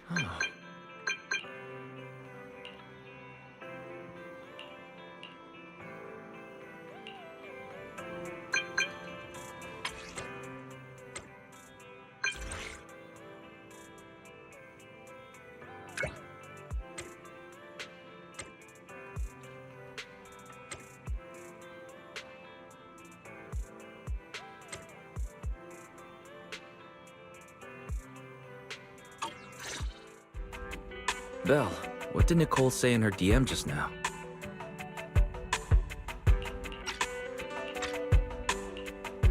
Oh. Belle, what did Nicole say in her DM just now?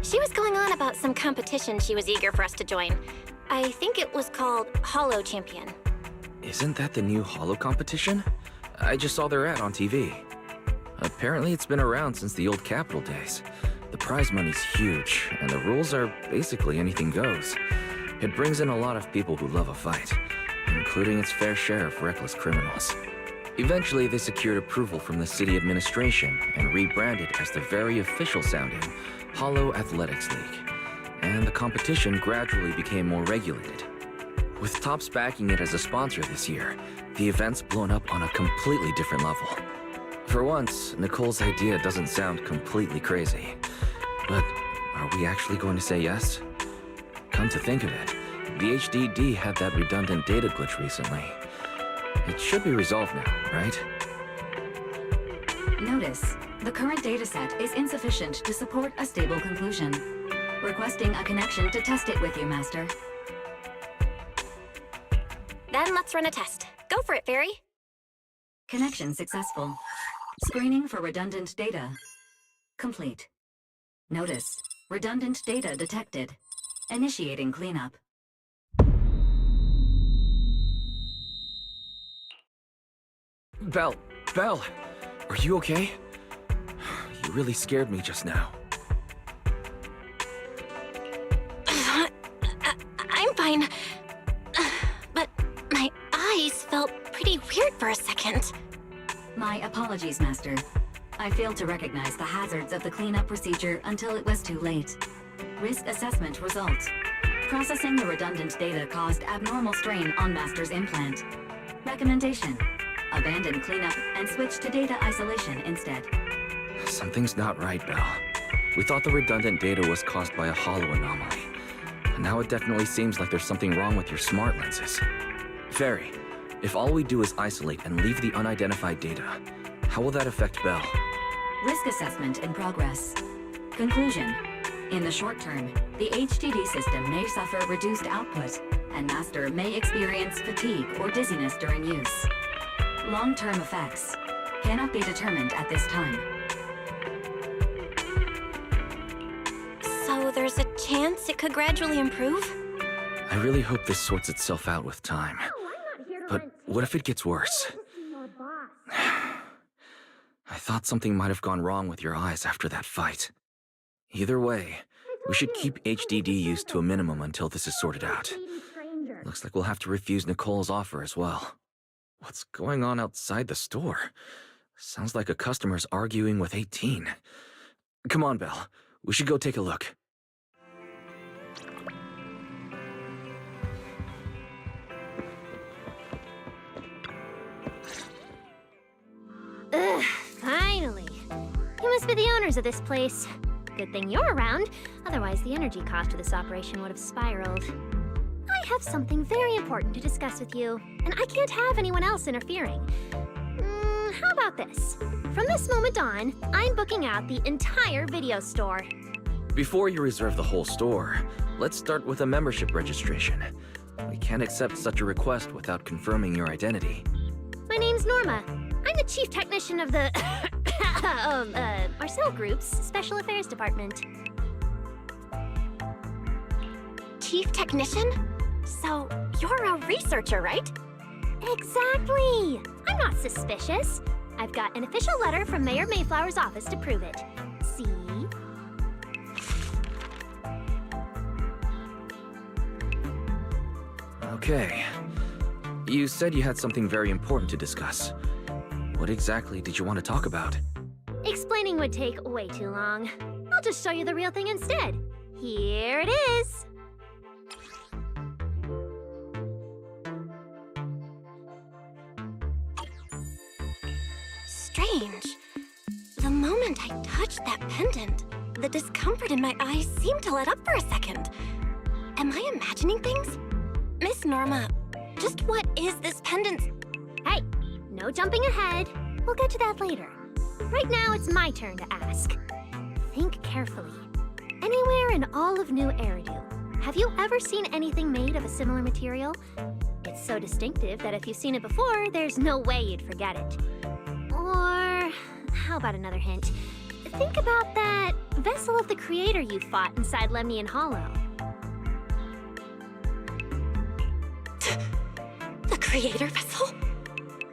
She was going on about some competition she was eager for us to join. I think it was called Hollow Champion. Isn't that the new Hollow competition? I just saw their ad on TV. Apparently it's been around since the old Capital days. The prize money's huge, and the rules are basically anything goes. It brings in a lot of people who love a fight, including its fair share of reckless criminals. Eventually, they secured approval from the city administration and rebranded as the very official-sounding Hollow Athletics League. And the competition gradually became more regulated. With Topps backing it as a sponsor this year, the event's blown up on a completely different level. For once, Nicole's idea doesn't sound completely crazy. But are we actually going to say yes? Come to think of it, the HDD had that redundant data glitch recently. It should be resolved now, right? Notice, the current dataset is insufficient to support a stable conclusion. Requesting a connection to test it with you, Master. Then let's run a test. Go for it, Fairy. Connection successful. Screening for redundant data. Complete. Notice, redundant data detected. Initiating cleanup. Belle, are you okay? You really scared me just now. I'm fine. But my eyes felt pretty weird for a second. My apologies, Master. I failed to recognize the hazards of the cleanup procedure until it was too late. Risk assessment results. Processing the redundant data caused abnormal strain on Master's implant. Recommendation: abandon cleanup and switch to data isolation instead. Something's not right, Belle. We thought the redundant data was caused by a hollow anomaly. And now it definitely seems like there's something wrong with your smart lenses. Fairy, if all we do is isolate and leave the unidentified data, how will that affect Belle? Risk assessment in progress. Conclusion: in the short term, the HDD system may suffer reduced output, and Master may experience fatigue or dizziness during use. Long-term effects cannot be determined at this time. So there's a chance it could gradually improve? I really hope this sorts itself out with time. But what if it gets worse? I thought something might have gone wrong with your eyes after that fight. Either way, we should keep HDD use to a minimum until this is sorted out. Looks like we'll have to refuse Nicole's offer as well. What's going on outside the store? Sounds like a customer's arguing with 18. Come on, Belle. We should go take a look. Ugh, finally. You must be the owners of this place. Good thing you're around, otherwise the energy cost of this operation would have spiraled. I have something very important to discuss with you, and I can't have anyone else interfering. How about this? From this moment on, I'm booking out the entire video store. Before you reserve the whole store, let's start with a membership registration. We can't accept such a request without confirming your identity. My name's Norma. I'm the chief technician of the Marcel Group's Special Affairs Department. Chief Technician? So, you're a researcher, right? Exactly! I'm not suspicious. I've got an official letter from Mayor Mayflower's office to prove it. See? Okay. You said you had something very important to discuss. What exactly did you want to talk about? Explaining would take way too long. I'll just show you the real thing instead. Here it is! strange. The moment I touched that pendant, the discomfort in my eyes seemed to let up for a second. Am I imagining things? Miss Norma, just what is this pendant? Hey, no jumping ahead. We'll get to that later. Right now, it's my turn to ask. Think carefully. Anywhere in all of New Eridu, have you ever seen anything made of a similar material? It's so distinctive that if you've seen it before, there's no way you'd forget it. Or, how about another hint? Think about that vessel of the Creator you fought inside Lemnian Hollow. The Creator vessel?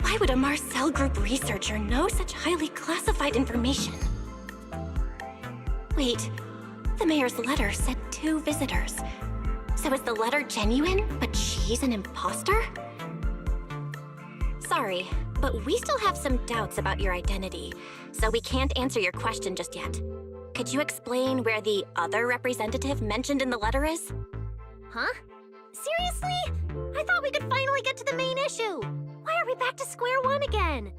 Why would a Marcel Group researcher know such highly classified information? Wait, the mayor's letter said 2 visitors. So is the letter genuine, but she's an imposter? Sorry, but we still have some doubts about your identity, so we can't answer your question just yet. Could you explain where the other representative mentioned in the letter is? Huh? Seriously? I thought we could finally get to the main issue. Why are we back to square one again?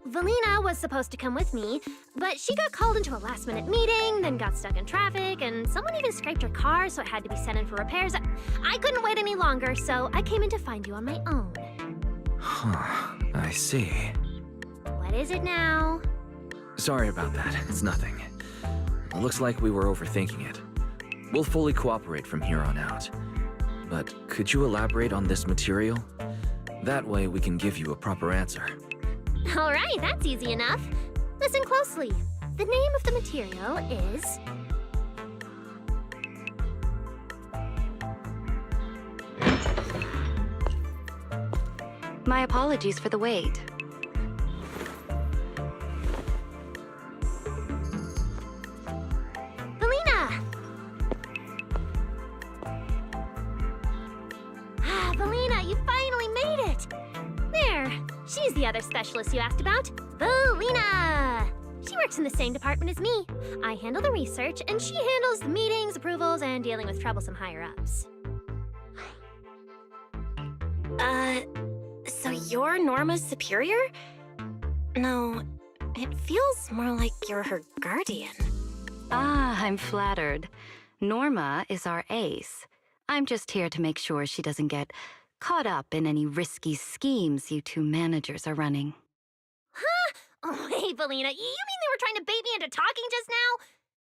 Valina was supposed to come with me, but she got called into a last-minute meeting, then got stuck in traffic, and someone even scraped her car, so it had to be sent in for repairs. I couldn't wait any longer, so I came in to find you on my own. Huh, I see. What is it now? Sorry about that, it's nothing. It looks like we were overthinking it. We'll fully cooperate from here on out. But could you elaborate on this material? That way we can give you a proper answer. All right, that's easy enough. Listen closely. The name of the material is... My apologies for the wait. Valina! Ah, Valina, you finally made it! There, she's the other specialist you asked about. Valina! She works in the same department as me. I handle the research, and she handles the meetings, approvals, and dealing with troublesome higher-ups. So you're Norma's superior? No, it feels more like you're her guardian. Ah, I'm flattered. Norma is our ace. I'm just here to make sure she doesn't get caught up in any risky schemes you 2 managers are running. Huh? Oh, hey, Valina, you mean they were trying to bait me into talking just now?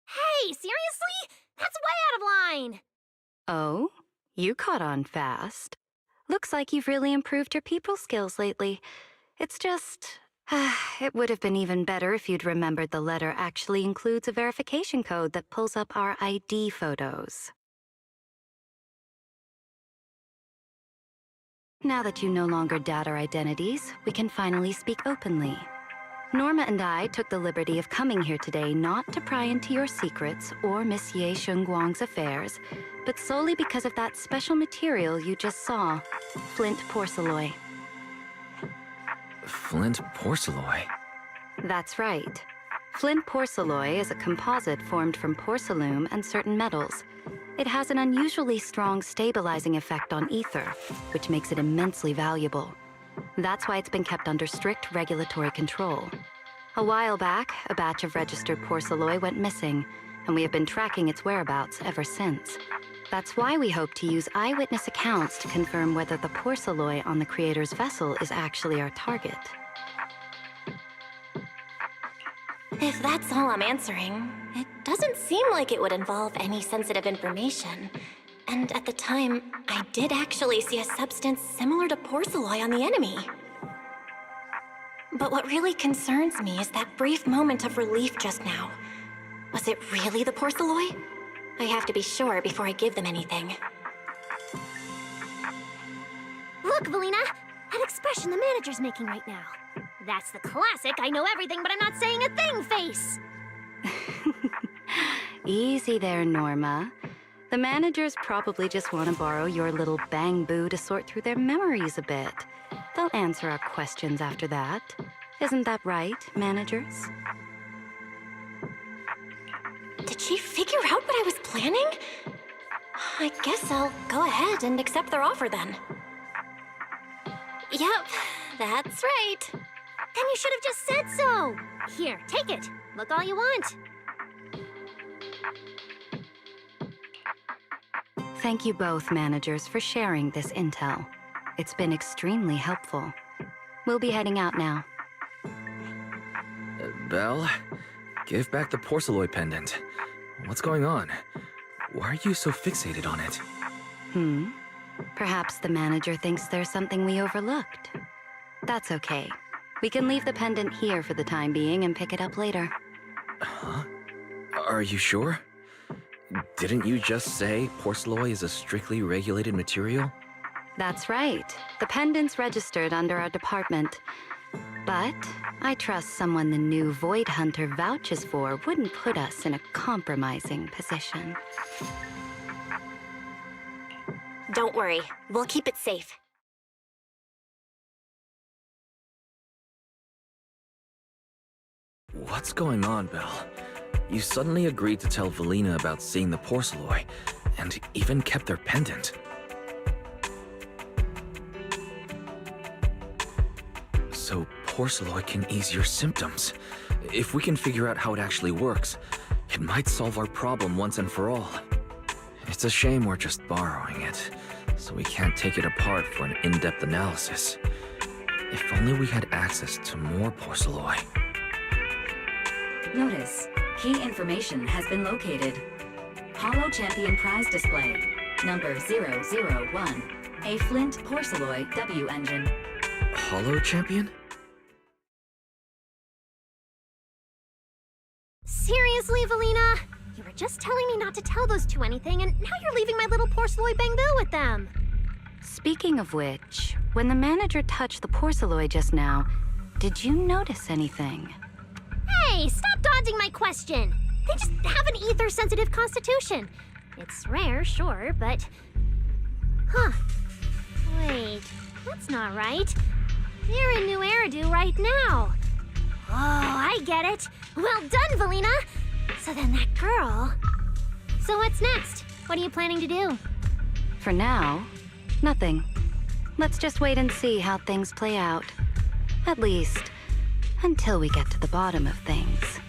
Hey, seriously? That's way out of line! Oh? You caught on fast. Looks like you've really improved your people skills lately. It's just... it would have been even better if you'd remembered the letter actually includes a verification code that pulls up our ID photos. Now that you no longer doubt our identities, we can finally speak openly. Norma and I took the liberty of coming here today not to pry into your secrets or Miss Ye Shengguang's affairs, but solely because of that special material you just saw, flint porcelain. Flint porcelain? That's right. Flint porcelain is a composite formed from porcelain and certain metals. It has an unusually strong stabilizing effect on ether, which makes it immensely valuable. That's why it's been kept under strict regulatory control. A while back, a batch of registered porcelain went missing, and we have been tracking its whereabouts ever since. That's why we hope to use eyewitness accounts to confirm whether the porcelain on the Creator's vessel is actually our target. If that's all I'm answering, it doesn't seem like it would involve any sensitive information. And at the time, I did actually see a substance similar to porcelain on the enemy. But what really concerns me is that brief moment of relief just now. Was it really the porcelain? I have to be sure before I give them anything. Look, Valina! An expression the manager's making right now. That's the classic I know everything but I'm not saying a thing face! Easy there, Norma. The managers probably just want to borrow your little bang-boo to sort through their memories a bit. They'll answer our questions after that. Isn't that right, managers? Did she figure out what I was planning? I guess I'll go ahead and accept their offer then. Yep, that's right. Then you should have just said so! Here, take it. Look all you want. Thank you both, managers, for sharing this intel. It's been extremely helpful. We'll be heading out now. Belle, give back the porceloid pendant. What's going on? Why are you so fixated on it? Perhaps the manager thinks there's something we overlooked. That's okay. We can leave the pendant here for the time being and pick it up later. Huh? Are you sure? Didn't you just say porceloid is a strictly regulated material? That's right. The pendant's registered under our department. But I trust someone the new Void Hunter vouches for wouldn't put us in a compromising position. Don't worry, we'll keep it safe. What's going on, Belle? You suddenly agreed to tell Valina about seeing the porceloid, and even kept their pendant. So porceloid can ease your symptoms. If we can figure out how it actually works, it might solve our problem once and for all. It's a shame we're just borrowing it, so we can't take it apart for an in-depth analysis. If only we had access to more porceloid. Notice, key information has been located. Holo Champion prize display, number 001, a Flint porceloid W engine. Holo Champion? Seriously, Valina? You were just telling me not to tell those two anything, and now you're leaving my little porceloid Bang Bill with them. Speaking of which, when the manager touched the porceloid just now, did you notice anything? Hey, stop dodging my question! They just have an ether-sensitive constitution. It's rare, sure, but... Huh. Wait, that's not right. They're in New Eridu right now. Oh, I get it. Well done, Valina! So then that girl... So what's next? What are you planning to do? For now, nothing. Let's just wait and see how things play out. At least, until we get to the bottom of things.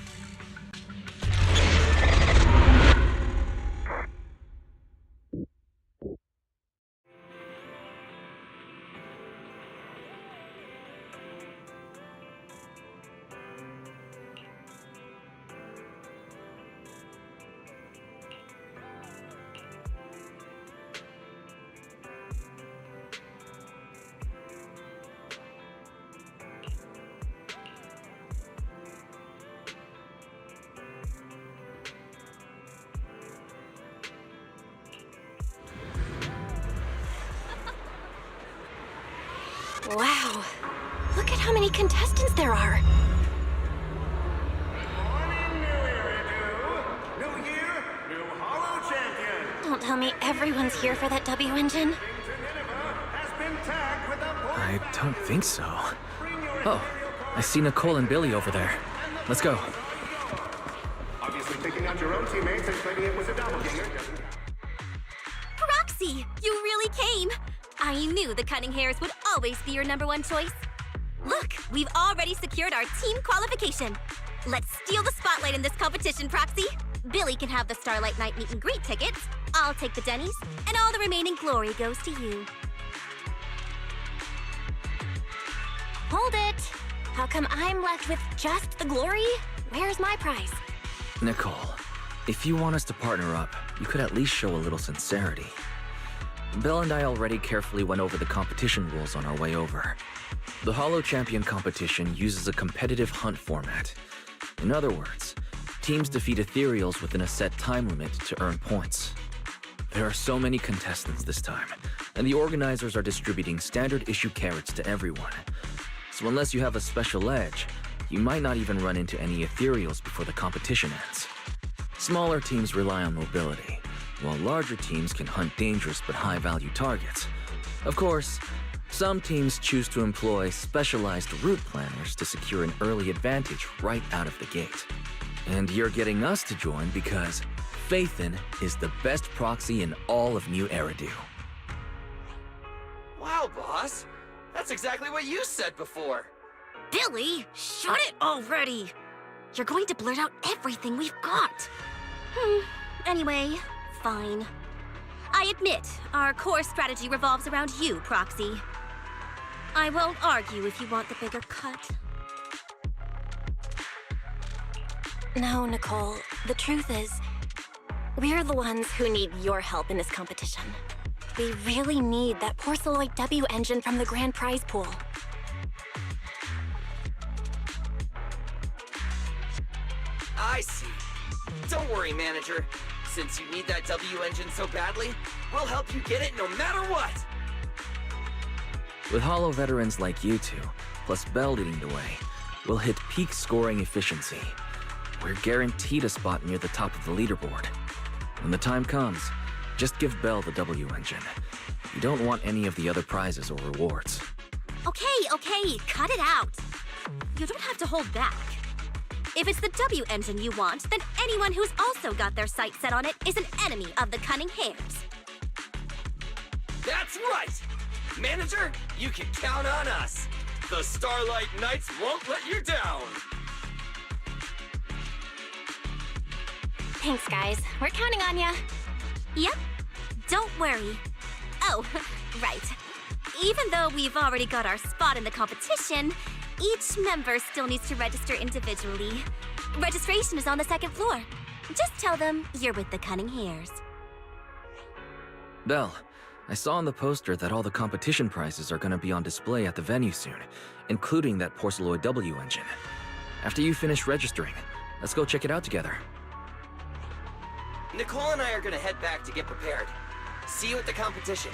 Wow. Look at how many contestants there are. Morning, New Eridu. New year, new Holo Champion. Don't tell me everyone's here for that W engine. To Nineveh has been tagged with a bullet. I don't think so. Oh, I see Nicole and Billy over there. Let's go. Obviously picking out your own teammates and claiming it was a doppelganger doesn't count. Roxy, you really came. I knew the cunning hairs would always be your #1 choice. Look, we've already secured our team qualification. Let's steal the spotlight in this competition, Proxy. Billy can have the Starlight Night meet and greet tickets. I'll take the Denny's, and all the remaining glory goes to you. Hold it. How come I'm left with just the glory? Where's my prize? Nicole, if you want us to partner up, you could at least show a little sincerity. Belle and I already carefully went over the competition rules on our way over. The Holo Champion competition uses a competitive hunt format. In other words, teams defeat ethereals within a set time limit to earn points. There are so many contestants this time, and the organizers are distributing standard issue carrots to everyone. So unless you have a special edge, you might not even run into any ethereals before the competition ends. Smaller teams rely on mobility, while larger teams can hunt dangerous but high-value targets. Of course, some teams choose to employ specialized route planners to secure an early advantage right out of the gate. And you're getting us to join because Phaethon is the best proxy in all of New Eridu. Wow, boss. That's exactly what you said before. Billy, shut it already! You're going to blurt out everything we've got. Anyway, fine. I admit, our core strategy revolves around you, Proxy. I won't argue if you want the bigger cut. No, Nicole. The truth is, we're the ones who need your help in this competition. We really need that Porceloid W engine from the grand prize pool. I see. Don't worry, manager. Since you need that W engine so badly, we'll help you get it no matter what! With Holo veterans like you two, plus Belle leading the way, we'll hit peak scoring efficiency. We're guaranteed a spot near the top of the leaderboard. When the time comes, just give Belle the W engine. You don't want any of the other prizes or rewards. Okay, cut it out. You don't have to hold back. If it's the W engine you want, then anyone who's also got their sights set on it is an enemy of the Cunning Hares. That's right! Manager, you can count on us. The Starlight Knights won't let you down. Thanks, guys. We're counting on ya. Yep. Don't worry. Oh, right. Even though we've already got our spot in the competition, each member still needs to register individually. Registration is on the second floor. Just tell them you're with the Cunning Hares. Belle, I saw on the poster that all the competition prizes are gonna be on display at the venue soon, including that Porceloid W engine. After you finish registering, let's go check it out together. Nicole and I are gonna head back to get prepared. See you at the competition.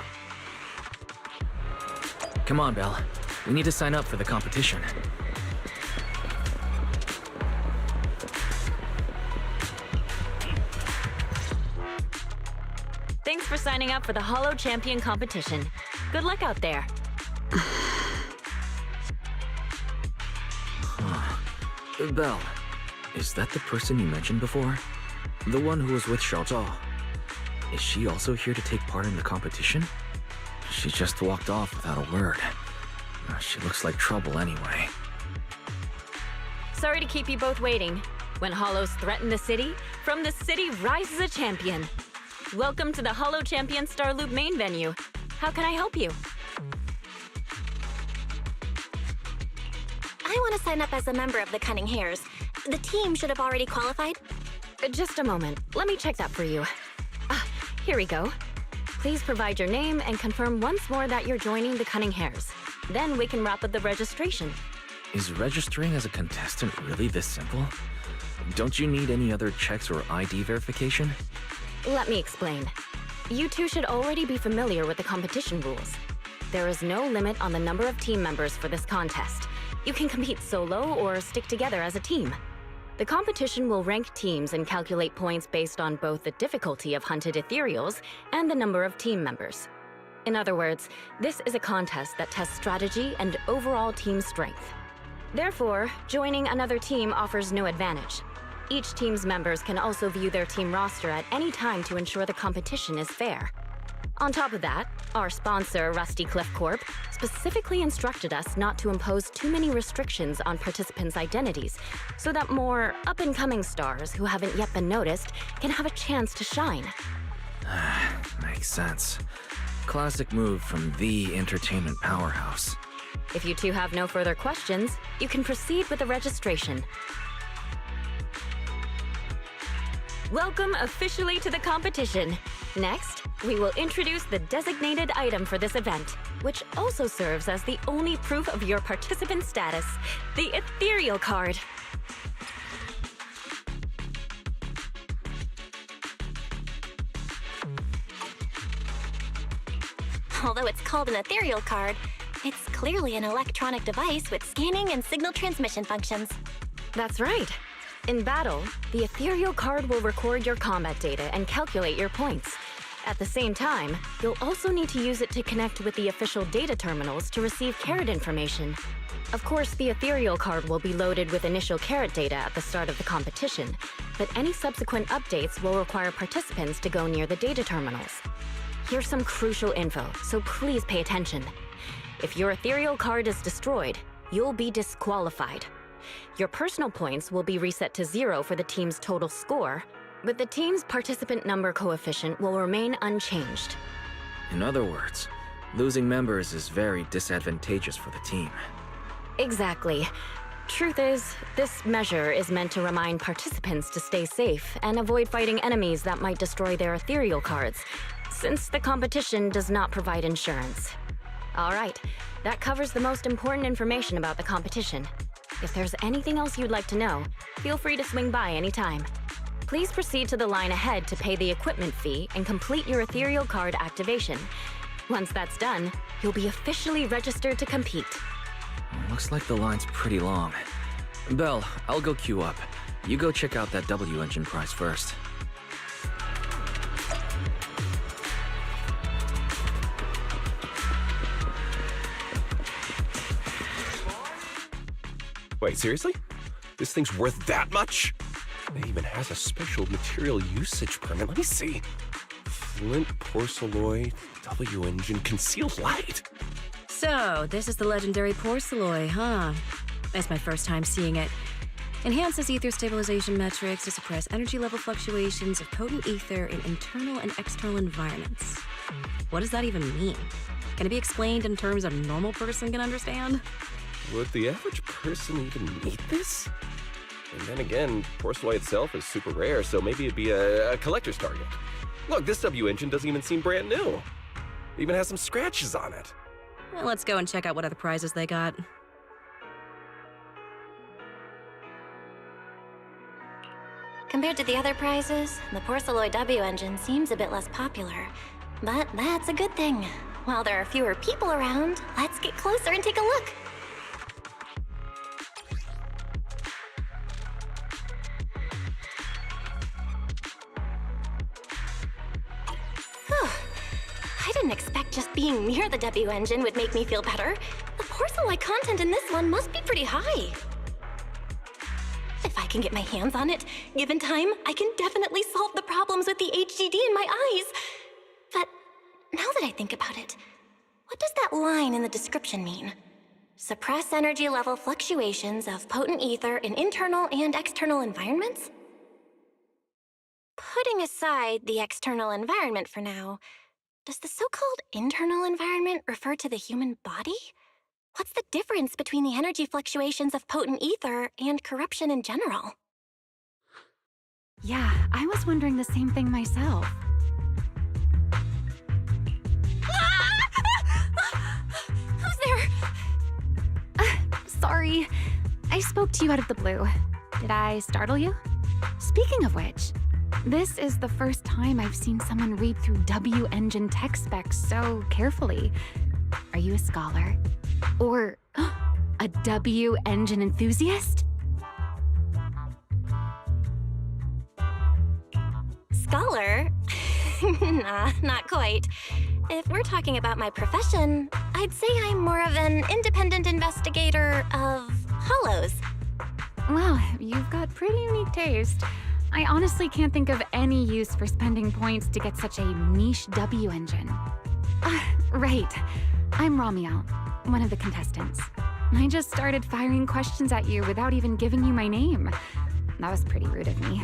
Come on, Belle. We need to sign up for the competition. Thanks for signing up for the Holo Champion competition. Good luck out there. Belle, is that the person you mentioned before? The one who was with Xiaozhao? Is she also here to take part in the competition? She just walked off without a word. She looks like trouble anyway. Sorry to keep you both waiting. When Holos threaten the city, from the city rises a champion. Welcome to the Holo Champion Star Loop main venue. How can I help you? I want to sign up as a member of the Cunning Hares. The team should have already qualified. Just a moment. Let me check that for you. Here we go. Please provide your name and confirm once more that you're joining the Cunning Hares. Then we can wrap up the registration. Is registering as a contestant really this simple? Don't you need any other checks or ID verification? Let me explain. You two should already be familiar with the competition rules. There is no limit on the number of team members for this contest. You can compete solo or stick together as a team. The competition will rank teams and calculate points based on both the difficulty of hunted ethereals and the number of team members. In other words, this is a contest that tests strategy and overall team strength. Therefore, joining another team offers no advantage. Each team's members can also view their team roster at any time to ensure the competition is fair. On top of that, our sponsor, Rusty Cliff Corp, specifically instructed us not to impose too many restrictions on participants' identities, so that more up-and-coming stars who haven't yet been noticed can have a chance to shine. Makes sense. Classic move from the entertainment powerhouse. If you two have no further questions, you can proceed with the registration. Welcome officially to the competition. Next, we will introduce the designated item for this event, which also serves as the only proof of your participant status, the ethereal card. Although it's called an ethereal card, it's clearly an electronic device with scanning and signal transmission functions. That's right. In battle, the ethereal card will record your combat data and calculate your points. At the same time, you'll also need to use it to connect with the official data terminals to receive carrot information. Of course, the ethereal card will be loaded with initial carrot data at the start of the competition, but any subsequent updates will require participants to go near the data terminals. Here's some crucial info, so please pay attention. If your ethereal card is destroyed, you'll be disqualified. Your personal points will be reset to 0 for the team's total score, but the team's participant number coefficient will remain unchanged. In other words, losing members is very disadvantageous for the team. Exactly. Truth is, this measure is meant to remind participants to stay safe and avoid fighting enemies that might destroy their ethereal cards, since the competition does not provide insurance. All right, that covers the most important information about the competition. If there's anything else you'd like to know, feel free to swing by anytime. Please proceed to the line ahead to pay the equipment fee and complete your ethereal card activation. Once that's done, you'll be officially registered to compete. Looks like the line's pretty long. Belle, I'll go queue up. You go check out that W engine prize first. Wait, seriously? This thing's worth that much? It even has a special material usage permit. Let me see. Flint, porcelloy, W engine, concealed light. So, this is the legendary porcelloy, huh? It's my first time seeing it. Enhances ether stabilization metrics to suppress energy level fluctuations of potent ether in internal and external environments. What does that even mean? Can it be explained in terms a normal person can understand? Would the average person even need this? And then again, porcelloy itself is super rare, so maybe it'd be a collector's target. Look, this W engine doesn't even seem brand new. It even has some scratches on it. Well, let's go and check out what other prizes they got. Compared to the other prizes, the Porcelloy W engine seems a bit less popular. But that's a good thing. While there are fewer people around, let's get closer and take a look. I didn't expect just being near the W engine would make me feel better. The porcelain content in this one must be pretty high. If I can get my hands on it, given time, I can definitely solve the problems with the HDD in my eyes. But now that I think about it, what does that line in the description mean? Suppress energy level fluctuations of potent ether in internal and external environments? Putting aside the external environment for now, does the so-called internal environment refer to the human body? What's the difference between the energy fluctuations of potent ether and corruption in general? Yeah, I was wondering the same thing myself. Who's there? Sorry. I spoke to you out of the blue. Did I startle you? Speaking of which, this is the first time I've seen someone read through W engine tech specs so carefully. Are you a scholar? Or a W engine enthusiast? Scholar? Nah, not quite. If we're talking about my profession, I'd say I'm more of an independent investigator of hollows. Well, you've got pretty unique taste. I honestly can't think of any use for spending points to get such a niche W engine. Right. I'm Ramiel, one of the contestants. I just started firing questions at you without even giving you my name. That was pretty rude of me.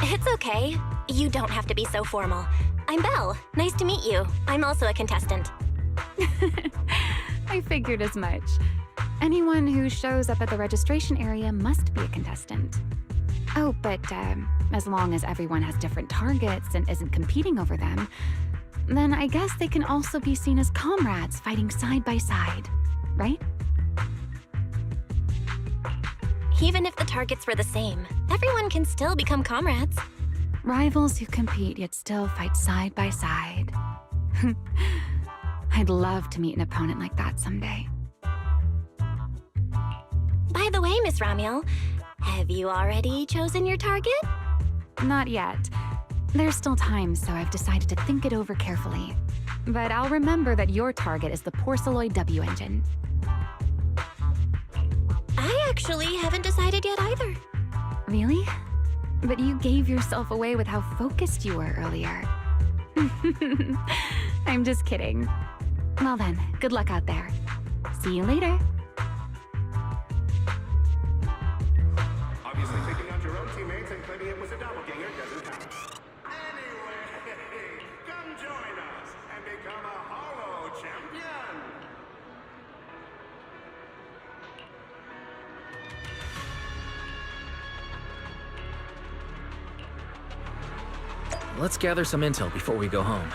It's okay. You don't have to be so formal. I'm Belle. Nice to meet you. I'm also a contestant. I figured as much. Anyone who shows up at the registration area must be a contestant. Oh, but as long as everyone has different targets and isn't competing over them, then I guess they can also be seen as comrades fighting side by side, right? Even if the targets were the same, everyone can still become comrades. Rivals who compete yet still fight side by side. I'd love to meet an opponent like that someday. By the way, Miss Ramiel, have you already chosen your target? Not yet. There's still time, so I've decided to think it over carefully. But I'll remember that your target is the Porcelloy W engine. I actually haven't decided yet either. Really? But you gave yourself away with how focused you were earlier. I'm just kidding. Well then, good luck out there. See you later. Obviously, taking out your own teammates and claiming it was a doppelganger doesn't count. Anyway, come join us and become a Holo champion. Let's gather some intel before we go home.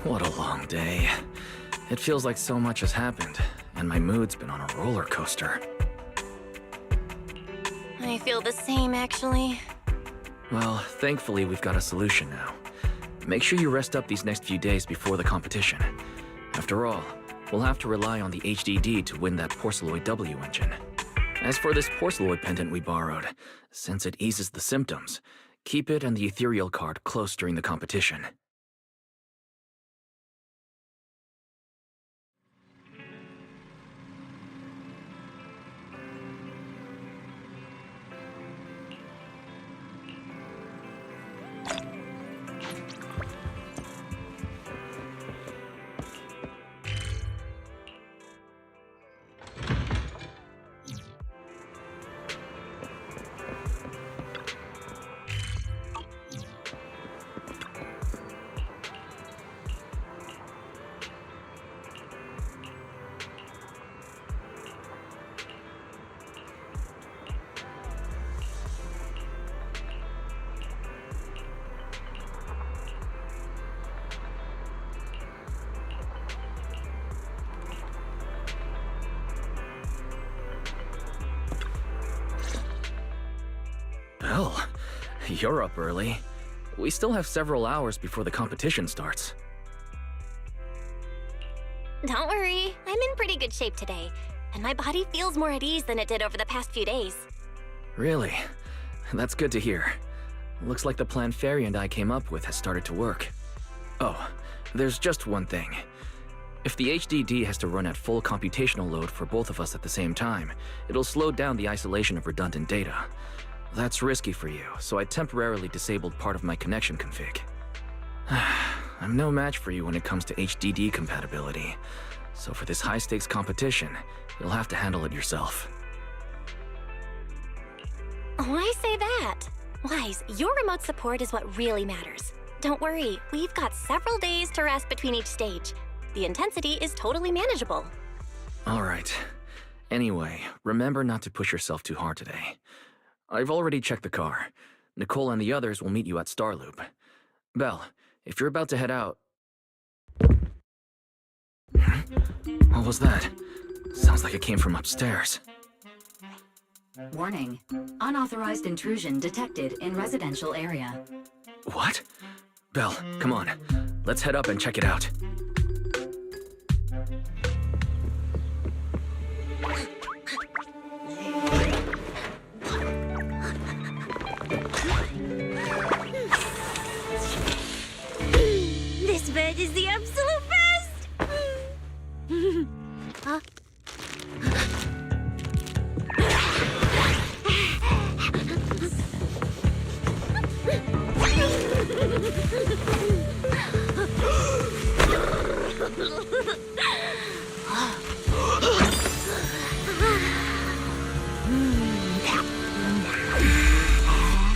What a long day. It feels like so much has happened, and my mood's been on a roller coaster. I feel the same, actually. Well, thankfully we've got a solution now. Make sure you rest up these next few days before the competition. After all, we'll have to rely on the HDD to win that Porceloid W engine. As for this Porceloid pendant we borrowed, since it eases the symptoms, keep it and the ethereal card close during the competition. Well, you're up early. We still have several hours before the competition starts. Don't worry, I'm in pretty good shape today, and my body feels more at ease than it did over the past few days. Really? That's good to hear. Looks like the plan Fairy and I came up with has started to work. Oh, there's just one thing. If the HDD has to run at full computational load for both of us at the same time, it'll slow down the isolation of redundant data. That's risky for you, so I temporarily disabled part of my connection config. I'm no match for you when it comes to HDD compatibility, so for this high-stakes competition, you'll have to handle it yourself. Why say that? Wise, your remote support is what really matters. Don't worry, we've got several days to rest between each stage. The intensity is totally manageable. All right. Anyway, remember not to push yourself too hard today. I've already checked the car. Nicole and the others will meet you at Starloop. Belle, if you're about to head out... What was that? Sounds like it came from upstairs. Warning. Unauthorized intrusion detected in residential area. What? Belle, come on. Let's head up and check it out. This bed is the absolute best! Huh?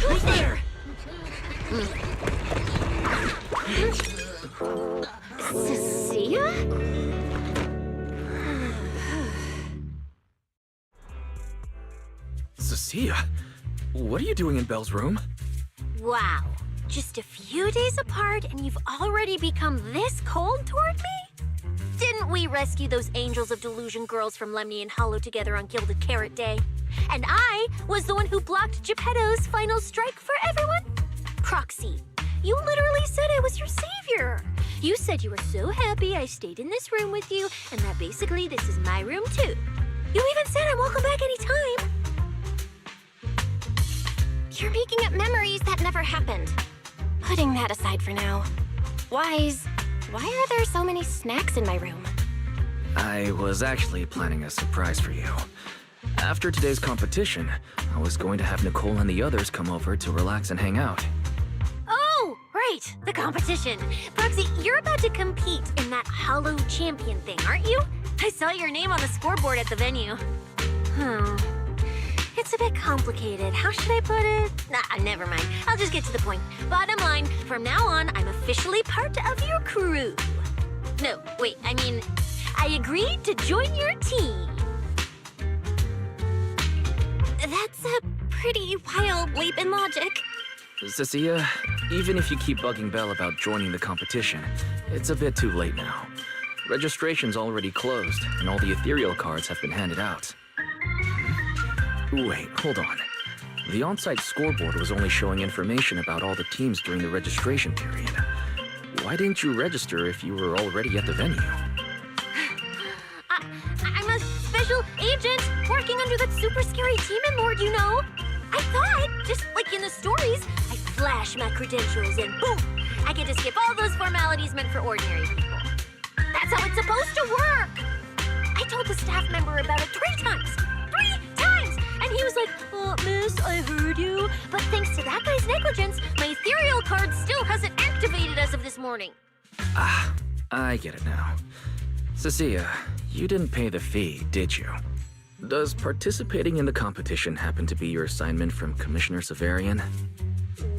Who's there? Cissia? Cissia? What are you doing in Belle's room? Wow. Just a few days apart and you've already become this cold toward me? We rescued those angels of delusion girls from Lemny and Hollow together on Gilded Carrot Day. And I was the one who blocked Geppetto's final strike for everyone. Proxy, you literally said I was your savior. You said you were so happy I stayed in this room with you, and that basically this is my room too. You even said I'm welcome back anytime. You're making up memories that never happened. Putting that aside for now. Wise, why are there so many snacks in my room? I was actually planning a surprise for you. After today's competition, I was going to have Nicole and the others come over to relax and hang out. Oh, right, the competition. Proxy, you're about to compete in that Hollow Champion thing, aren't you? I saw your name on the scoreboard at the venue. It's a bit complicated. How should I put it? Nah, never mind. I'll just get to the point. Bottom line, from now on, I'm officially part of your crew. No, wait, I mean, I agreed to join your team. That's a pretty wild leap in logic. Cissia, even if you keep bugging Belle about joining the competition, it's a bit too late now. Registration's already closed, and all the ethereal cards have been handed out. Wait, hold on. The on-site scoreboard was only showing information about all the teams during the registration period. Why didn't you register if you were already at the venue? I'm a special agent working under that super scary demon lord, you know. I thought, just like in the stories, I flash my credentials and boom, I get to skip all those formalities meant for ordinary people. That's how it's supposed to work. I told the staff member about it 3 times. 3 times! And he was like, miss, I heard you. But thanks to that guy's negligence, my ethereal card still hasn't activated as of this morning. Ah, I get it now. Cissia, you didn't pay the fee, did you? Does participating in the competition happen to be your assignment from Commissioner Severian?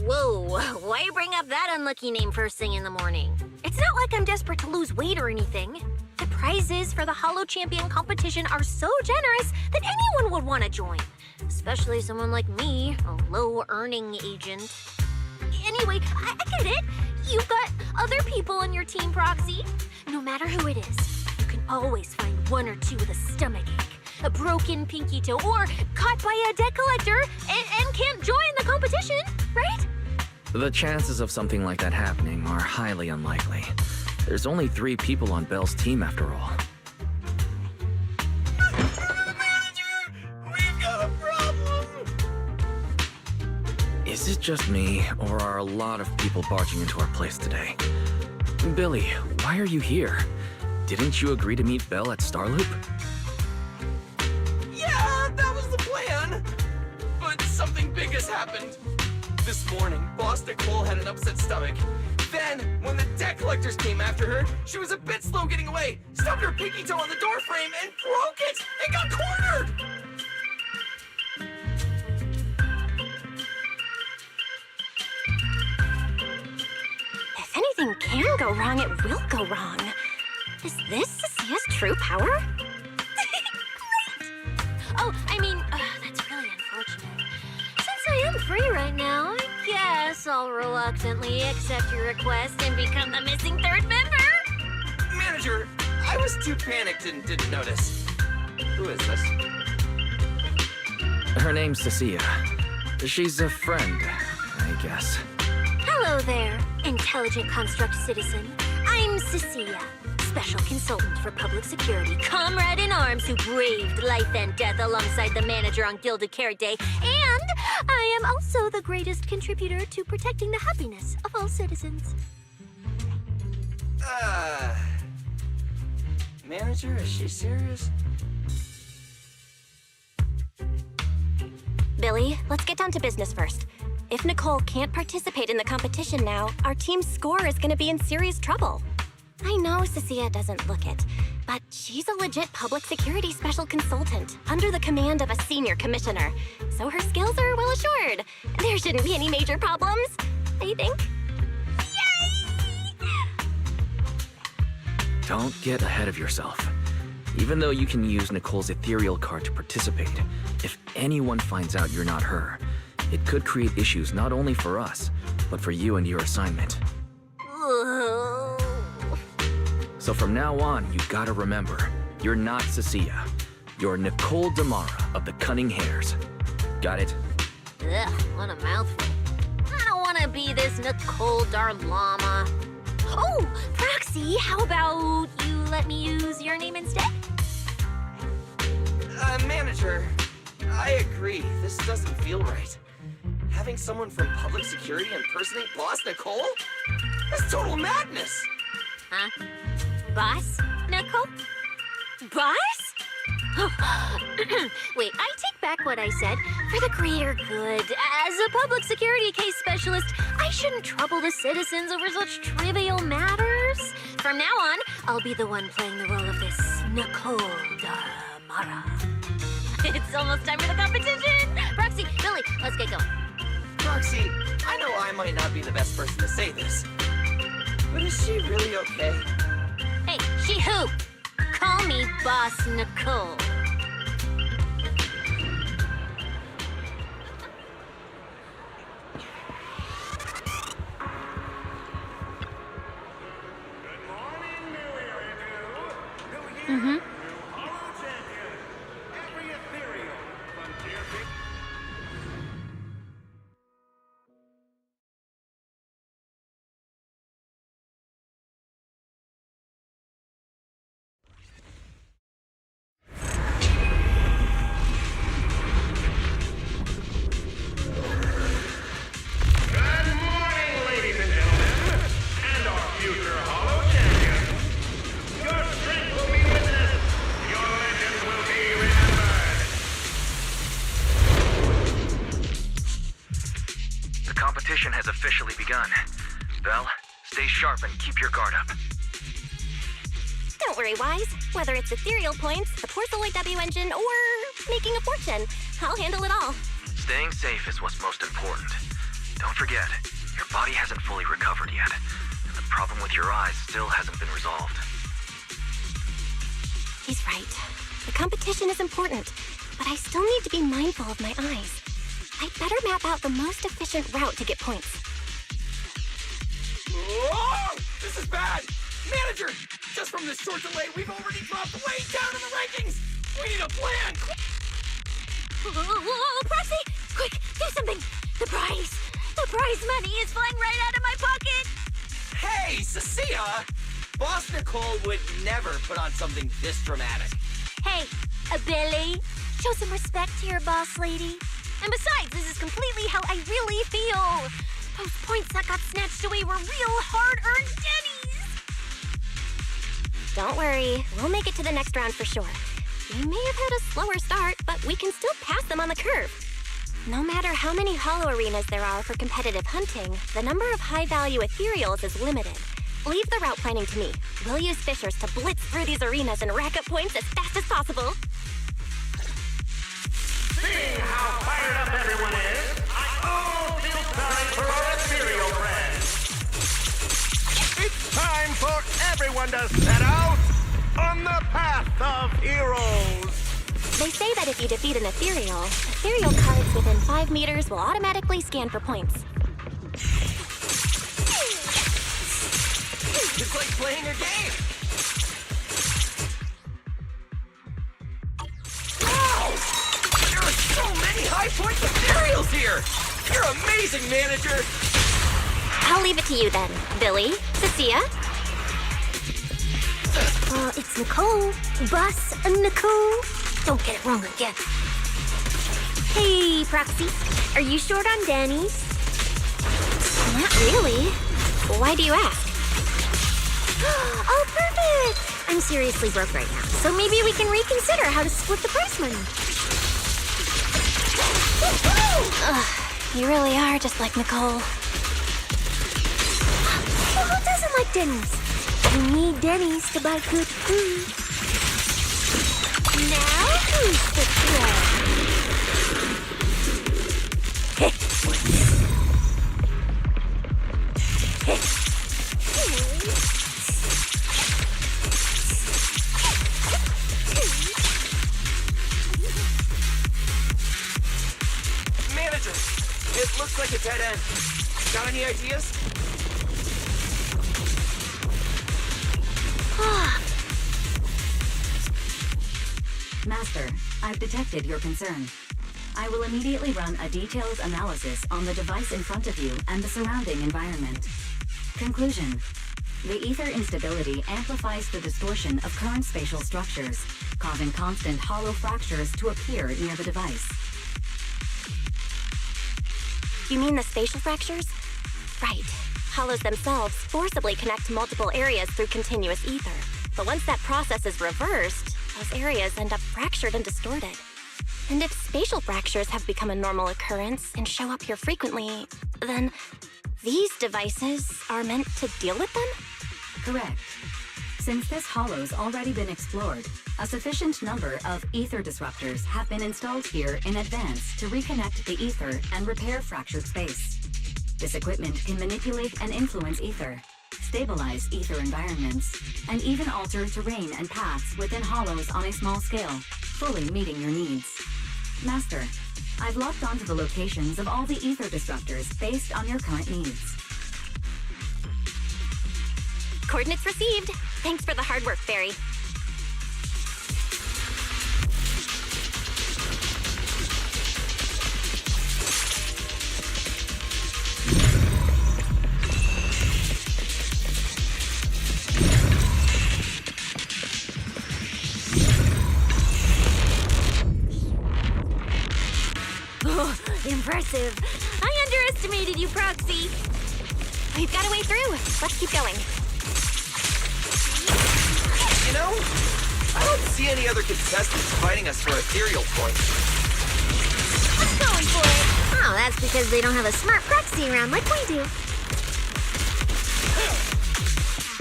Whoa, why bring up that unlucky name first thing in the morning? It's not like I'm desperate to lose weight or anything. The prizes for the Hollow Champion competition are so generous that anyone would want to join. Especially someone like me, a low-earning agent. Anyway, I get it. You've got other people on your team, Proxy. No matter who it is, you can always find 1 or 2 with a stomachache, a broken pinky toe, or caught by a debt collector and can't join the competition, right? The chances of something like that happening are highly unlikely. There's only 3 people on Belle's team after all. Manager! We've got a problem! Is it just me, or are a lot of people barging into our place today? Billy, why are you here? Didn't you agree to meet Belle at Starloop? Yeah, that was the plan! But something big has happened. This morning, Boss Nicole had an upset stomach. Then, when the debt collectors came after her, she was a bit slow getting away, stubbed her pinky toe on the door frame, and broke it! And got cornered! If anything can go wrong, it will go wrong. Is this Cissia's true power? Great! Oh, I mean, that's really unfortunate. Since I am free right now, I guess I'll reluctantly accept your request and become the missing 3rd member. Manager, I was too panicked and didn't notice. Who is this? Her name's Cissia. She's a friend, I guess. Hello there, intelligent construct citizen. I'm Cissia, special consultant for public security, comrade in arms who braved life and death alongside the manager on Gilded Carrot Day, and I am also the greatest contributor to protecting the happiness of all citizens. Manager, is she serious? Billy, let's get down to business first. If Nicole can't participate in the competition now, our team's score is gonna be in serious trouble. I know Cissia doesn't look it, but she's a legit public security special consultant under the command of a senior commissioner, so her skills are well assured. There shouldn't be any major problems, I think. Yay! Don't get ahead of yourself. Even though you can use Nicole's ethereal card to participate, if anyone finds out you're not her, it could create issues not only for us, but for you and your assignment. So from now on, you gotta remember, you're not Cissia. You're Nicole Damara of the Cunning Hares. Got it? Ugh, what a mouthful. I don't want to be this Nicole Darlama. Oh, Proxy, how about you let me use your name instead? Manager, I agree. This doesn't feel right. Having someone from public security impersonate Boss Nicole? That's total madness! Huh? Boss, Nicole? Boss? Wait, I take back what I said. For the greater good, as a public security case specialist, I shouldn't trouble the citizens over such trivial matters. From now on, I'll be the one playing the role of this Nicole Damara. It's almost time for the competition! Proxy, Billy, let's get going. Roxy, I know I might not be the best person to say this, but is she really okay? Hey, she who? Call me Boss Nicole. Mm-hmm. Has officially begun. Belle, stay sharp and keep your guard up. Don't worry, Wise. Whether it's ethereal points, the Porceloid W engine, or making a fortune, I'll handle it all. Staying safe is what's most important. Don't forget, your body hasn't fully recovered yet. And the problem with your eyes still hasn't been resolved. He's right. The competition is important, but I still need to be mindful of my eyes. I'd better map out the most efficient route to get points. Whoa! This is bad! Manager! Just from this short delay, we've already dropped way down in the rankings! We need a plan! Whoa, Proxy! Quick, do something! The prize money is flying right out of my pocket! Hey, Cissia! Boss Nicole would never put on something this dramatic. Hey, Billy, show some respect to your boss lady. And besides, this is completely how I really feel. Those points that got snatched away were real hard-earned dennies. Don't worry, we'll make it to the next round for sure. We may have had a slower start, but we can still pass them on the curve. No matter how many hollow arenas there are for competitive hunting, the number of high-value ethereals is limited. Leave the route planning to me. We'll use fishers to blitz through these arenas and rack up points as fast as possible. Seeing how fired up everyone is, I almost feel sorry for our ethereal friends. It's time for everyone to set out on the path of heroes. They say that if you defeat an ethereal cards within 5 meters will automatically scan for points. It's like playing a game! Wow! There are so many high-point ethereals here! You're amazing, manager! I'll leave it to you then, Billy, Cissia. It's Nicole. Boss Nicole. Don't get it wrong again. Hey, Proxy. Are you short on Danny's? Not really. Why do you ask? Oh, perfect! I'm seriously broke right now, so maybe we can reconsider how to split the prize money. Ugh, you really are just like Nicole. Well, who doesn't like Denny's? You need Denny's to buy good food. Now who's the Manager, it looks like a dead end. Got any ideas? Master, I've detected your concern. I will immediately run a detailed analysis on the device in front of you and the surrounding environment. Conclusion. The ether instability amplifies the distortion of current spatial structures, causing constant hollow fractures to appear near the device. You mean the spatial fractures? Right. Hollows themselves forcibly connect to multiple areas through continuous ether. But once that process is reversed, those areas end up fractured and distorted. And if spatial fractures have become a normal occurrence and show up here frequently, then these devices are meant to deal with them? Correct. Since this hollow's already been explored, a sufficient number of ether disruptors have been installed here in advance to reconnect the ether and repair fractured space. This equipment can manipulate and influence ether, stabilize ether environments, and even alter terrain and paths within hollows on a small scale, fully meeting your needs. Master, I've locked onto the locations of all the ether disruptors based on your current needs. Coordinates received. Thanks for the hard work, Barry. Oh, impressive. I underestimated you, Proxy. We've got a way through. Let's keep going. You know, I don't see any other contestants fighting us for ethereal points. I'm going for it. Oh, that's because they don't have a smart Proxy around like we do.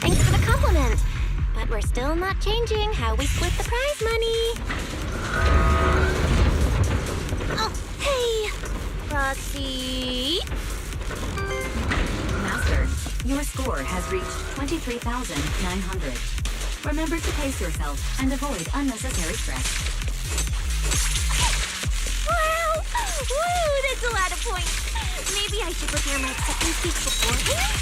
Thanks for the compliment. But we're still not changing how we split the prize money. Oh, hey, Proxy. Master, your score has reached 23,900. Remember to pace yourself and avoid unnecessary stress. Wow! Woo, that's a lot of points. Maybe I should prepare my second speech beforehand?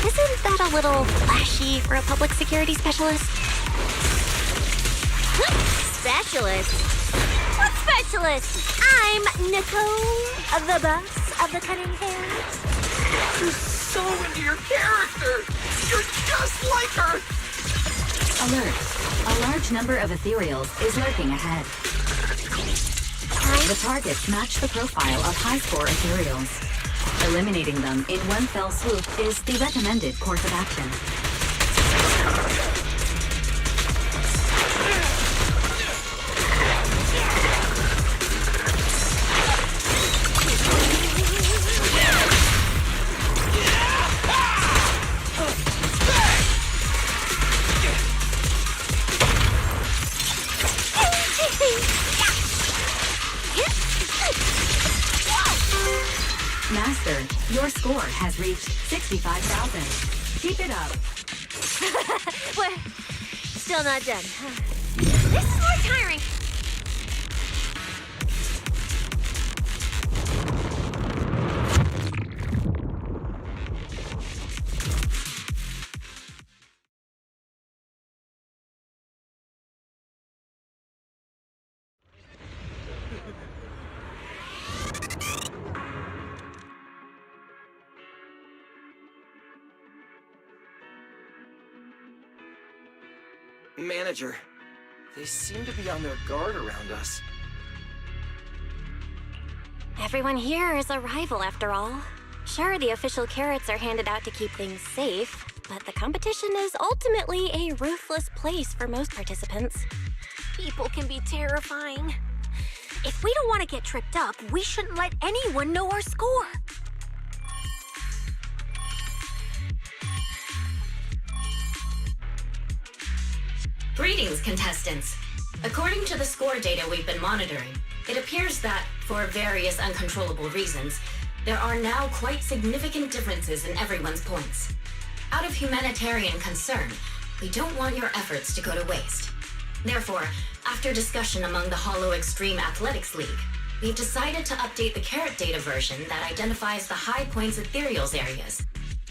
Isn't that a little flashy for a public security specialist? Specialist? What specialist? I'm Nicole, the boss of the cutting hairs. You're so into your character! You're just like her! Alert. A large number of ethereals is lurking ahead. The targets match the profile of high-score ethereals. Eliminating them in one fell swoop is the recommended course of action. Master, your score has reached 65,000. Keep it up. We're still not done. This is more tiring. Manager, they seem to be on their guard around us. Everyone here is a rival, after all. Sure, the official carrots are handed out to keep things safe, but the competition is ultimately a ruthless place for most participants. People can be terrifying. If we don't want to get tripped up, we shouldn't let anyone know our score. Greetings, contestants. According to the score data we've been monitoring, it appears that, for various uncontrollable reasons, there are now quite significant differences in everyone's points. Out of humanitarian concern, we don't want your efforts to go to waste. Therefore, after discussion among the Hollow Extreme Athletics League, we've decided to update the carrot data version that identifies the high points ethereals areas.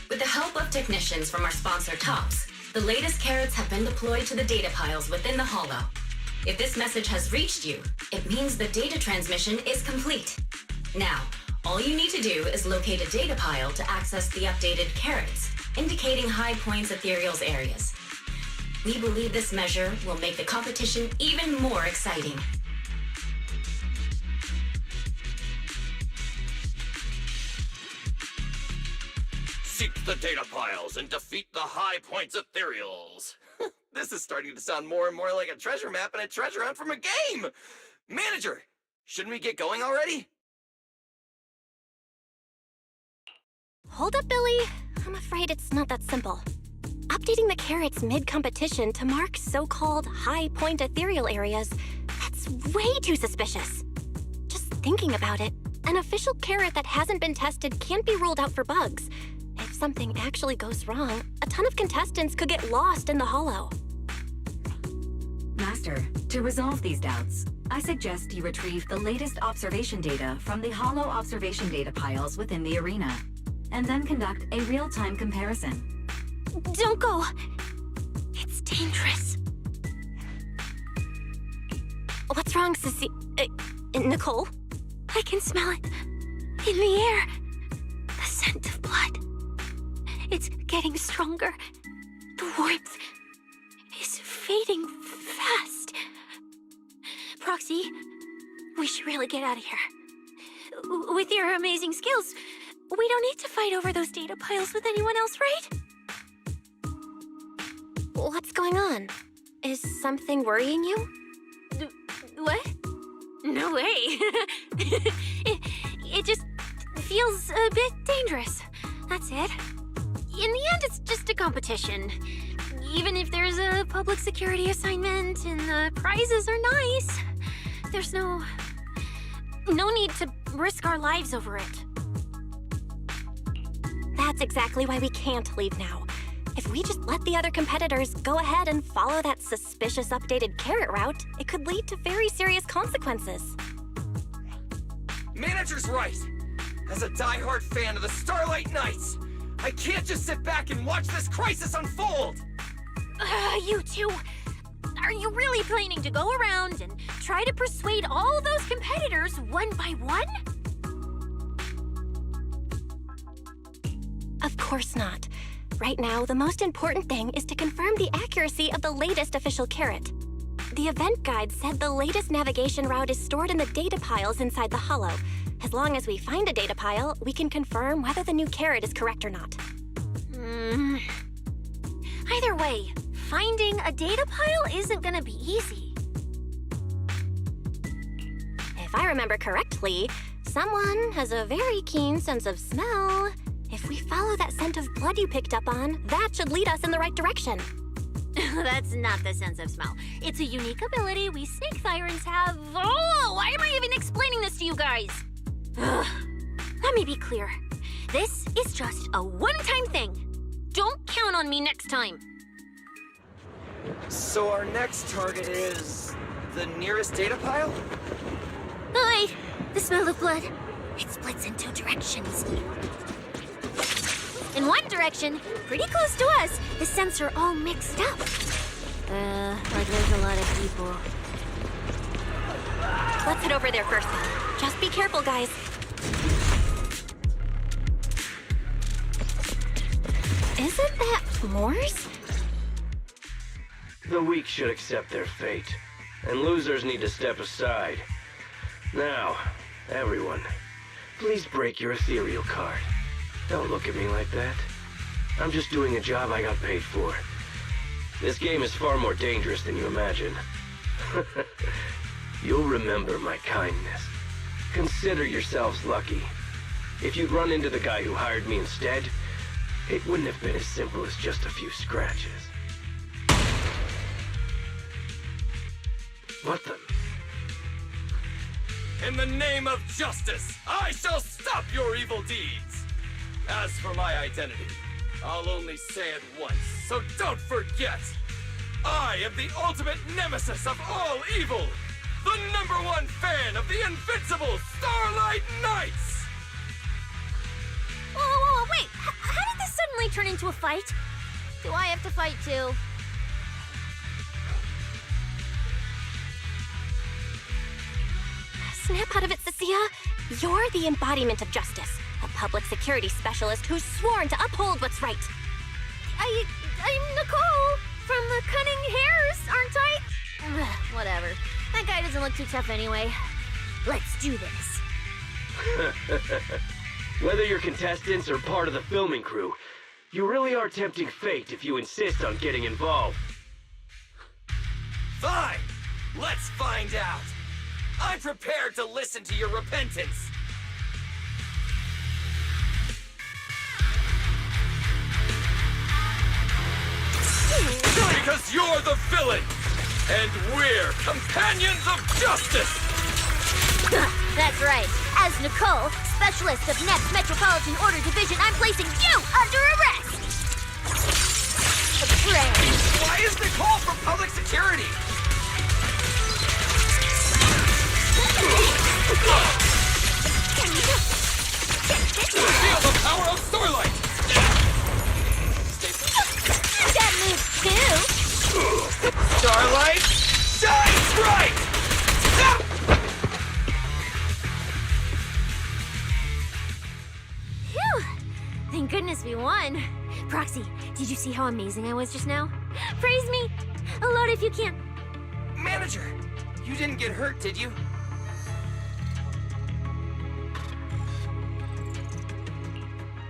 With the help of technicians from our sponsor TOPS, The latest carrots have been deployed to the data piles within the holo. If this message has reached you, it means the data transmission is complete. Now, all you need to do is locate a data pile to access the updated carrots, indicating high points ethereal's areas. We believe this measure will make the competition even more exciting. Seek the data piles and defeat the high points ethereals. This is starting to sound more and more like a treasure map and a treasure hunt from a game! Manager, shouldn't we get going already? Hold up, Billy. I'm afraid it's not that simple. Updating the carrots mid-competition to mark so-called high-point ethereal areas, that's way too suspicious. Just thinking about it, an official carrot that hasn't been tested can't be ruled out for bugs. If something actually goes wrong, a ton of contestants could get lost in the holo. Master, to resolve these doubts, I suggest you retrieve the latest observation data from the holo observation data piles within the arena, and then conduct a real-time comparison. Don't go! It's dangerous. What's wrong, Cissia? Nicole? I can smell it. In the air. The scent of blood. It's getting stronger. The warmth is fading fast. Proxy, we should really get out of here. With your amazing skills, we don't need to fight over those data piles with anyone else, right? What's going on? Is something worrying you? What? No way. it just feels a bit dangerous. That's it. In the end, it's just a competition. Even if there's a public security assignment and the prizes are nice, there's no need to risk our lives over it. That's exactly why we can't leave now. If we just let the other competitors go ahead and follow that suspicious updated carrot route, it could lead to very serious consequences. Manager's right. As a die-hard fan of the Starlight Knights, I can't just sit back and watch this crisis unfold! You two, are you really planning to go around and try to persuade all those competitors one by one? Of course not. Right now, the most important thing is to confirm the accuracy of the latest official carrot. The event guide said the latest navigation route is stored in the data piles inside the holo. As long as we find a data pile, we can confirm whether the new carrot is correct or not. Either way, finding a data pile isn't gonna be easy. If I remember correctly, someone has a very keen sense of smell. If we follow that scent of blood you picked up on, that should lead us in the right direction. That's not the sense of smell. It's a unique ability we snake sirens have. Oh, why am I even explaining this to you guys? Let me be clear. This is just a one-time thing. Don't count on me next time. So our next target is the nearest data pile? Aye, the smell of blood. It splits in two directions. In one direction, pretty close to us, the scents are all mixed up. Like there's a lot of people. Let's head over there first, then. Just be careful, guys. Isn't that Moore's? The weak should accept their fate, and losers need to step aside. Now, everyone, please break your ethereal card. Don't look at me like that. I'm just doing a job I got paid for. This game is far more dangerous than you imagine. You'll remember my kindness. Consider yourselves lucky. If you'd run into the guy who hired me instead, it wouldn't have been as simple as just a few scratches. What the? In the name of justice, I shall stop your evil deeds! As for my identity, I'll only say it once, so don't forget! I am the ultimate nemesis of all evil! The #1 fan of the invincible Starlight Knights! Whoa, wait! How did this suddenly turn into a fight? Do I have to fight too? Snap out of it, Cissia. You're the embodiment of justice. A public security specialist who's sworn to uphold what's right. I'm Nicole from the Cunning Hairs, aren't I? Ugh, whatever. That guy doesn't look too tough anyway. Let's do this. Whether you're contestants or part of the filming crew, you really are tempting fate if you insist on getting involved. Fine! Let's find out! I'm prepared to listen to your repentance! Because you're the villain! And we're companions of justice! That's right. As Nicole, specialist of Next Metropolitan Order Division, I'm placing you under arrest! Why is Nicole from public security? Feel the power of Starlight! That moves too! Starlight, shine bright! Phew! Thank goodness we won. Proxy, did you see how amazing I was just now? Praise me! A lot if you can't. Manager, you didn't get hurt, did you?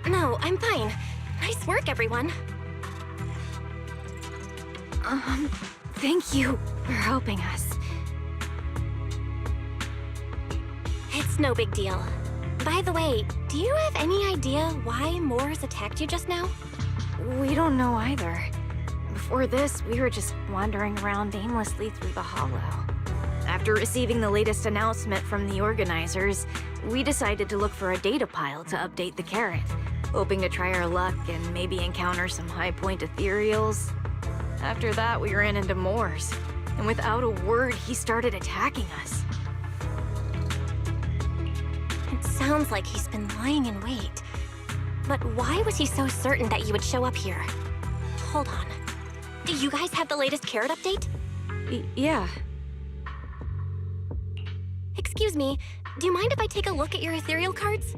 No, I'm fine. Nice work, everyone. Thank you for helping us. It's no big deal. By the way, do you have any idea why Moores attacked you just now? We don't know either. Before this, we were just wandering around aimlessly through the hollow. After receiving the latest announcement from the organizers, we decided to look for a data pile to update the carrot, hoping to try our luck and maybe encounter some high-point ethereals. After that, we ran into Moores, and without a word, he started attacking us. It sounds like he's been lying in wait. But why was he so certain that you would show up here? Hold on. Do you guys have the latest carrot update? Yeah. Excuse me, do you mind if I take a look at your ethereal cards?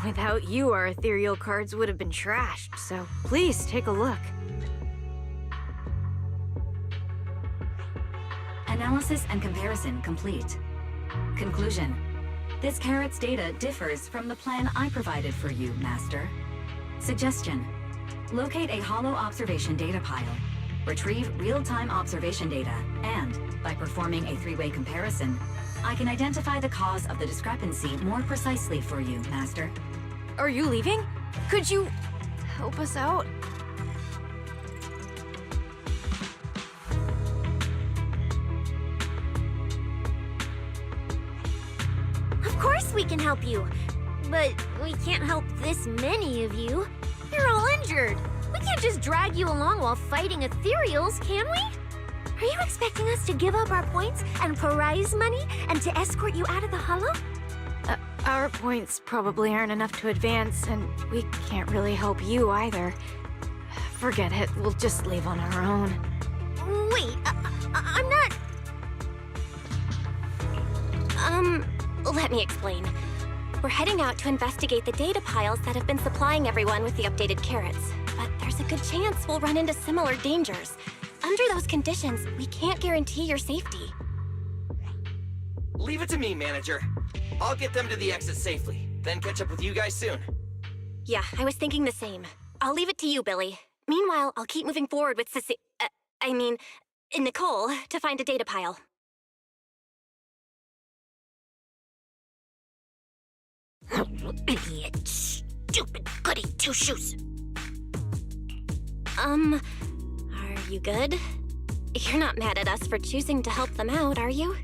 Without you, our ethereal cards would have been trashed, so please take a look. Analysis and comparison complete. Conclusion. This carrot's data differs from the plan I provided for you, Master. Suggestion. Locate a hollow observation data pile. Retrieve real-time observation data, and, by performing a three-way comparison, I can identify the cause of the discrepancy more precisely for you, Master. Are you leaving? Could you help us out? Of course we can help you. But we can't help this many of you. You're all injured. We can't just drag you along while fighting ethereals, can we? Are you expecting us to give up our points and prize money and to escort you out of the hollow? Our points probably aren't enough to advance, and we can't really help you either. Forget it, we'll just leave on our own. Wait, I'm not... Let me explain. We're heading out to investigate the data piles that have been supplying everyone with the updated carrots. But there's a good chance we'll run into similar dangers. Under those conditions, we can't guarantee your safety. Leave it to me, Manager. I'll get them to the exit safely, then catch up with you guys soon. Yeah, I was thinking the same. I'll leave it to you, Billy. Meanwhile, I'll keep moving forward with Nicole, to find a data pile. Idiot. Stupid goody two-shoes. Are you good? You're not mad at us for choosing to help them out, are you?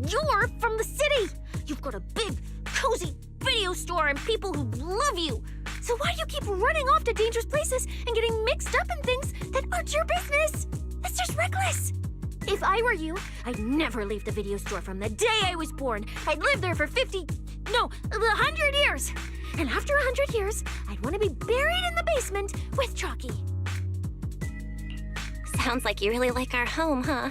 You're from the city! You've got a big, cozy video store and people who love you! So why do you keep running off to dangerous places and getting mixed up in things that aren't your business? That's just reckless! If I were you, I'd never leave the video store from the day I was born. I'd live there for 100 years! And after 100 years, I'd want to be buried in the basement with Chalky. Sounds like you really like our home, huh?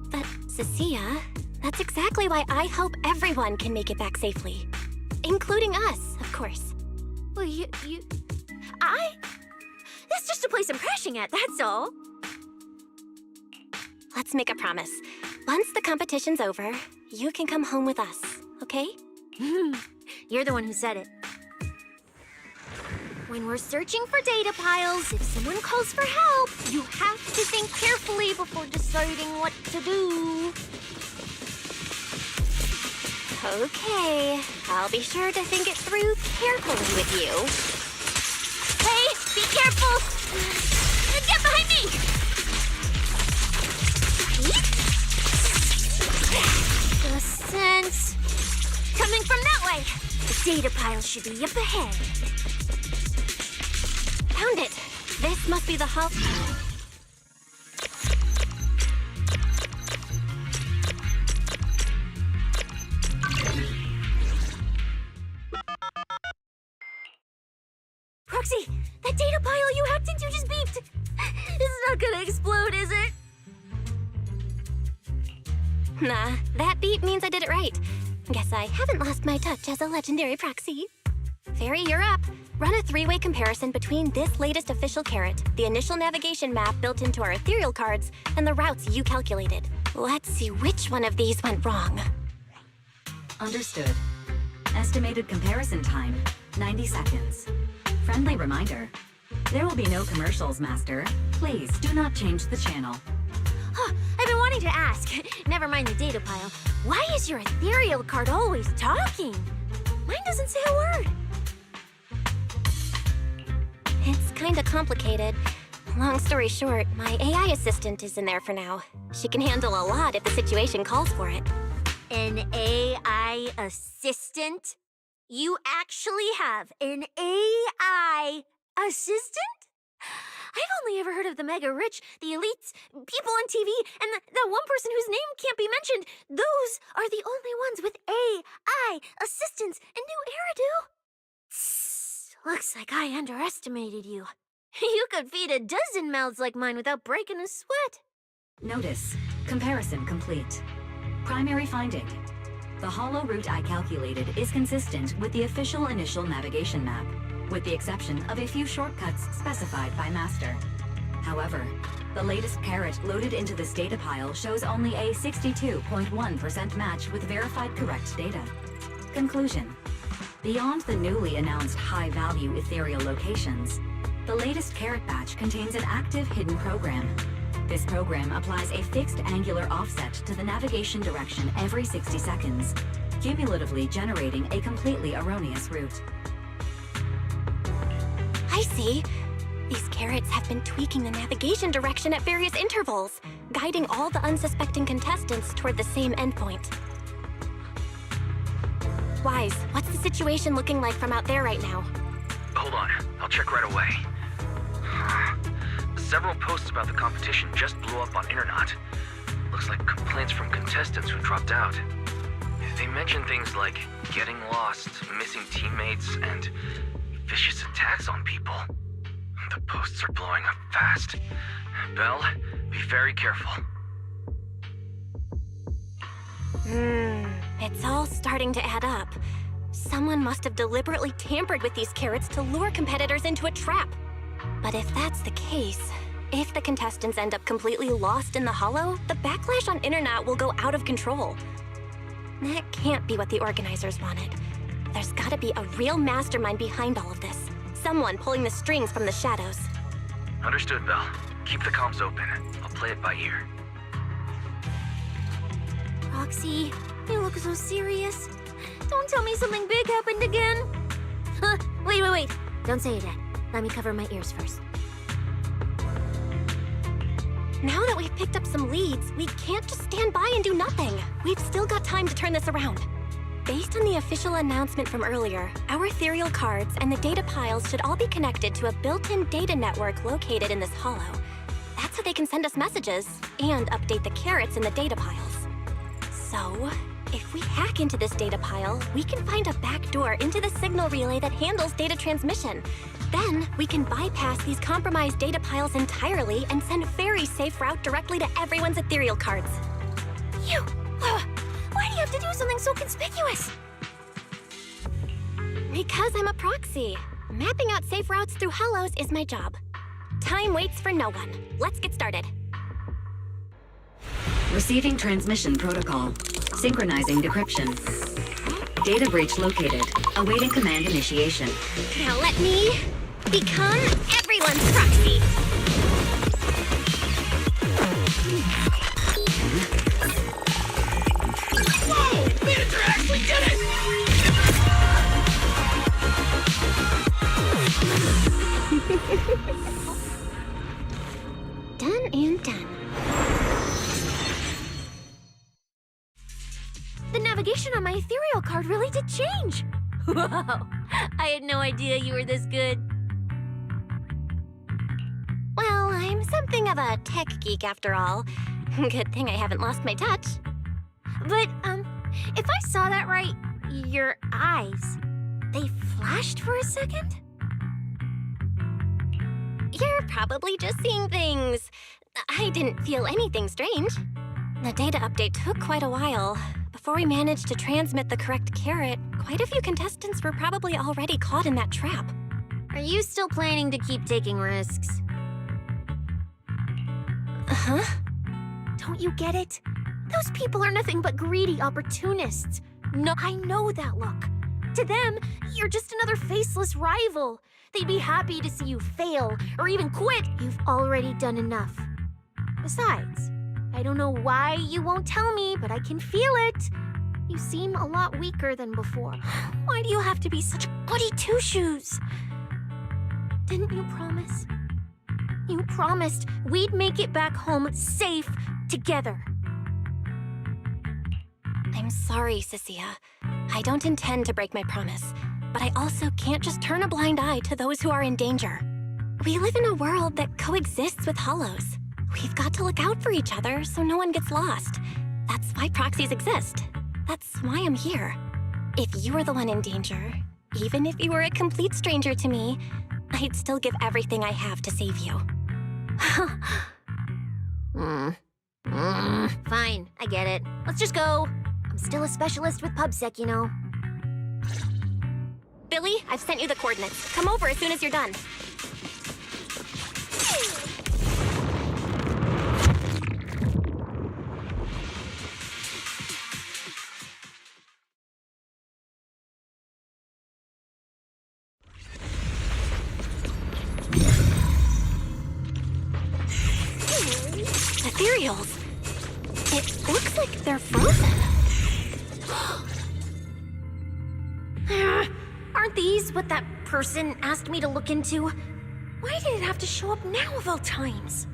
But, Cissia, that's exactly why I hope everyone can make it back safely. Including us, of course. Well, That's just a place I'm crashing at, that's all. Let's make a promise. Once the competition's over, you can come home with us, okay? You're the one who said it. When we're searching for data piles, if someone calls for help, you have to think carefully before deciding what to do. Okay, I'll be sure to think it through carefully with you. Hey, be careful! Get behind me! Descent. Coming from that way. The data pile should be up ahead. Found it! This must be the hub. Proxy, that data pile you hacked into just beeped. It's not gonna explode, is it? Nah, that beep means I did it right. Guess I haven't lost my touch as a legendary proxy. Fairy, you're up. Run a three-way comparison between this latest official carrot, the initial navigation map built into our ethereal cards, and the routes you calculated. Let's see which one of these went wrong. Understood. Estimated comparison time, 90 seconds. Friendly reminder. There will be no commercials, Master. Please do not change the channel. Huh, I've been wanting to ask. Never mind the data pile. Why is your ethereal card always talking? Mine doesn't say a word. It's kinda complicated. Long story short, my AI assistant is in there for now. She can handle a lot if the situation calls for it. An AI assistant? You actually have an AI assistant? I've only ever heard of the mega rich, the elites, people on TV, and that one person whose name can't be mentioned. Those are the only ones with AI assistants and new Eridu. Looks like I underestimated you. You could feed a dozen mouths like mine without breaking a sweat. Notice. Comparison complete. Primary finding. The hollow route I calculated is consistent with the official initial navigation map, with the exception of a few shortcuts specified by Master. However, the latest carrot loaded into this data pile shows only a 62.1% match with verified correct data. Conclusion. Beyond the newly announced high-value ethereal locations, the latest carrot batch contains an active hidden program. This program applies a fixed angular offset to the navigation direction every 60 seconds, cumulatively generating a completely erroneous route. I see. These carrots have been tweaking the navigation direction at various intervals, guiding all the unsuspecting contestants toward the same endpoint. Wise, what's the situation looking like from out there right now? Hold on, I'll check right away. Several posts about the competition just blew up on Internet. Looks like complaints from contestants who dropped out. They mention things like getting lost, missing teammates, and vicious attacks on people. The posts are blowing up fast. Belle, be very careful. It's all starting to add up. Someone must have deliberately tampered with these carrots to lure competitors into a trap. But if that's the case, if the contestants end up completely lost in the hollow, the backlash on Internet will go out of control. That can't be what the organizers wanted. There's gotta be a real mastermind behind all of this. Someone pulling the strings from the shadows. Understood, Belle. Keep the comms open. I'll play it by ear. Roxy, you look so serious. Don't tell me something big happened again. Wait. Don't say it yet. Let me cover my ears first. Now that we've picked up some leads, we can't just stand by and do nothing. We've still got time to turn this around. Based on the official announcement from earlier, our ethereal cards and the data piles should all be connected to a built-in data network located in this hollow. That's how they can send us messages and update the carrots in the data piles. So, if we hack into this data pile, we can find a back door into the signal relay that handles data transmission. Then we can bypass these compromised data piles entirely and send a very safe route directly to everyone's ethereal cards. Why do you have to do something so conspicuous? Because I'm a proxy. Mapping out safe routes through hollows is my job. Time waits for no one. Let's get started. Receiving transmission protocol. Synchronizing decryption. Data breach located. Awaiting command initiation. Now let me become everyone's proxy. Whoa! Manager actually did it! Done and done. The navigation on my ethereal card really did change. Wow, I had no idea you were this good. Well, I'm something of a tech geek after all. Good thing I haven't lost my touch. But, if I saw that right, your eyes, they flashed for a second? You're probably just seeing things. I didn't feel anything strange. The data update took quite a while. Before we managed to transmit the correct carrot, quite a few contestants were probably already caught in that trap. Are you still planning to keep taking risks? Huh? Don't you get it? Those people are nothing but greedy opportunists. No, I know that look. To them, you're just another faceless rival. They'd be happy to see you fail or even quit. You've already done enough. Besides, I don't know why you won't tell me, but I can feel it. You seem a lot weaker than before. Why do you have to be such a goody two-shoes? Didn't you promise? You promised we'd make it back home safe together. I'm sorry, Cissia. I don't intend to break my promise, but I also can't just turn a blind eye to those who are in danger. We live in a world that coexists with hollows. We've got to look out for each other so no one gets lost. That's why proxies exist. That's why I'm here. If you were the one in danger, even if you were a complete stranger to me, I'd still give everything I have to save you. Fine, I get it. Let's just go. I'm still a specialist with PubSec, you know. Billy, I've sent you the coordinates. Come over as soon as you're done. Ethereals. It looks like they're frozen. Aren't these what that person asked me to look into? Why did it have to show up now of all times?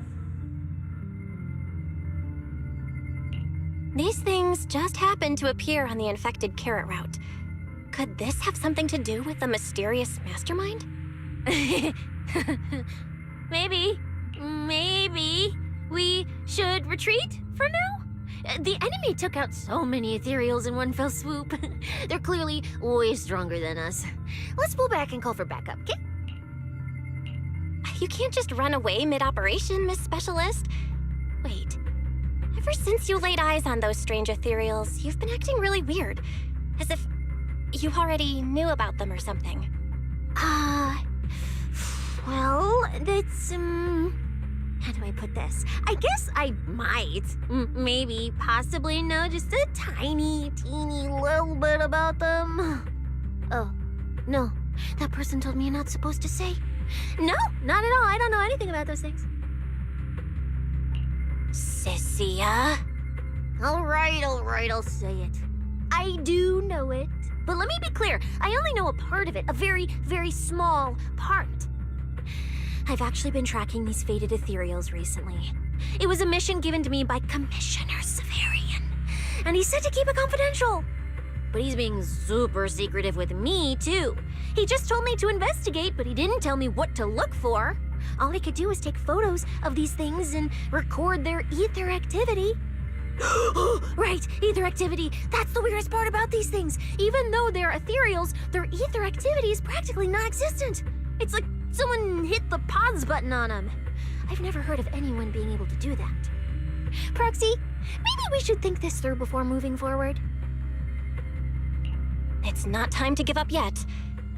These things just happened to appear on the infected carrot route. Could this have something to do with the mysterious mastermind? Maybe. We should retreat for now? The enemy took out so many ethereals in one fell swoop. They're clearly way stronger than us. Let's pull back and call for backup, okay? You can't just run away mid-operation, Miss Specialist. Wait. Ever since you laid eyes on those strange ethereals, you've been acting really weird. As if you already knew about them or something. Well, that's, how do I put this? I guess I might, maybe, possibly know just a tiny, teeny little bit about them. Oh, no. That person told me you're not supposed to say. No, not at all. I don't know anything about those things. Cissia? All right, I'll say it. I do know it. But let me be clear. I only know a part of it, a very, very small part. I've actually been tracking these fated ethereals recently. It was a mission given to me by Commissioner Severian, and he said to keep it confidential. But he's being super secretive with me, too. He just told me to investigate, but he didn't tell me what to look for. All he could do was take photos of these things and record their ether activity. Right, ether activity. That's the weirdest part about these things. Even though they're ethereals, their ether activity is practically non-existent. It's like Someone hit the pause button on him. I've never heard of anyone being able to do that. Proxy, maybe we should think this through before moving forward. It's not time to give up yet.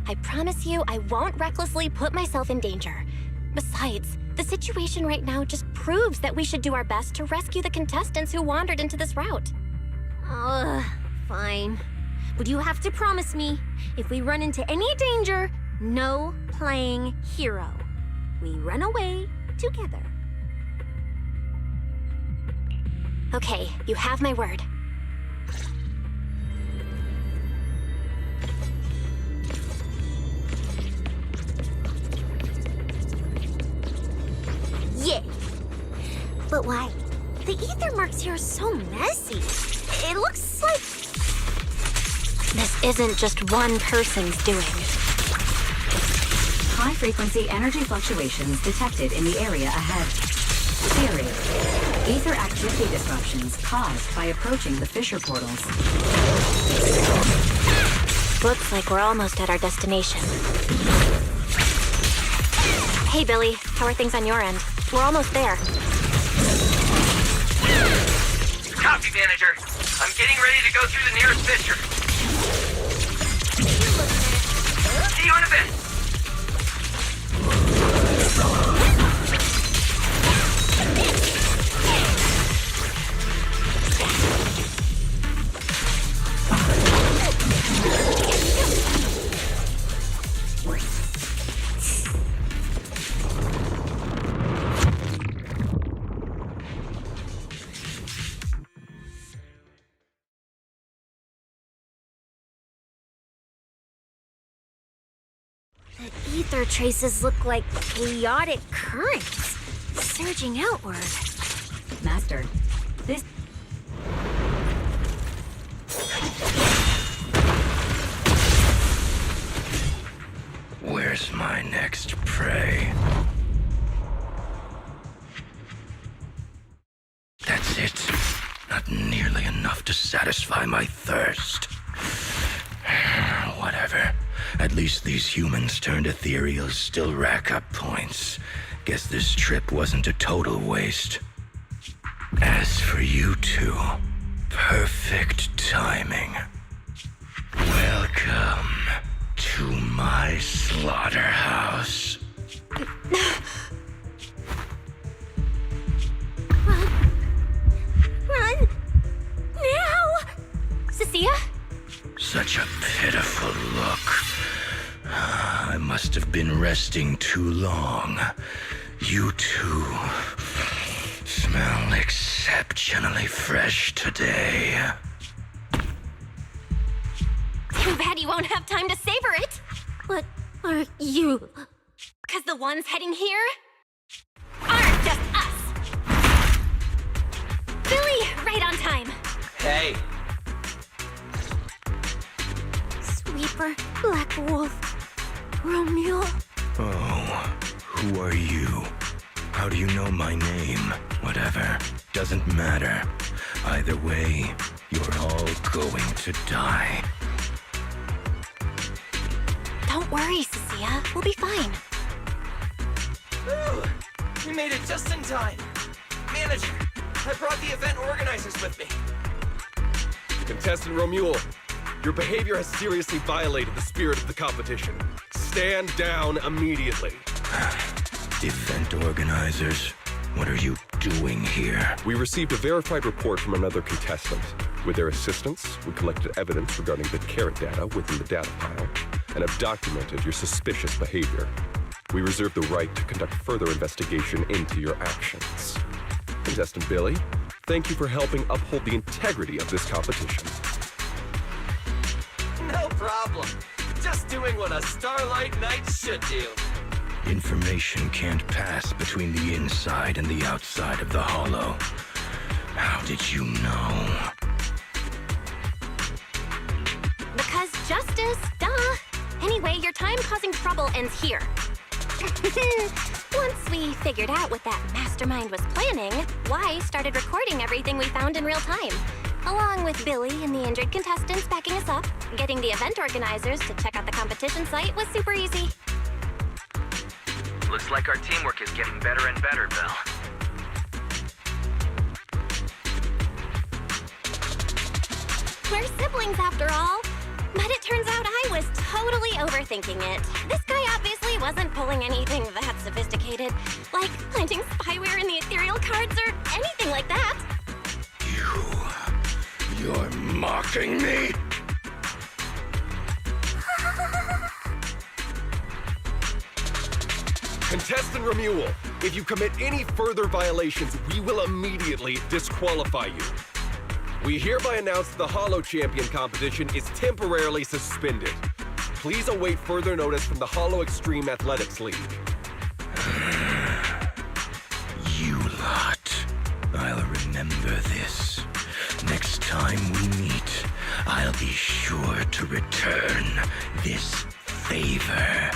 I promise you I won't recklessly put myself in danger. Besides, the situation right now just proves that we should do our best to rescue the contestants who wandered into this route. Fine. But you have to promise me, if we run into any danger, no playing hero. We run away together. Okay, you have my word. Yeah. But why? The ether marks here are so messy. It looks like... This isn't just one person's doing. High-frequency energy fluctuations detected in the area ahead. Theory: ether activity disruptions caused by approaching the fissure portals. Looks like we're almost at our destination. Hey, Billy. How are things on your end? We're almost there. Copy, manager. I'm getting ready to go through the nearest fissure. See you in a bit. The ether traces look like chaotic currents, surging outward. Master, this... Where's my next prey? That's it. Not nearly enough to satisfy my thirst. Whatever. At least these humans turned ethereals still rack up points. Guess this trip wasn't a total waste. As for you two, perfect timing. Welcome to my slaughterhouse. Run! Now! Cissia? Such a pitiful look. I must have been resting too long. You two smell exceptionally fresh today. Too bad you won't have time to savor it. What are you? Because the ones heading here aren't just us. Billy, right on time. Hey. Sweeper, Black Wolf, Romeo. Oh, who are you? How do you know my name? Whatever. Doesn't matter. Either way, you're all going to die. Don't worry, Cissia. We'll be fine. Ooh, we made it just in time. Manager, I brought the event organizers with me. Contestant Romuald, your behavior has seriously violated the spirit of the competition. Stand down immediately. Event organizers, what are you doing here? We received a verified report from another contestant. With their assistance, we collected evidence regarding the carrot data within the data pile and have documented your suspicious behavior. We reserve the right to conduct further investigation into your actions. Contestant Billy, thank you for helping uphold the integrity of this competition. No problem. Just doing what a Starlight Knight should do. Information can't pass between the inside and the outside of the hollow. How did you know? Because justice, duh. Anyway, your time causing trouble ends here. Once we figured out what that mastermind was planning, Y started recording everything we found in real time. Along with Billy and the injured contestants backing us up, getting the event organizers to check out the competition site was super easy. Looks like our teamwork is getting better and better, Belle. We're siblings after all. But it turns out I was totally overthinking it. This guy obviously wasn't pulling anything that sophisticated, like planting spyware in the ethereal cards or anything like that. You're mocking me? Contestant Romuald, if you commit any further violations, we will immediately disqualify you. We hereby announce that the Holo Champion competition is temporarily suspended. Please await further notice from the Holo Extreme Athletics League. You lot. I'll remember this. Next time we meet, I'll be sure to return this favor.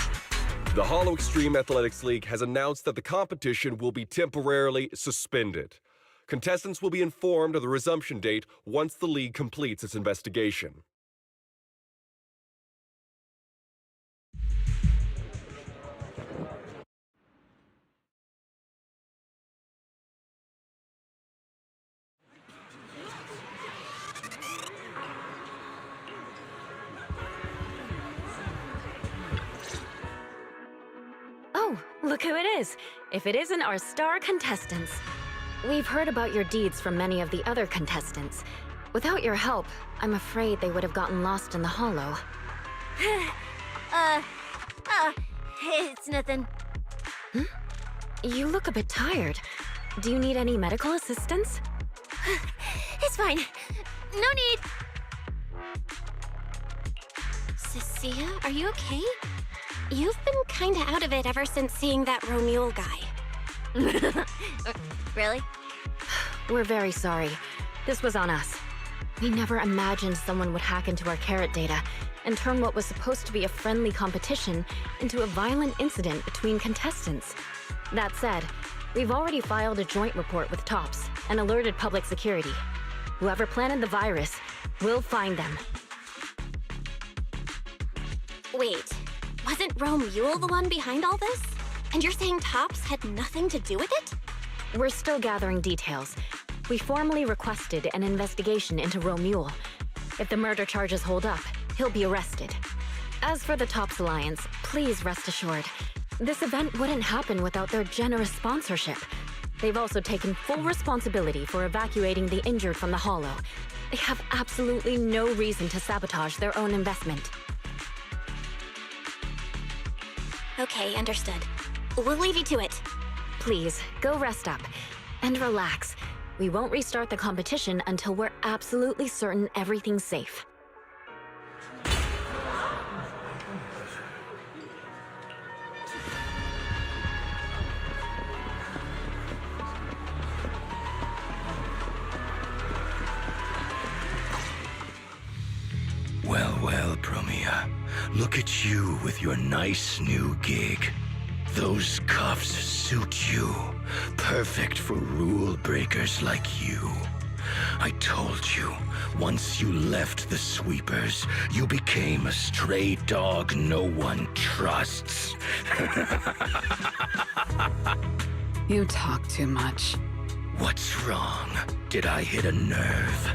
The Holo Extreme Athletics League has announced that the competition will be temporarily suspended. Contestants will be informed of the resumption date once the league completes its investigation. Oh, look who it is. If it isn't our star contestants. We've heard about your deeds from many of the other contestants. Without your help, I'm afraid they would have gotten lost in the Holo. It's nothing. You look a bit tired. Do you need any medical assistance? It's fine. No need. Cissia, are you okay? You've been kinda out of it ever since seeing that Romuald guy. Really? We're very sorry. This was on us. We never imagined someone would hack into our carrot data and turn what was supposed to be a friendly competition into a violent incident between contestants. That said, we've already filed a joint report with TOPS and alerted public security. Whoever planted the virus, we'll find them. Wait, wasn't Romuald the one behind all this? And you're saying TOPS had nothing to do with it? We're still gathering details. We formally requested an investigation into Romuald. If the murder charges hold up, he'll be arrested. As for the TOPS Alliance, please rest assured, this event wouldn't happen without their generous sponsorship. They've also taken full responsibility for evacuating the injured from the Holo. They have absolutely no reason to sabotage their own investment. Okay, understood. We'll leave you to it. Please, go rest up. And relax. We won't restart the competition until we're absolutely certain everything's safe. Well, Promia. Look at you with your nice new gig. Those cuffs suit you. Perfect for rule breakers like you. I told you, once you left the sweepers, you became a stray dog no one trusts. You talk too much. What's wrong? Did I hit a nerve?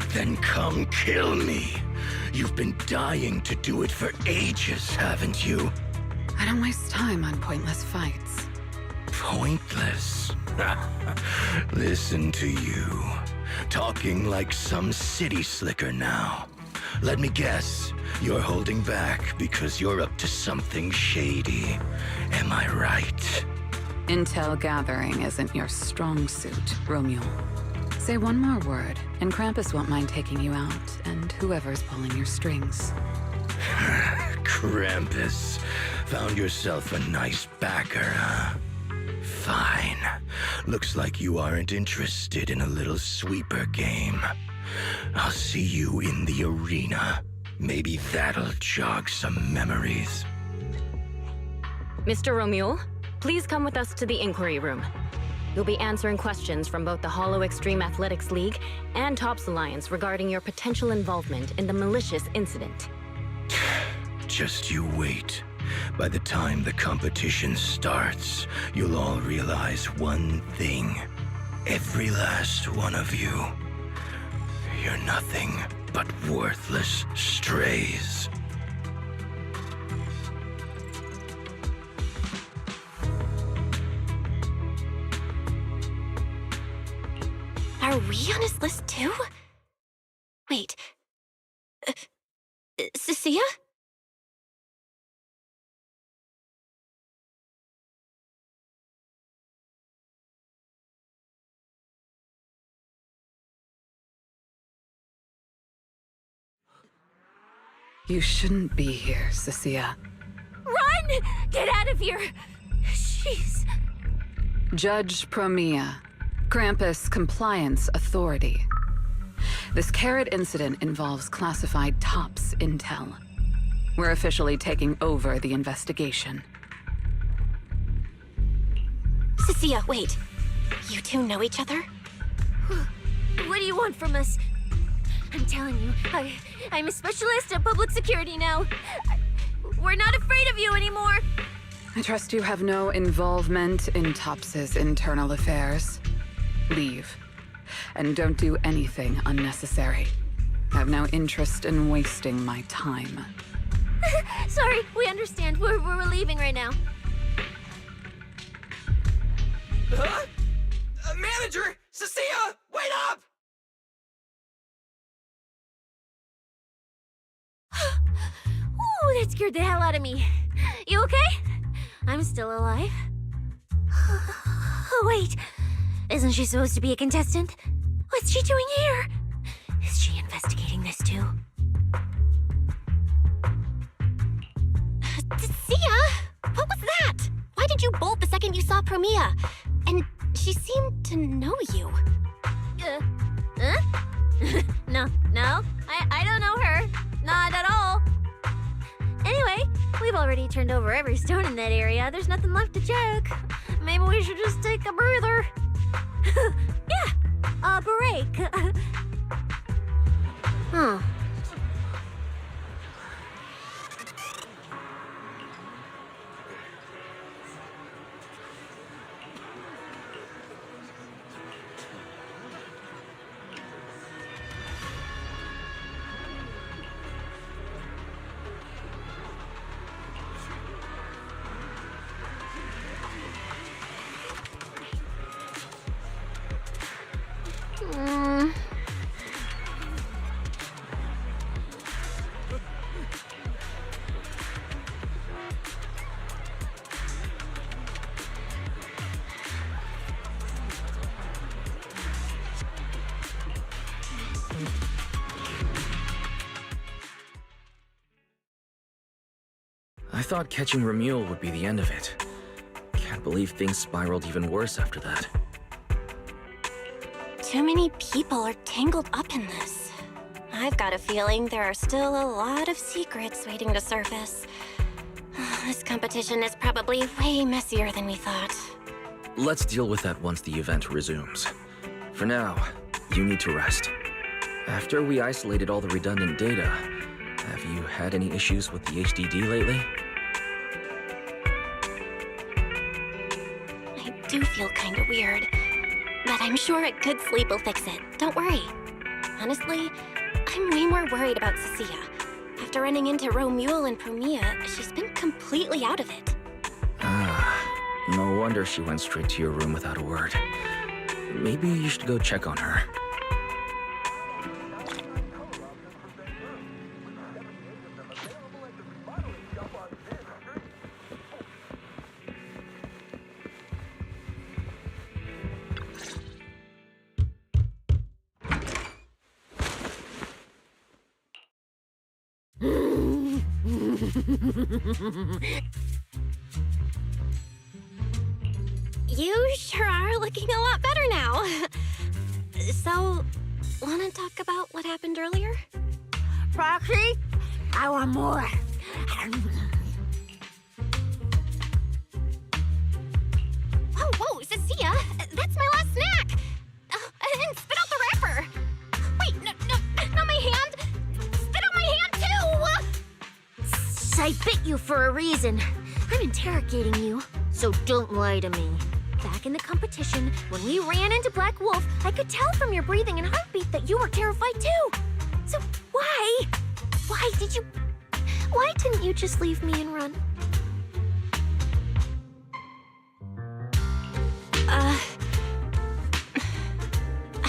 Then come kill me. You've been dying to do it for ages, haven't you? I don't waste time on pointless fights. Pointless? Listen to you. Talking like some city slicker now. Let me guess, you're holding back because you're up to something shady. Am I right? Intel gathering isn't your strong suit, Romuald. Say one more word, and Krampus won't mind taking you out, and whoever's pulling your strings. Krampus. Found yourself a nice backer, huh? Fine. Looks like you aren't interested in a little sweeper game. I'll see you in the arena. Maybe that'll jog some memories. Mr. Romuald, please come with us to the inquiry room. You'll be answering questions from both the Holo Extreme Athletics League and TOPS Alliance regarding your potential involvement in the malicious incident. Just you wait. By the time the competition starts, you'll all realize one thing. Every last one of you. You're nothing but worthless strays. Are we on his list too? Wait. Cissia? You shouldn't be here, Cissia. Run! Get out of here! She's... Judge Promia, Krampus Compliance Authority. This carrot incident involves classified TOPS intel. We're officially taking over the investigation. Cissia, wait. You two know each other? What do you want from us? I'm telling you, I'm a specialist at public security now. We're not afraid of you anymore. I trust you have no involvement in TOPS's internal affairs. Leave. And don't do anything unnecessary. I have no interest in wasting my time. Sorry, we understand. We're leaving right now. Huh? Manager! Cissia! Wait up! Ooh, that scared the hell out of me. You okay? I'm still alive. Oh, wait. Isn't she supposed to be a contestant? What's she doing here? Is she investigating this too? Cissia! What was that? Why did you bolt the second you saw Promia? And she seemed to know you. No, I don't know her. Not at all. Anyway, we've already turned over every stone in that area. There's nothing left to check. Maybe we should just take a breather. Yeah, a break. Huh. I thought catching Ramule would be the end of it. Can't believe things spiraled even worse after that. Too many people are tangled up in this. I've got a feeling there are still a lot of secrets waiting to surface. This competition is probably way messier than we thought. Let's deal with that once the event resumes. For now, you need to rest. After we isolated all the redundant data, have you had any issues with the HDD lately? I do feel kind of weird, but I'm sure a good sleep will fix it. Don't worry. Honestly, I'm way more worried about Cissia. After running into Ramule and Promia, she's been completely out of it. No wonder she went straight to your room without a word. Maybe you should go check on her. You sure are looking a lot better now. So, wanna talk about what happened earlier? Proxy, I want more. Whoa, Cissia, that's my last snack. And spit out the wrapper. Wait, no, not my hand. Spit out my hand too. I bit you you for a reason. I'm interrogating you, so don't lie to me. Back in the competition, when we ran into Black Wolf, I could tell from your breathing and heartbeat that you were terrified too. So why? Why didn't you just leave me and run? I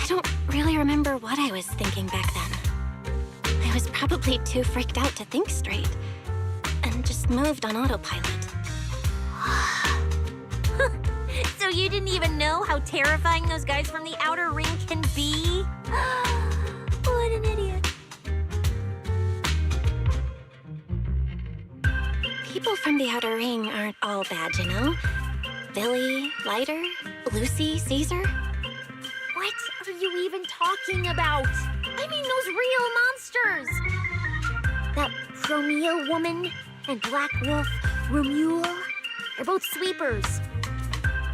don't really remember what I was thinking back then. I was probably too freaked out to think straight, and just moved on autopilot. So you didn't even know how terrifying those guys from the outer ring can be? What an idiot. People from the outer ring aren't all bad, you know? Billy, Lighter, Lucy, Caesar. What are you even talking about? I mean those real monsters! That Chromia woman and Black Wolf, Romule, they're both sweepers.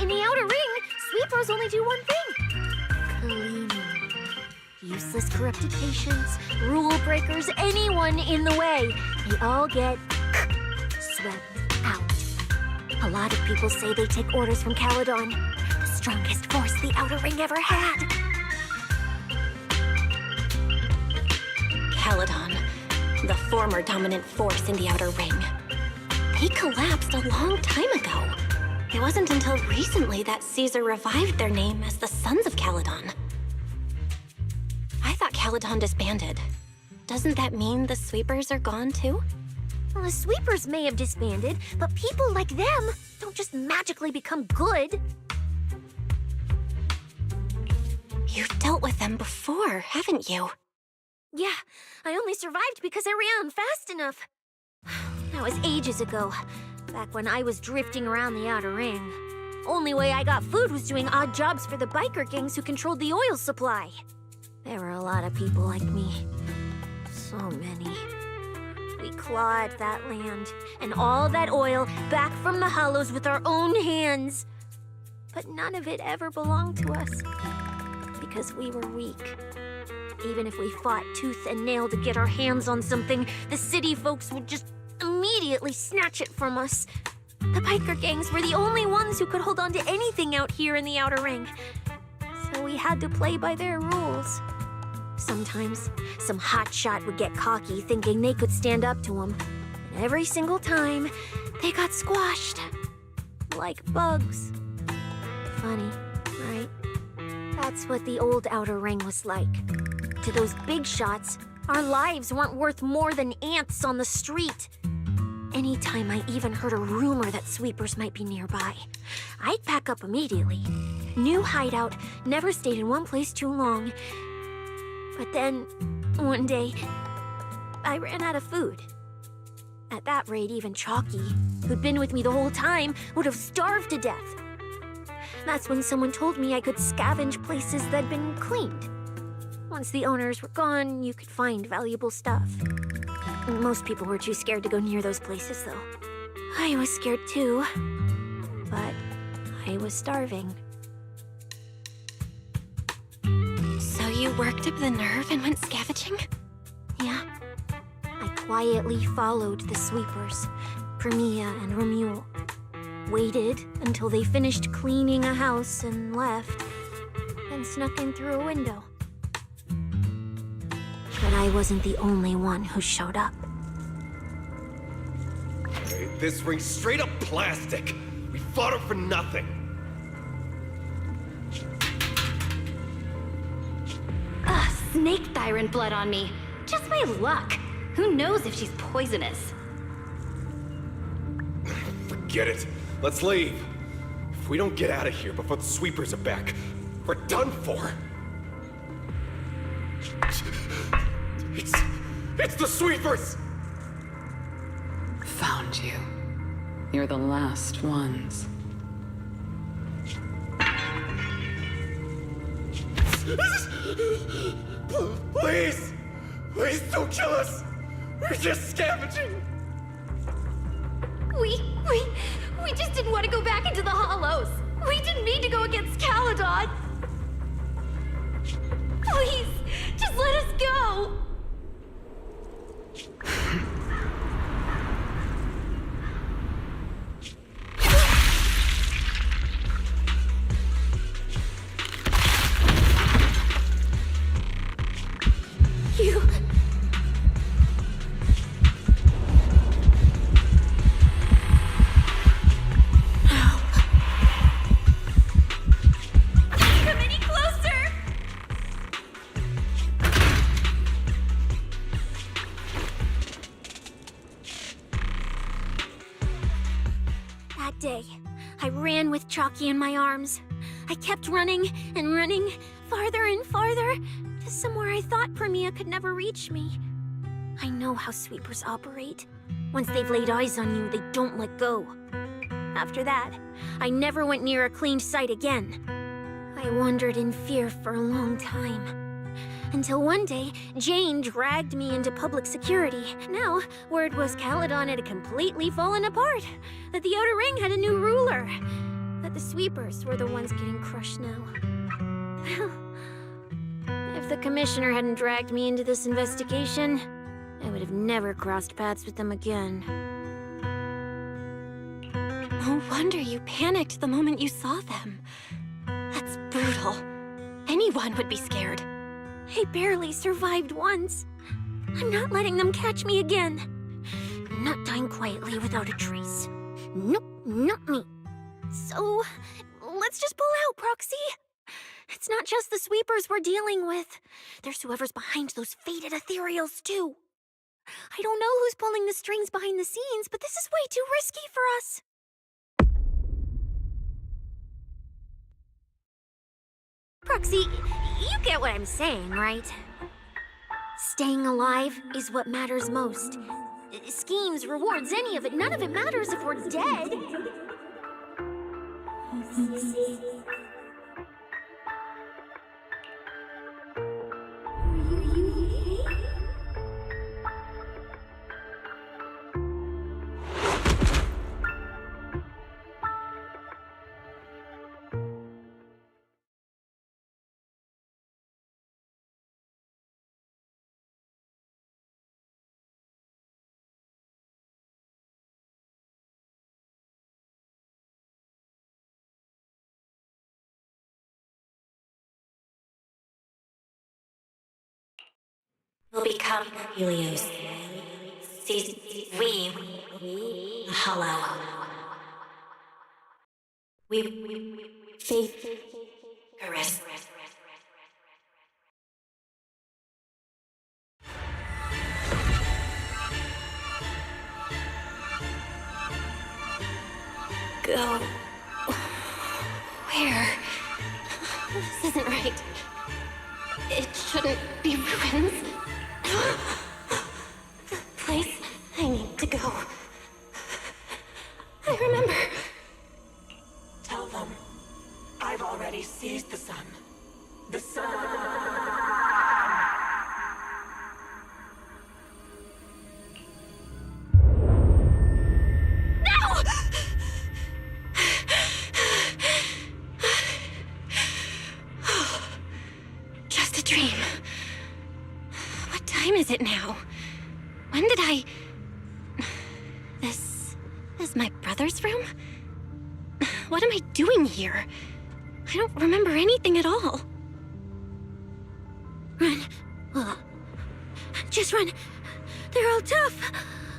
In the outer ring, sweepers only do one thing. Cleaning. Useless corrupted patients, rule breakers, anyone in the way. They all get swept out. A lot of people say they take orders from Caledon, the strongest force the outer ring ever had. Caledon, the former dominant force in the outer ring. They collapsed a long time ago. It wasn't until recently that Caesar revived their name as the Sons of Caledon. I thought Caledon disbanded. Doesn't that mean the sweepers are gone too? Well, the sweepers may have disbanded, but people like them don't just magically become good. You've dealt with them before, haven't you? Yeah, I only survived because I ran fast enough. That was ages ago, back when I was drifting around the outer ring. Only way I got food was doing odd jobs for the biker gangs who controlled the oil supply. There were a lot of people like me. So many. We clawed that land and all that oil back from the hollows with our own hands. But none of it ever belonged to us, because we were weak. Even if we fought tooth and nail to get our hands on something, the city folks would just immediately snatch it from us. The biker gangs were the only ones who could hold on to anything out here in the outer ring. So we had to play by their rules. Sometimes, some hotshot would get cocky thinking they could stand up to them. And every single time, they got squashed. Like bugs. Funny, right? That's what the old outer ring was like. To those big shots, our lives weren't worth more than ants on the street. Anytime I even heard a rumor that sweepers might be nearby, I'd pack up immediately. New hideout, never stayed in one place too long. But then, one day, I ran out of food. At that rate, even Chalky, who'd been with me the whole time, would have starved to death. That's when someone told me I could scavenge places that'd been cleaned. Once the owners were gone, you could find valuable stuff. Most people were too scared to go near those places, though. I was scared too, but I was starving. So you worked up the nerve and went scavenging? Yeah. I quietly followed the sweepers, Chromia and Romule. Waited until they finished cleaning a house and left, then snuck in through a window. But I wasn't the only one who showed up. Hey, this ring's straight up plastic. We fought her for nothing. Snake tyrant blood on me. Just my luck. Who knows if she's poisonous? Forget it. Let's leave. If we don't get out of here before the sweepers are back, we're done for. It's the sweepers! Found you. You're the last ones. Please! Please don't kill us! We're just scavenging! We just didn't want to go back into the hollows. We didn't mean to go against Caledon. Please, just let us go. Rocky in my arms. I kept running and running, farther and farther, to somewhere I thought Premia could never reach me. I know how sweepers operate. Once they've laid eyes on you, they don't let go. After that, I never went near a cleaned site again. I wandered in fear for a long time. Until one day, Jane dragged me into public security. Now, word was Caledon had completely fallen apart, that the Outer Ring had a new ruler, that the sweepers were the ones getting crushed now. Well, if the commissioner hadn't dragged me into this investigation, I would have never crossed paths with them again. No wonder you panicked the moment you saw them. That's brutal. Anyone would be scared. I barely survived once. I'm not letting them catch me again. I'm not dying quietly without a trace. Nope, not me. So, let's just pull out, Proxy. It's not just the sweepers we're dealing with. There's whoever's behind those faded ethereals, too. I don't know who's pulling the strings behind the scenes, but this is way too risky for us. Proxy, you get what I'm saying, right? Staying alive is what matters most. Schemes, rewards, any of it, none of it matters if we're dead. Will become Helios. We hollow. We faith caress. Go. Where? This isn't right. It shouldn't be ruins. The place I need to go. I remember. Tell them I've already seized the sun. The sun. No! Just a dream. What time is it now? When did I... This is my brother's room? What am I doing here? I don't remember anything at all. Run. Oh. Just run. They're all tough.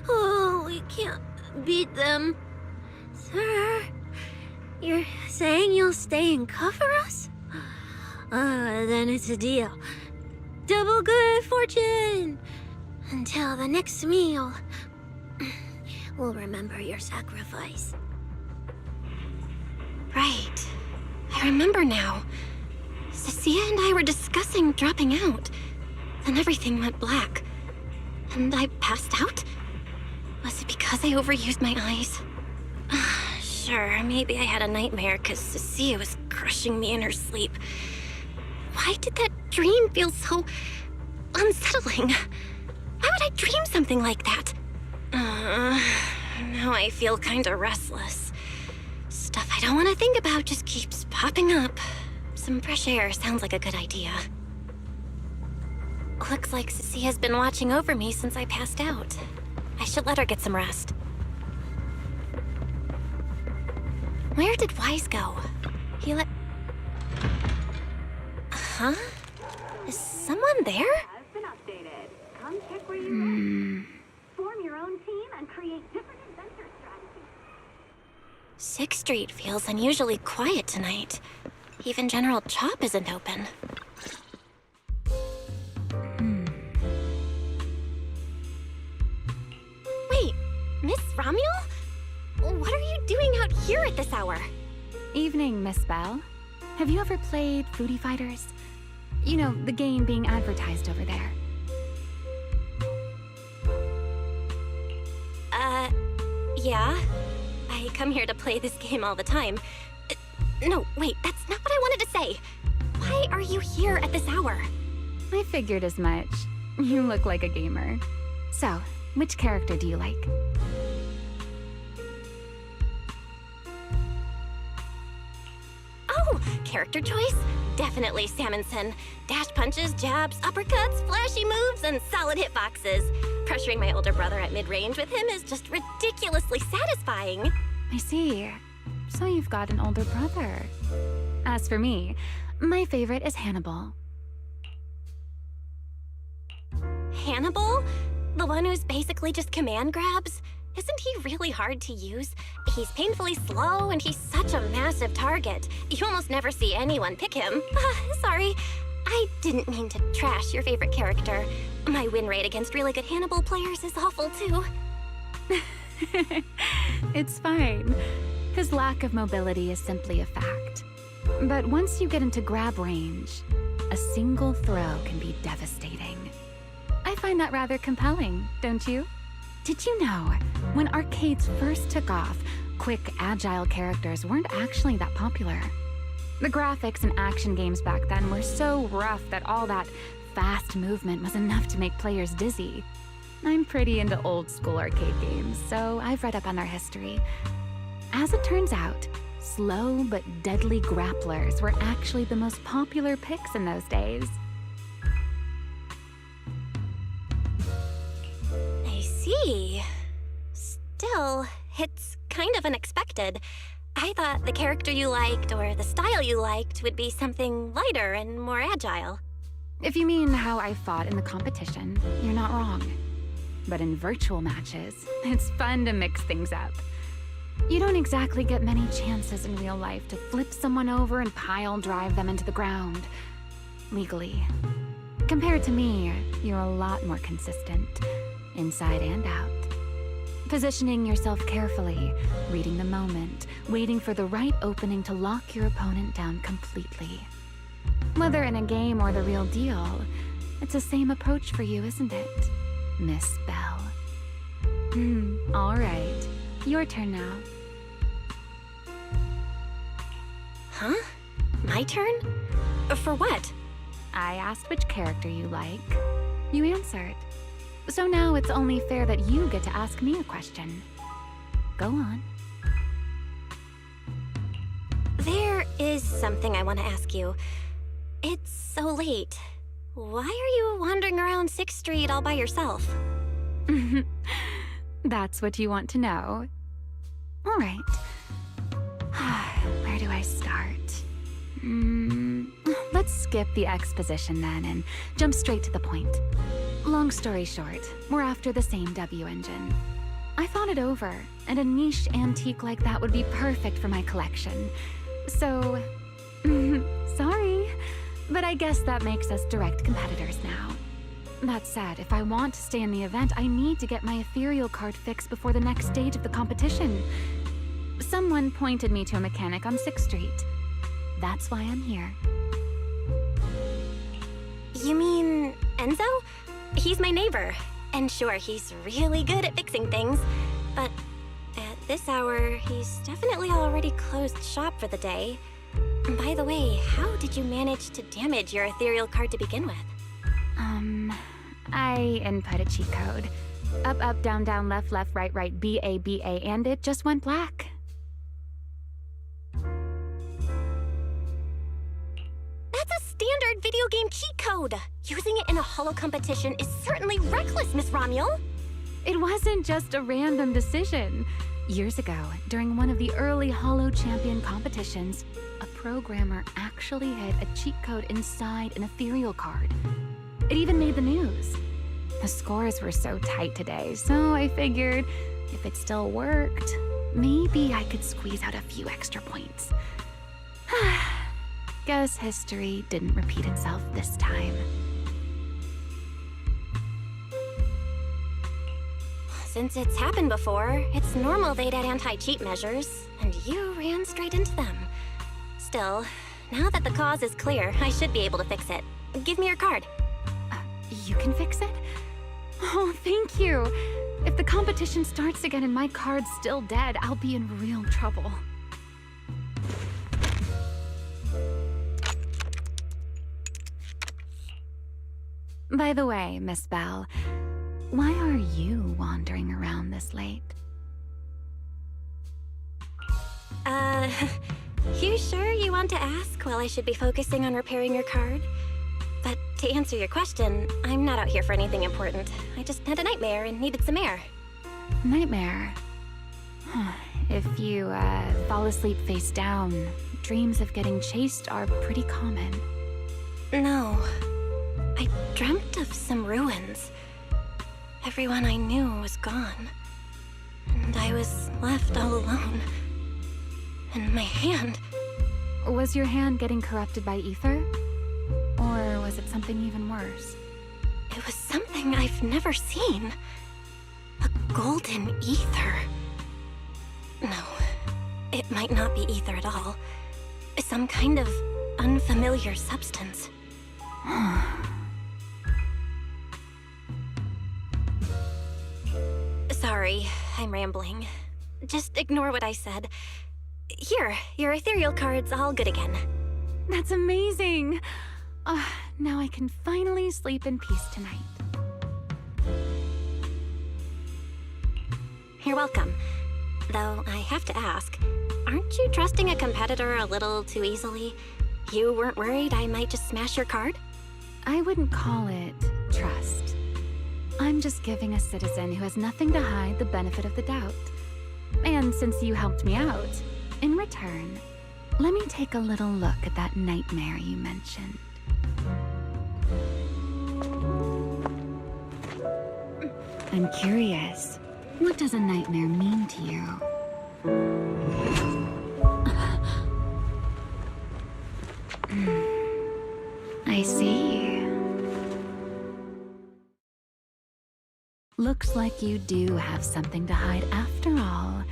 Oh, we can't beat them. Sir, you're saying you'll stay and cover us? Then it's a deal. Double good fortune! Until the next meal. We'll remember your sacrifice. Right. I remember now. Cissia and I were discussing dropping out. Then everything went black. And I passed out? Was it because I overused my eyes? Sure, maybe I had a nightmare because Cissia was crushing me in her sleep. Why did that dream feel so unsettling? Why would I dream something like that? Now I feel kinda restless. Stuff I don't want to think about just keeps popping up. Some fresh air sounds like a good idea. Looks like Cissia's been watching over me since I passed out. I should let her get some rest. Where did Wise go? He let... Huh? Is someone there? Has been updated. Come check where you Form your own team and create different adventure strategies. 6th Street feels unusually quiet tonight. Even General Chop isn't open. Wait, Miss Romuel? What are you doing out here at this hour? Evening, Miss Bell. Have you ever played Foodie Fighters? You know, the game being advertised over there. Yeah. I come here to play this game all the time. No, wait, that's not what I wanted to say. Why are you here at this hour? I figured as much. You look like a gamer. So, which character do you like? Oh, character choice? Definitely Salmonson. Dash punches, jabs, uppercuts, flashy moves, and solid hitboxes. Pressuring my older brother at mid-range with him is just ridiculously satisfying. I see. So you've got an older brother. As for me, my favorite is Hannibal. Hannibal? The one who's basically just command grabs? Isn't he really hard to use? He's painfully slow, and he's such a massive target. You almost never see anyone pick him. Sorry. I didn't mean to trash your favorite character. My win rate against really good Hannibal players is awful, too. It's fine. His lack of mobility is simply a fact. But once you get into grab range, a single throw can be devastating. I find that rather compelling, don't you? Did you know, when arcades first took off, quick, agile characters weren't actually that popular? The graphics in action games back then were so rough that all that fast movement was enough to make players dizzy. I'm pretty into old school arcade games, so I've read up on their history. As it turns out, slow but deadly grapplers were actually the most popular picks in those days. I see. Still, it's kind of unexpected. I thought the character you liked or the style you liked would be something lighter and more agile. If you mean how I fought in the competition, you're not wrong. But in virtual matches, it's fun to mix things up. You don't exactly get many chances in real life to flip someone over and pile drive them into the ground. Legally. Compared to me, you're a lot more consistent, inside and out. Positioning yourself carefully, reading the moment, waiting for the right opening to lock your opponent down completely. Whether in a game or the real deal, it's the same approach for you, isn't it, Miss Bell? All right. Your turn now. Huh? My turn? For what? I asked which character you like. You answered. So now it's only fair that you get to ask me a question. Go on. There is something I want to ask you. It's so late. Why are you wandering around 6th Street all by yourself? That's what you want to know. All right. Where do I start? Let's skip the exposition then and jump straight to the point. Long story short, we're after the same W engine. I thought it over, and a niche antique like that would be perfect for my collection. So, sorry, but I guess that makes us direct competitors now. That said, if I want to stay in the event, I need to get my ethereal card fixed before the next stage of the competition. Someone pointed me to a mechanic on 6th Street. That's why I'm here. You mean Enzo? He's my neighbor. And sure, he's really good at fixing things. But at this hour, he's definitely already closed shop for the day. By the way, how did you manage to damage your ethereal card to begin with? I input a cheat code. Up, up, down, down, left, left, right, right, B-A, B-A, and it just went black. That's a standard video game cheat code! Using it in a holo competition is certainly reckless, Miss Romuel! It wasn't just a random decision. Years ago, during one of the early holo champion competitions, a programmer actually hid a cheat code inside an ethereal card. It even made the news. The scores were so tight today, so I figured if it still worked, maybe I could squeeze out a few extra points. Guess history didn't repeat itself this time. Since it's happened before, it's normal they'd add anti-cheat measures, and you ran straight into them. Still, now that the cause is clear, I should be able to fix it. Give me your card. You can fix it? Oh, thank you. If the competition starts again and my card's still dead, I'll be in real trouble. By the way, Miss Bell, why are you wandering around this late? You sure you want to ask while I should be focusing on repairing your card? But to answer your question, I'm not out here for anything important. I just had a nightmare and needed some air. Nightmare? If you, fall asleep face down, dreams of getting chased are pretty common. No. I dreamt of some ruins. Everyone I knew was gone. And I was left all alone. And my hand... Was your hand getting corrupted by ether? Or was it something even worse? It was something I've never seen. A golden ether. No, it might not be ether at all. Some kind of unfamiliar substance. Sorry, I'm rambling. Just ignore what I said. Here, your ethereal card's all good again. That's amazing! Now I can finally sleep in peace tonight. You're welcome. Though I have to ask, aren't you trusting a competitor a little too easily? You weren't worried I might just smash your card? I wouldn't call it trust. I'm just giving a citizen who has nothing to hide the benefit of the doubt. And since you helped me out, in return, let me take a little look at that nightmare you mentioned. I'm curious, what does a nightmare mean to you? I see. Looks like you do have something to hide after all,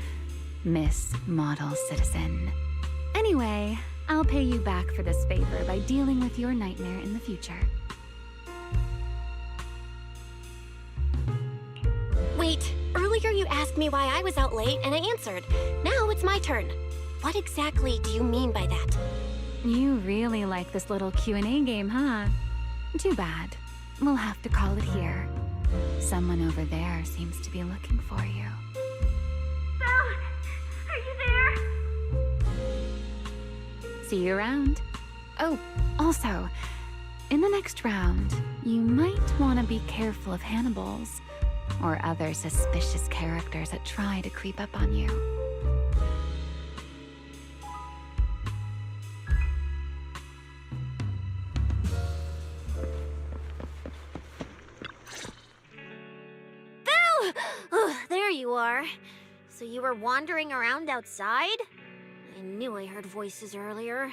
Miss Model Citizen. Anyway, I'll pay you back for this favor by dealing with your nightmare in the future. Wait, earlier you asked me why I was out late and I answered. Now it's my turn. What exactly do you mean by that? You really like this little Q&A game, huh? Too bad. We'll have to call it here. Someone over there seems to be looking for you. Belle, are you there? See you around. Oh, also, in the next round, you might want to be careful of Hannibals or other suspicious characters that try to creep up on you. Belle! Oh, there you are. So you were wandering around outside? I knew I heard voices earlier.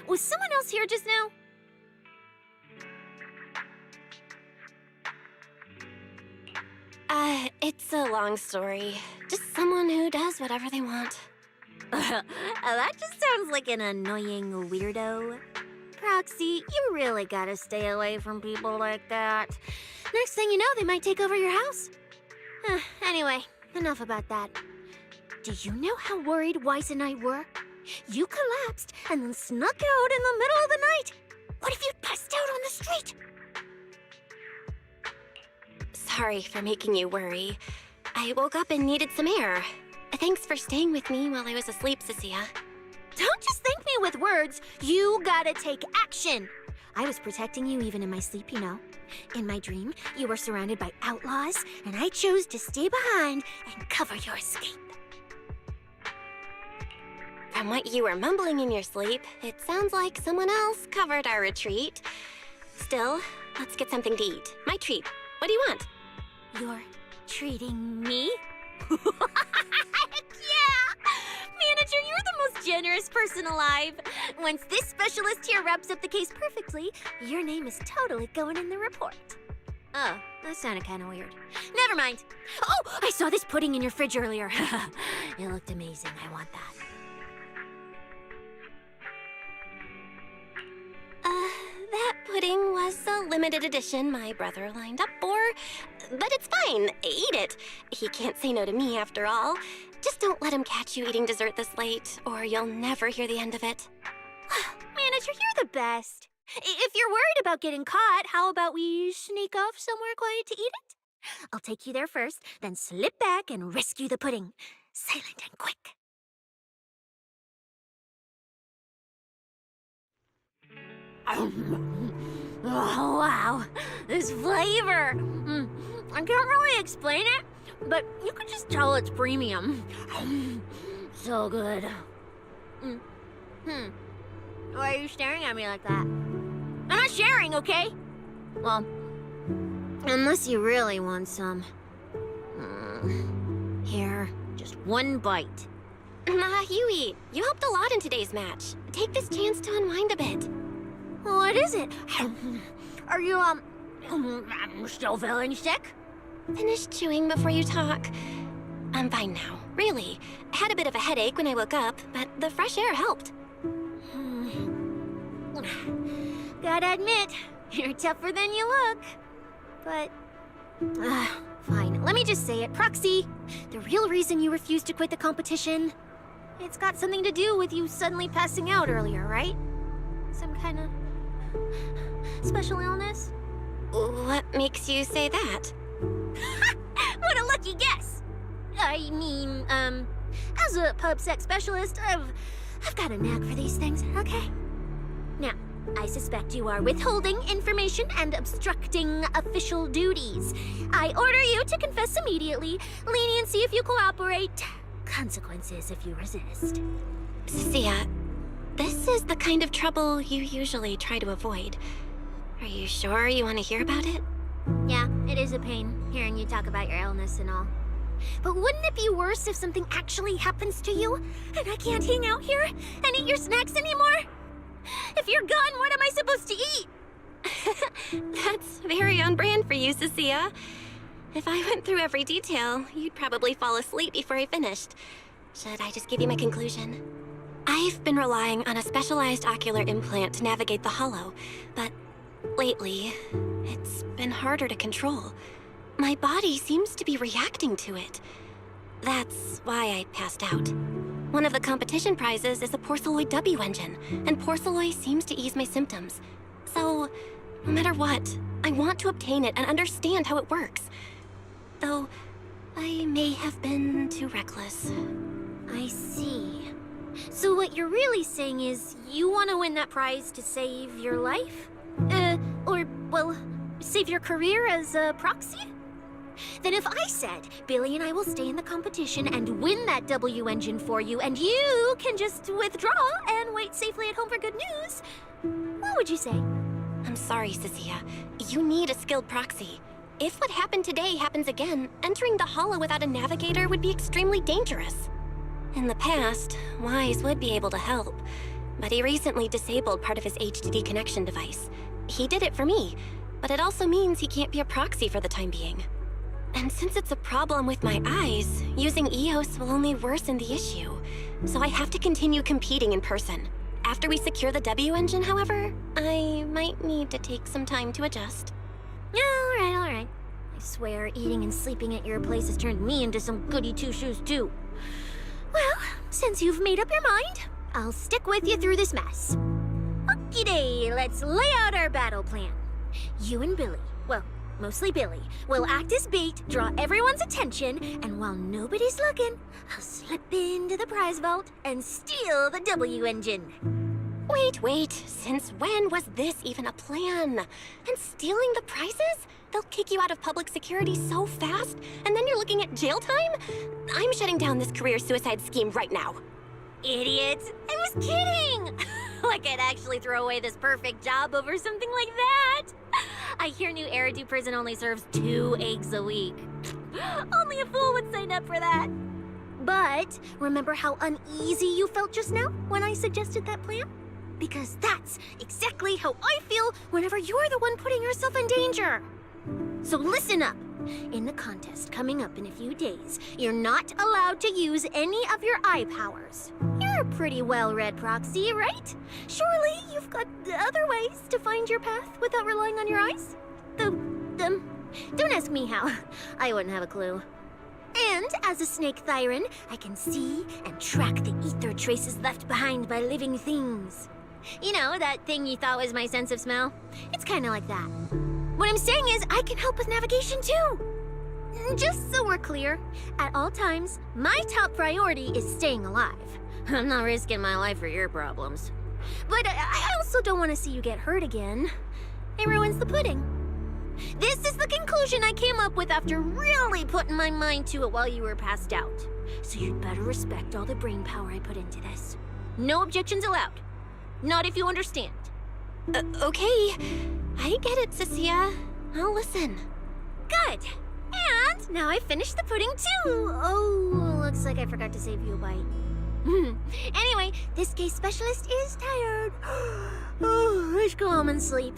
Was someone else here just now? It's a long story. Just someone who does whatever they want. That just sounds like an annoying weirdo. Proxy, you really gotta stay away from people like that. Next thing you know, they might take over your house. Anyway, enough about that. Do you know how worried Weiss and I were? You collapsed and then snuck out in the middle of the night. What if you'd passed out on the street? Sorry for making you worry. I woke up and needed some air. Thanks for staying with me while I was asleep, Cissia. Don't just thank me with words. You gotta take action. I was protecting you even in my sleep, you know. In my dream, you were surrounded by outlaws, and I chose to stay behind and cover your escape. From what you were mumbling in your sleep, it sounds like someone else covered our retreat. Still, let's get something to eat. My treat. What do you want? You're treating me? Heck yeah! Manager, you're the most generous person alive. Once this specialist here wraps up the case perfectly, your name is totally going in the report. Oh, that sounded kind of weird. Never mind. Oh, I saw this pudding in your fridge earlier. It looked amazing. I want that. pudding was a limited edition my brother lined up for. But it's fine. Eat it. He can't say no to me after all. Just don't let him catch you eating dessert this late, or you'll never hear the end of it. Manager, you're the best. If you're worried about getting caught, how about we sneak off somewhere quiet to eat it? I'll take you there first, then slip back and rescue the pudding. Silent and quick. Oh, wow. This flavor. I can't really explain it, but you can just tell it's premium. So good. Why are you staring at me like that? I'm not sharing, okay? Well, unless you really want some. Here, just one bite. Huey, you helped a lot in today's match. Take this chance to unwind a bit. What is it? Are you, still feeling sick? Finish chewing before you talk. I'm fine now, really. I had a bit of a headache when I woke up, but the fresh air helped. Gotta admit, you're tougher than you look. But, fine. Let me just say it. Proxy, the real reason you refused to quit the competition, it's got something to do with you suddenly passing out earlier, right? Some kind of special illness? What makes you say that? What a lucky guess! I mean, as a pub sex specialist, I've got a knack for these things, okay? Now, I suspect you are withholding information and obstructing official duties. I order you to confess immediately, leniency if you cooperate, consequences if you resist. Cissia, this is the kind of trouble you usually try to avoid. Are you sure you want to hear about it? Yeah, it is a pain, hearing you talk about your illness and all. But wouldn't it be worse if something actually happens to you, and I can't hang out here and eat your snacks anymore? If you're gone, what am I supposed to eat? That's very on brand for you, Cissia. If I went through every detail, you'd probably fall asleep before I finished. Should I just give you my conclusion? I've been relying on a specialized ocular implant to navigate the hollow, but lately, it's been harder to control. My body seems to be reacting to it. That's why I passed out. One of the competition prizes is a Porceloid W engine, and Porceloid seems to ease my symptoms. So, no matter what, I want to obtain it and understand how it works. Though, I may have been too reckless. I see. So what you're really saying is you want to win that prize to save your life? Well, save your career as a proxy? Then if I said, Billy and I will stay in the competition and win that W engine for you, and you can just withdraw and wait safely at home for good news, what would you say? I'm sorry, Cissia. You need a skilled proxy. If what happened today happens again, entering the hollow without a navigator would be extremely dangerous. In the past, Wise would be able to help, but he recently disabled part of his HDD connection device. He did it for me, but it also means he can't be a proxy for the time being. And since it's a problem with my eyes, using EOS will only worsen the issue. So I have to continue competing in person. After we secure the W engine, however, I might need to take some time to adjust. All right. I swear eating and sleeping at your place has turned me into some goody two-shoes too. Well, since you've made up your mind, I'll stick with you through this mess. Okie-day, let's lay out our battle plan. You and Billy, well, mostly Billy, will act as bait, draw everyone's attention, and while nobody's looking, I'll slip into the prize vault and steal the W engine. Wait, since when was this even a plan? And stealing the prizes? They'll kick you out of public security so fast, and then you're looking at jail time? I'm shutting down this career suicide scheme right now. Idiot! I was kidding! Like I'd actually throw away this perfect job over something like that! I hear New Eridu Prison only serves 2 eggs a week. Only a fool would sign up for that. But remember how uneasy you felt just now when I suggested that plan? Because that's exactly how I feel whenever you're the one putting yourself in danger. So listen up. In the contest coming up in a few days, you're not allowed to use any of your eye powers. You're a pretty well-read proxy, right? Surely you've got other ways to find your path without relying on your eyes? Don't ask me how. I wouldn't have a clue. And as a snake Thyran, I can see and track the ether traces left behind by living things. You know, that thing you thought was my sense of smell? It's kind of like that. What I'm saying is, I can help with navigation too. Just so we're clear, at all times, my top priority is staying alive. I'm not risking my life for your problems. But I also don't want to see you get hurt again. It ruins the pudding. This is the conclusion I came up with after really putting my mind to it while you were passed out. So you'd better respect all the brain power I put into this. No objections allowed. Not if you understand. Okay. I get it, Cissia. I'll listen. Good. And now I've finished the pudding too. Oh, looks like I forgot to save you a bite. Anyway, this case specialist is tired. Oh, let's go home and sleep.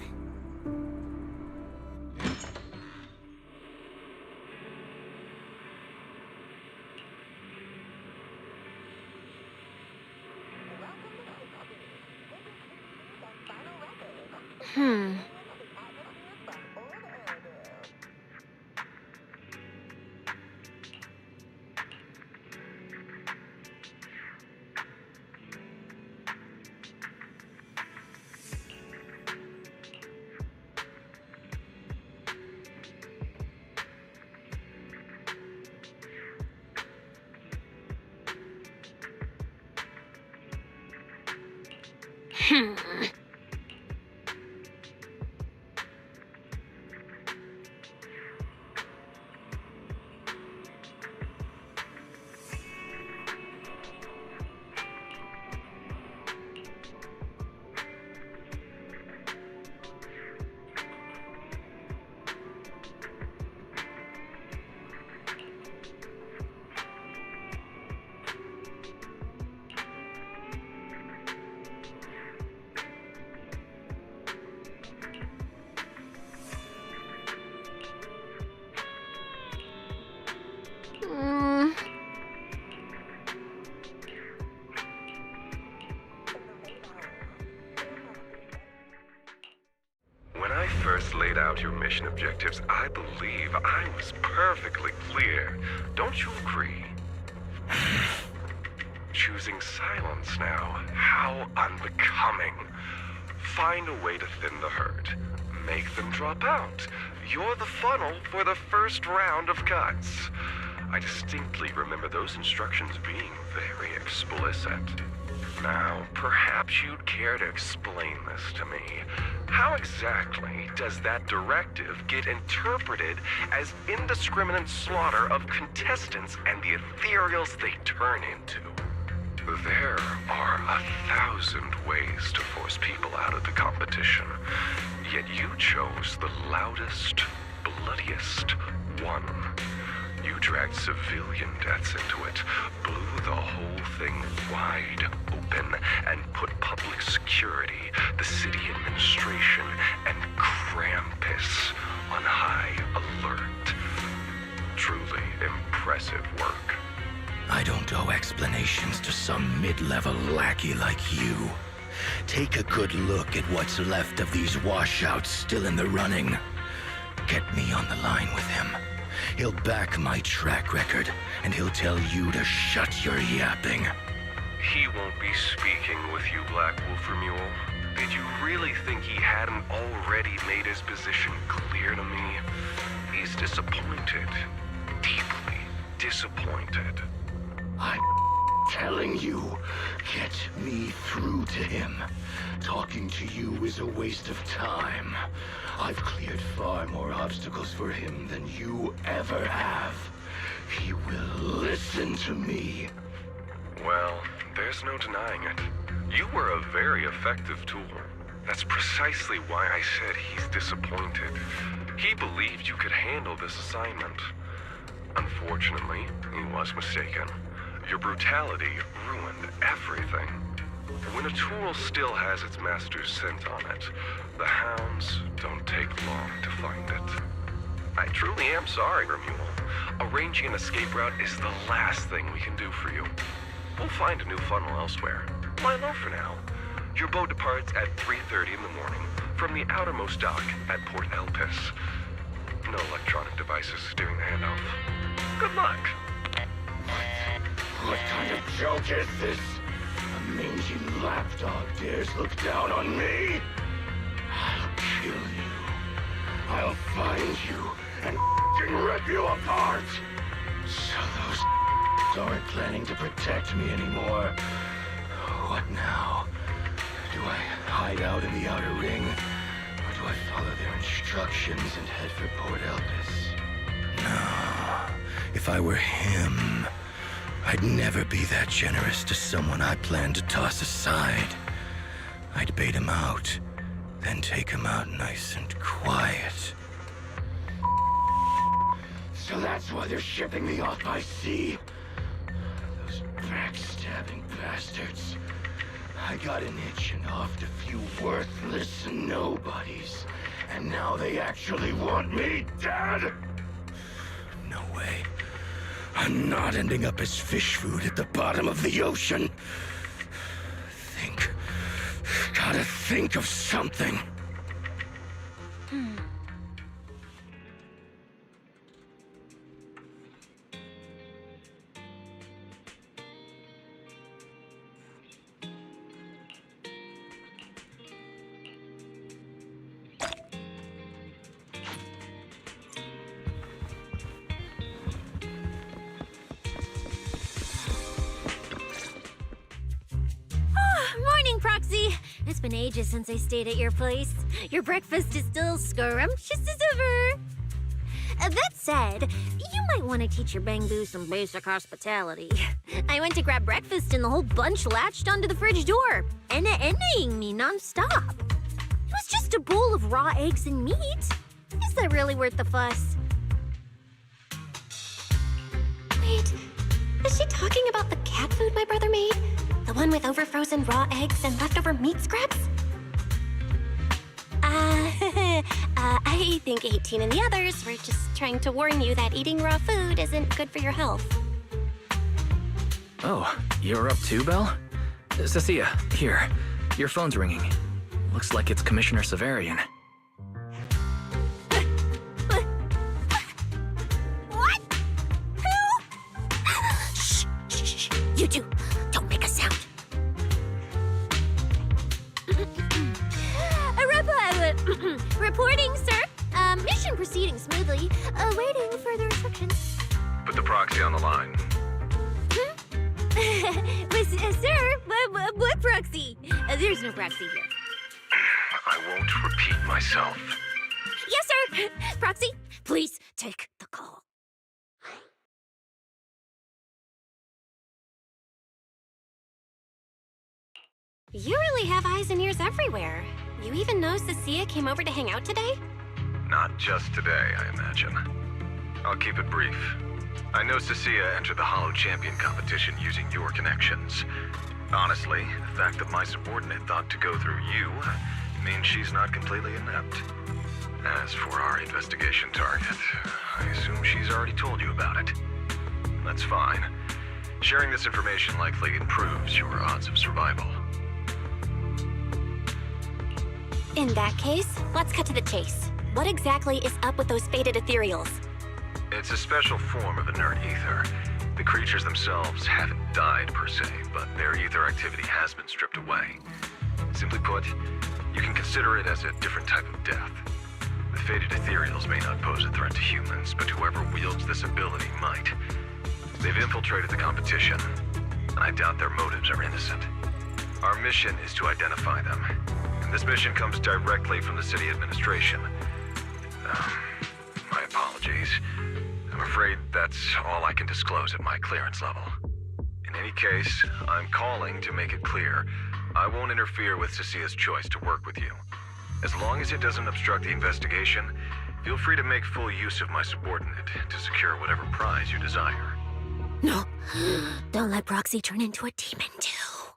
First laid out your mission objectives, I believe I was perfectly clear. Don't you agree? Choosing silence now. How unbecoming. Find a way to thin the herd. Make them drop out. You're the funnel for the first round of cuts. I distinctly remember those instructions being very explicit. Now, perhaps you'd care to explain this to me. How exactly does that directive get interpreted as indiscriminate slaughter of contestants and the ethereals they turn into? There are 1,000 ways to force people out of the competition, yet you chose the loudest, bloodiest one. You dragged civilian deaths into it, blew the whole thing wide open, and put public security, the city administration, and Krampus on high alert. Truly impressive work. I don't owe explanations to some mid-level lackey like you. Take a good look at what's left of these washouts still in the running. Get me on the line with him. He'll back my track record, and he'll tell you to shut your yapping. He won't be speaking with you, Black Wolf Mule. Did you really think he hadn't already made his position clear to me? He's disappointed. Deeply disappointed. I'm telling you, get me through to him. Talking to you is a waste of time. I've cleared far more obstacles for him than you ever have. He will listen to me. Well, there's no denying it. You were a very effective tool. That's precisely why I said he's disappointed. He believed you could handle this assignment. Unfortunately, he was mistaken. Your brutality ruined everything. When a tool still has its master's scent on it, the hounds don't take long to find it. I truly am sorry, Remule. Arranging an escape route is the last thing we can do for you. We'll find a new funnel elsewhere. Lie low for now. Your boat departs at 3:30 in the morning from the outermost dock at Port Elpis. No electronic devices steering the handoff. Good luck. What kind of joke is this? A mangy lapdog dares look down on me? I'll kill you. I'll find you and rip you apart. So those aren't planning to protect me anymore. What now? Do I hide out in the outer ring? Or do I follow their instructions and head for Port Elpis? No. If I were him, I'd never be that generous to someone I planned to toss aside. I'd bait him out, then take him out nice and quiet. So that's why they're shipping me off by sea. Those backstabbing bastards. I got an itch and offed a few worthless nobodies. And now they actually want me dead? No way. I'm not ending up as fish food at the bottom of the ocean. Gotta think of something. Morning, Proxy! It's been ages since I stayed at your place. Your breakfast is still scrumptious as ever. That said, you might want to teach your Bangbu some basic hospitality. I went to grab breakfast and the whole bunch latched onto the fridge door, enna-ennaing me nonstop. It was just a bowl of raw eggs and meat. Is that really worth the fuss? Wait, is she talking about the cat food my brother made? The one with overfrozen raw eggs and leftover meat scraps? I think 18 and the others were just trying to warn you that eating raw food isn't good for your health. Oh, you're up too, Belle? Cissia, here. Your phone's ringing. Looks like it's Commissioner Severian. What? Who? Shh, shh, shh. You two, don't make a sound. Reporting, sir. Mission proceeding smoothly. Awaiting further instructions. Put the proxy on the line. Sir, what proxy? There's no proxy here. I won't repeat myself. Yes, sir. Proxy, please take the call. You really have eyes and ears everywhere. You even know Cissia came over to hang out today? Not just today, I imagine. I'll keep it brief. I know Cissia entered the Hollow Champion competition using your connections. Honestly, the fact that my subordinate thought to go through you means she's not completely inept. As for our investigation target, I assume she's already told you about it. That's fine. Sharing this information likely improves your odds of survival. In that case, let's cut to the chase. What exactly is up with those faded ethereals? It's a special form of inert ether. The creatures themselves haven't died per se, but their ether activity has been stripped away. Simply put, you can consider it as a different type of death. The faded ethereals may not pose a threat to humans, but whoever wields this ability might. They've infiltrated the competition, and I doubt their motives are innocent. Our mission is to identify them. And this mission comes directly from the city administration. My apologies. I'm afraid that's all I can disclose at my clearance level. In any case, I'm calling to make it clear I won't interfere with Cissia's choice to work with you. As long as it doesn't obstruct the investigation, feel free to make full use of my subordinate to secure whatever prize you desire. No, don't let Proxy turn into a demon too.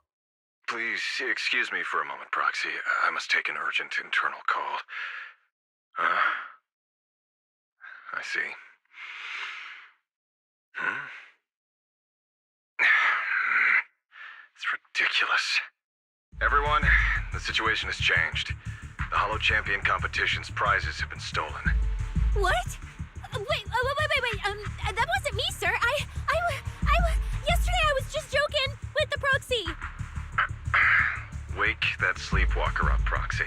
Please excuse me for a moment, Proxy. I must take an urgent internal call. I see. It's ridiculous. Everyone, the situation has changed. The Hollow Champion competition's prizes have been stolen. What? Wait, that wasn't me, sir. Yesterday I was just joking with the proxy. Wake that sleepwalker up, Proxy,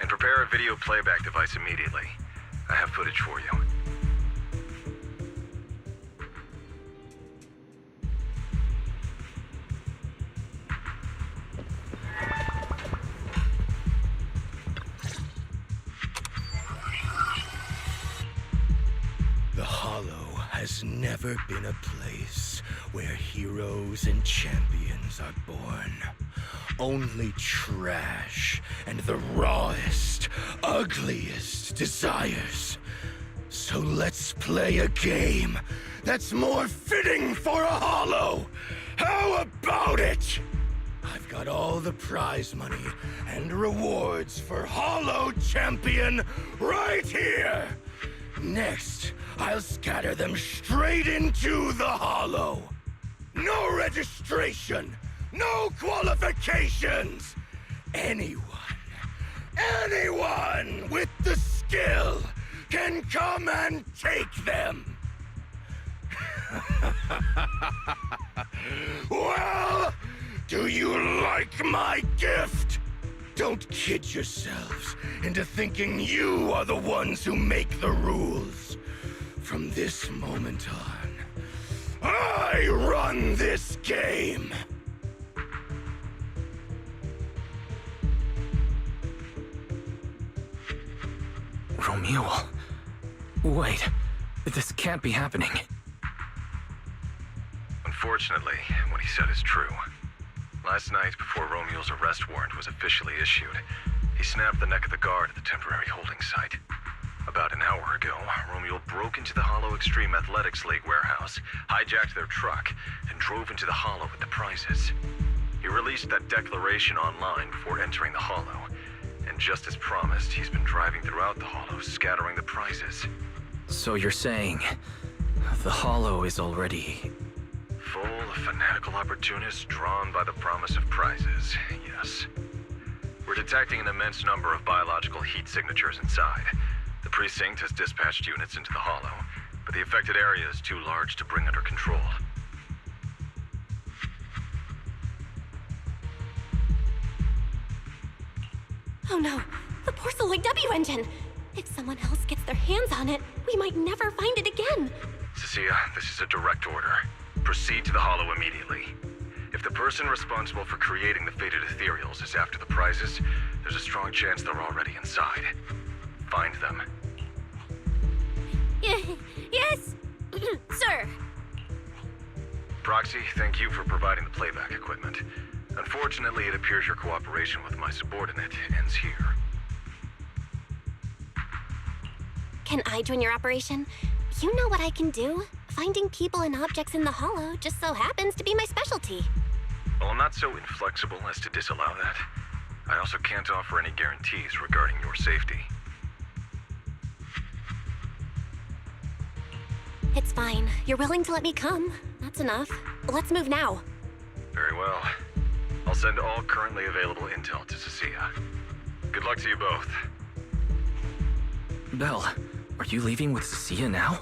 and prepare a video playback device immediately. I have footage for you. The Hollow has never been a place where heroes and champions are born. Only trash and the rawest, ugliest desires. So let's play a game that's more fitting for a Hollow. How about it? I've got all the prize money and rewards for Hollow Champion right here. Next, I'll scatter them straight into the Hollow. No registration, no qualifications. Anyone with the skill can come and take them. Well, do you like my gift? Don't kid yourselves into thinking you are the ones who make the rules. From this moment on, I run this game. Romeo. Wait, this can't be happening. Unfortunately, what he said is true. Last night, before Romeo's arrest warrant was officially issued, he snapped the neck of the guard at the temporary holding site. About an hour ago, Romeo broke into the Hollow Extreme Athletics League warehouse, hijacked their truck, and drove into the Hollow with the prizes. He released that declaration online before entering the Hollow, and just as promised, he's been driving throughout the Hollow, scattering the prizes. So you're saying the Hollow is already... Full of fanatical opportunists drawn by the promise of prizes, yes. We're detecting an immense number of biological heat signatures inside. The precinct has dispatched units into the Hollow, but the affected area is too large to bring under control. Oh no, the Porceloid W engine! If someone else gets their hands on it, we might never find it again. Cissia, this is a direct order. Proceed to the Hollow immediately. If the person responsible for creating the fated ethereals is after the prizes, there's a strong chance they're already inside. Find them. Yes, sir. Proxy, thank you for providing the playback equipment. Unfortunately, it appears your cooperation with my subordinate ends here. Can I join your operation? You know what I can do. Finding people and objects in the Hollow just so happens to be my specialty. Well, I'm not so inflexible as to disallow that. I also can't offer any guarantees regarding your safety. It's fine. You're willing to let me come. That's enough. Let's move now. Very well. I'll send all currently available intel to Cissia. Good luck to you both. Belle, are you leaving with Cissia now?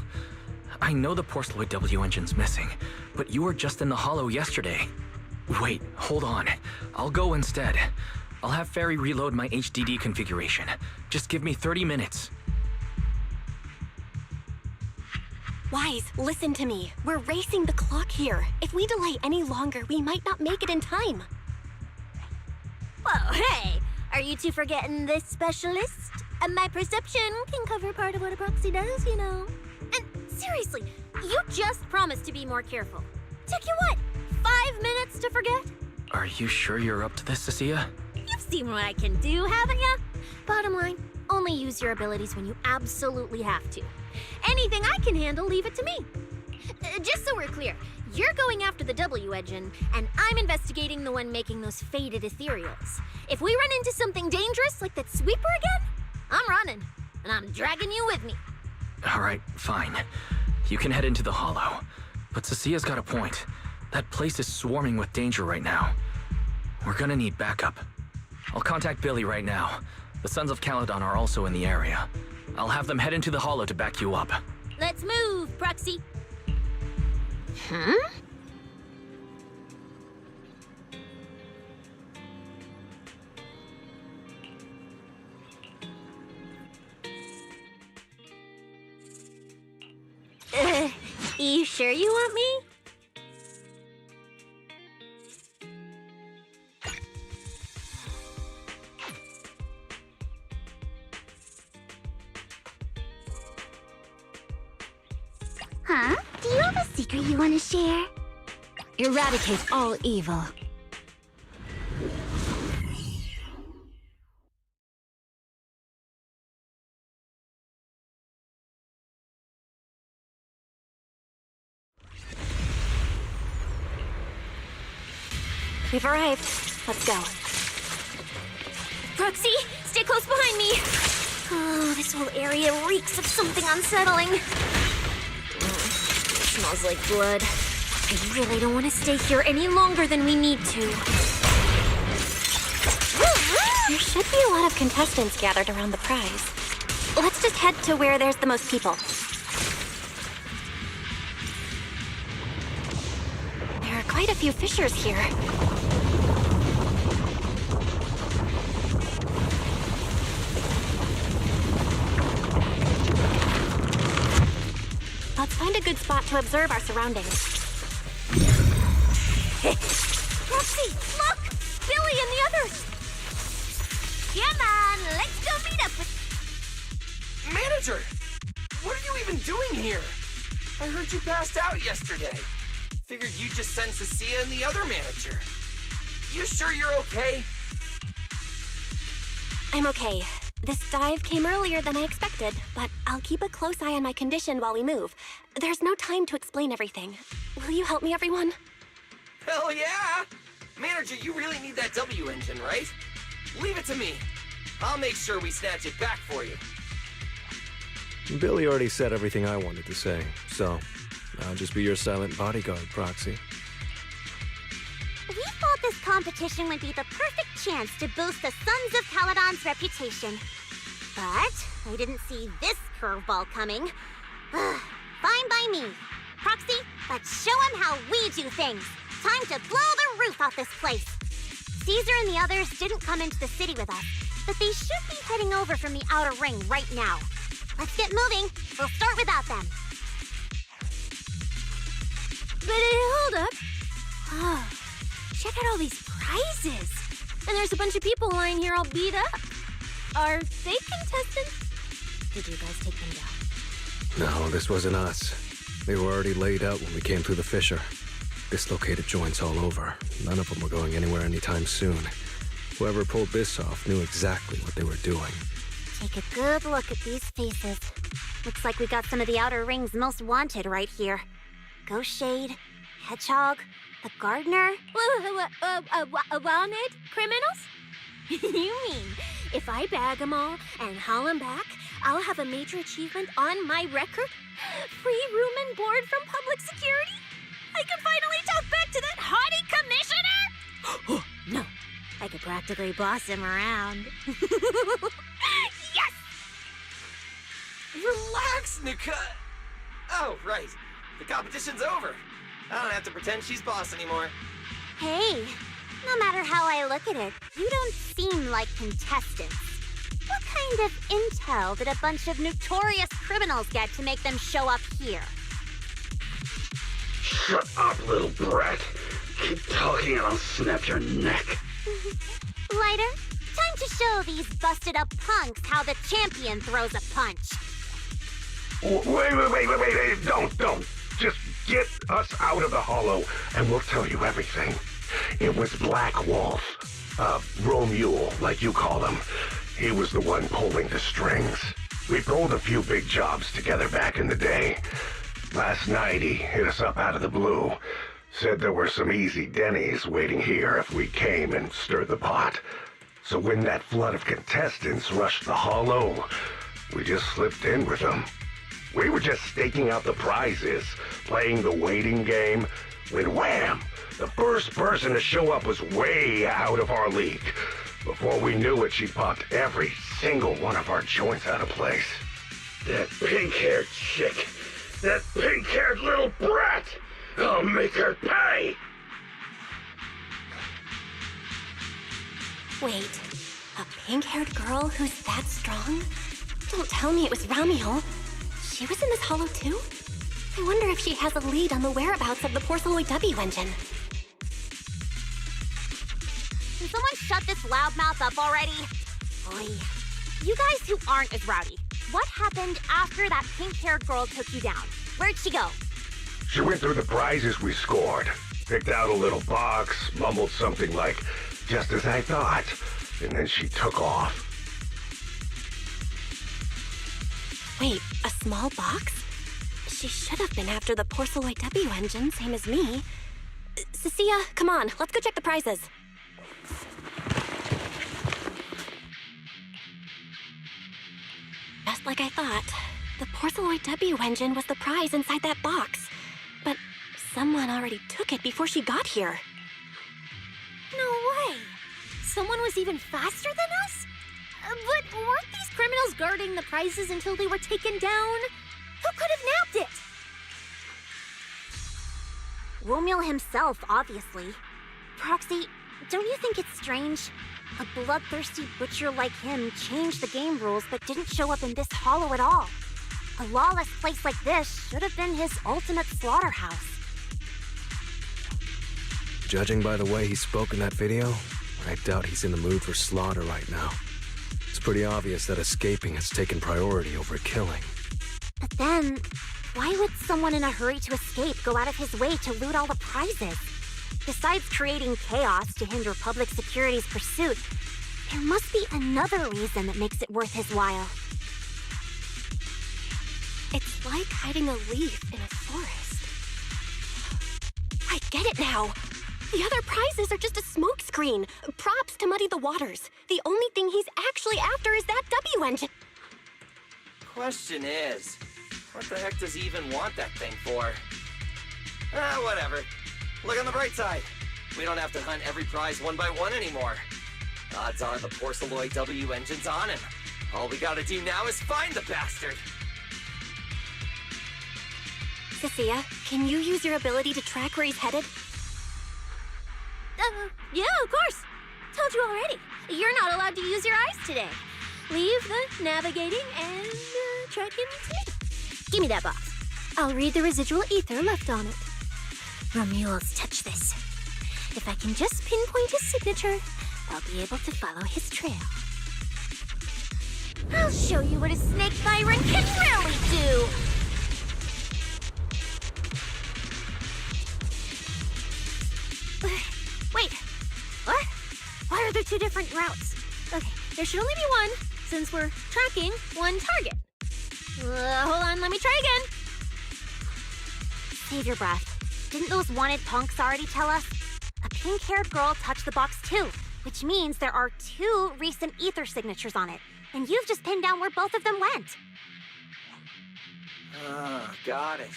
I know the Porceloid W engine's missing, but you were just in the Hollow yesterday. Wait, hold on. I'll go instead. I'll have Ferry reload my HDD configuration. Just give me 30 minutes. Wise, listen to me. We're racing the clock here. If we delay any longer, we might not make it in time. Whoa, hey! Are you two forgetting this specialist? My perception can cover part of what a proxy does, you know. And seriously, you just promised to be more careful. Took you what, 5 minutes to forget? Are you sure you're up to this, Cissia? You've seen what I can do, haven't you? Bottom line, only use your abilities when you absolutely have to. Anything I can handle, leave it to me. Just so we're clear, you're going after the W engine, and I'm investigating the one making those faded ethereals. If we run into something dangerous like that sweeper again, I'm running, and I'm dragging you with me. All right, fine. You can head into the Hollow. But Cissia's got a point. That place is swarming with danger right now. We're gonna need backup. I'll contact Billy right now. The Sons of Caledon are also in the area. I'll have them head into the Hollow to back you up. Let's move, Proxy. Huh? You sure you want me? Huh? Do you have a secret you want to share? Eradicate all evil. We've arrived. Let's go. Proxy, stay close behind me. Oh, this whole area reeks of something unsettling. Smells like blood. I really don't want to stay here any longer than we need to. There should be a lot of contestants gathered around the prize. Let's just head to where there's the most people. There are quite a few fissures here. Let's find a good spot to observe our surroundings. Proxy, look! Billy and the others! Come on, let's go meet up with... Manager! What are you even doing here? I heard you passed out yesterday. Figured you'd just send Cissia and the other manager. You sure you're okay? I'm okay. This dive came earlier than I expected, but I'll keep a close eye on my condition while we move. There's no time to explain everything. Will you help me, everyone? Hell yeah! Manager, you really need that W engine, right? Leave it to me. I'll make sure we snatch it back for you. Billy already said everything I wanted to say, so I'll just be your silent bodyguard, Proxy. We thought this competition would be the perfect chance to boost the Sons of Caledon's reputation. But I didn't see this curveball coming. Fine by me. Proxy, let's show them how we do things. Time to blow the roof off this place. Caesar and the others didn't come into the city with us, but they should be heading over from the outer ring right now. Let's get moving. We'll start without them. But hold up. Oh, check out all these prizes. And there's a bunch of people lying here all beat up. Are they contestants? Did you guys take them down? No, this wasn't us. They were already laid out when we came through the fissure. Dislocated joints all over. None of them were going anywhere anytime soon. Whoever pulled this off knew exactly what they were doing. Take a good look at these faces. Looks like we got some of the Outer Ring's most wanted right here. Ghost Shade, Hedgehog, the Gardener. Wanted criminals? You mean, if I bag them all and haul them back, I'll have a major achievement on my record? Free room and board from public security? I can finally talk back to that haughty commissioner? No, I could practically boss him around. Yes! Relax, Nika. Oh, right. The competition's over. I don't have to pretend she's boss anymore. Hey, no matter how I look at it, you don't seem like contestants. What kind of intel did a bunch of notorious criminals get to make them show up here? Shut up, little brat. Keep talking and I'll snap your neck. Lighter, time to show these busted up punks how the champion throws a punch. Wait. Don't. Just get us out of the hollow and we'll tell you everything. It was Black Wolf. Romule, like you call him. He was the one pulling the strings. We pulled a few big jobs together back in the day. Last night he hit us up out of the blue. Said there were some easy Denny's waiting here if we came and stirred the pot. So when that flood of contestants rushed the hollow, we just slipped in with them. We were just staking out the prizes, playing the waiting game, when wham! The first person to show up was way out of our league. Before we knew it, she popped every single one of our joints out of place. That pink-haired chick. That pink-haired little brat! I'll make her pay! Wait, a pink-haired girl who's that strong? Don't tell me it was Ramiel. She was in this holo too? I wonder if she has a lead on the whereabouts of the Porceloid W engine. Can someone shut this loudmouth up already? Oy. You guys who aren't as rowdy, what happened after that pink-haired girl took you down? Where'd she go? She went through the prizes we scored, picked out a little box, mumbled something like, "just as I thought," and then she took off. Wait, a small box? She should have been after the Porceloid W engine, same as me. Cissia, come on, let's go check the prizes. Just like I thought, the Porceloid W engine was the prize inside that box. But someone already took it before she got here. No way! Someone was even faster than us? But weren't these criminals guarding the prizes until they were taken down? Who could have nabbed it? Romiel himself, obviously. Proxy, don't you think it's strange? A bloodthirsty butcher like him changed the game rules but didn't show up in this holo at all. A lawless place like this should have been his ultimate slaughterhouse. Judging by the way he spoke in that video, I doubt he's in the mood for slaughter right now. It's pretty obvious that escaping has taken priority over killing. But then, why would someone in a hurry to escape go out of his way to loot all the prizes? Besides creating chaos to hinder public security's pursuit, there must be another reason that makes it worth his while. It's like hiding a leaf in a forest. I get it now. The other prizes are just a smokescreen, props to muddy the waters. The only thing he's actually after is that W engine. Question is, what the heck does he even want that thing for? Whatever. Look on the bright side. We don't have to hunt every prize one by one anymore. Odds are the Porceloid W engine's on him. All we gotta do now is find the bastard. Cissia, can you use your ability to track where he's headed? Yeah, of course. Told you already. You're not allowed to use your eyes today. Leave the navigating and tracking to me. Give me that box. I'll read the residual ether left on it. Romuald's touch this. If I can just pinpoint his signature, I'll be able to follow his trail. I'll show you what a snake siren can really do! Wait, what? Why are there two different routes? Okay, there should only be one, since we're tracking one target. Hold on, let me try again. Save your breath. Didn't those wanted punks already tell us? A pink-haired girl touched the box too, which means there are two recent ether signatures on it, and you've just pinned down where both of them went. Ah, got it.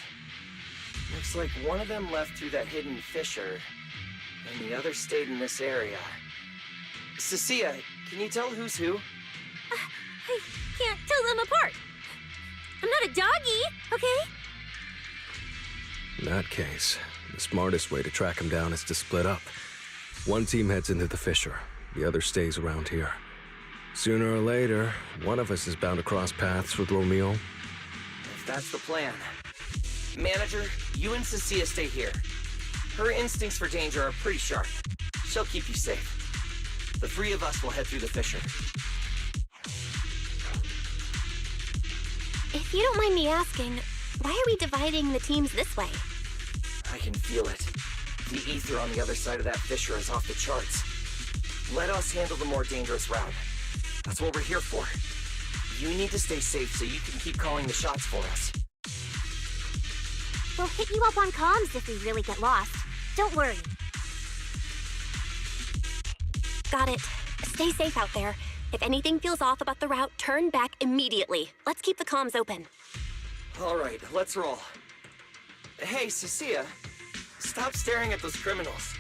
Looks like one of them left through that hidden fissure, and the other stayed in this area. Cissia, can you tell who's who? I can't tell them apart. I'm not a doggy, okay? In that case, the smartest way to track him down is to split up. One team heads into the fissure, the other stays around here. Sooner or later, one of us is bound to cross paths with Romiel. If that's the plan. Manager, you and Cissia stay here. Her instincts for danger are pretty sharp. She'll keep you safe. The three of us will head through the fissure. If you don't mind me asking, why are we dividing the teams this way? I can feel it. The ether on the other side of that fissure is off the charts. Let us handle the more dangerous route. That's what we're here for. You need to stay safe so you can keep calling the shots for us. We'll hit you up on comms if we really get lost. Don't worry. Got it. Stay safe out there. If anything feels off about the route, turn back immediately. Let's keep the comms open. All right, let's roll. Hey, Cissia. Stop staring at those criminals.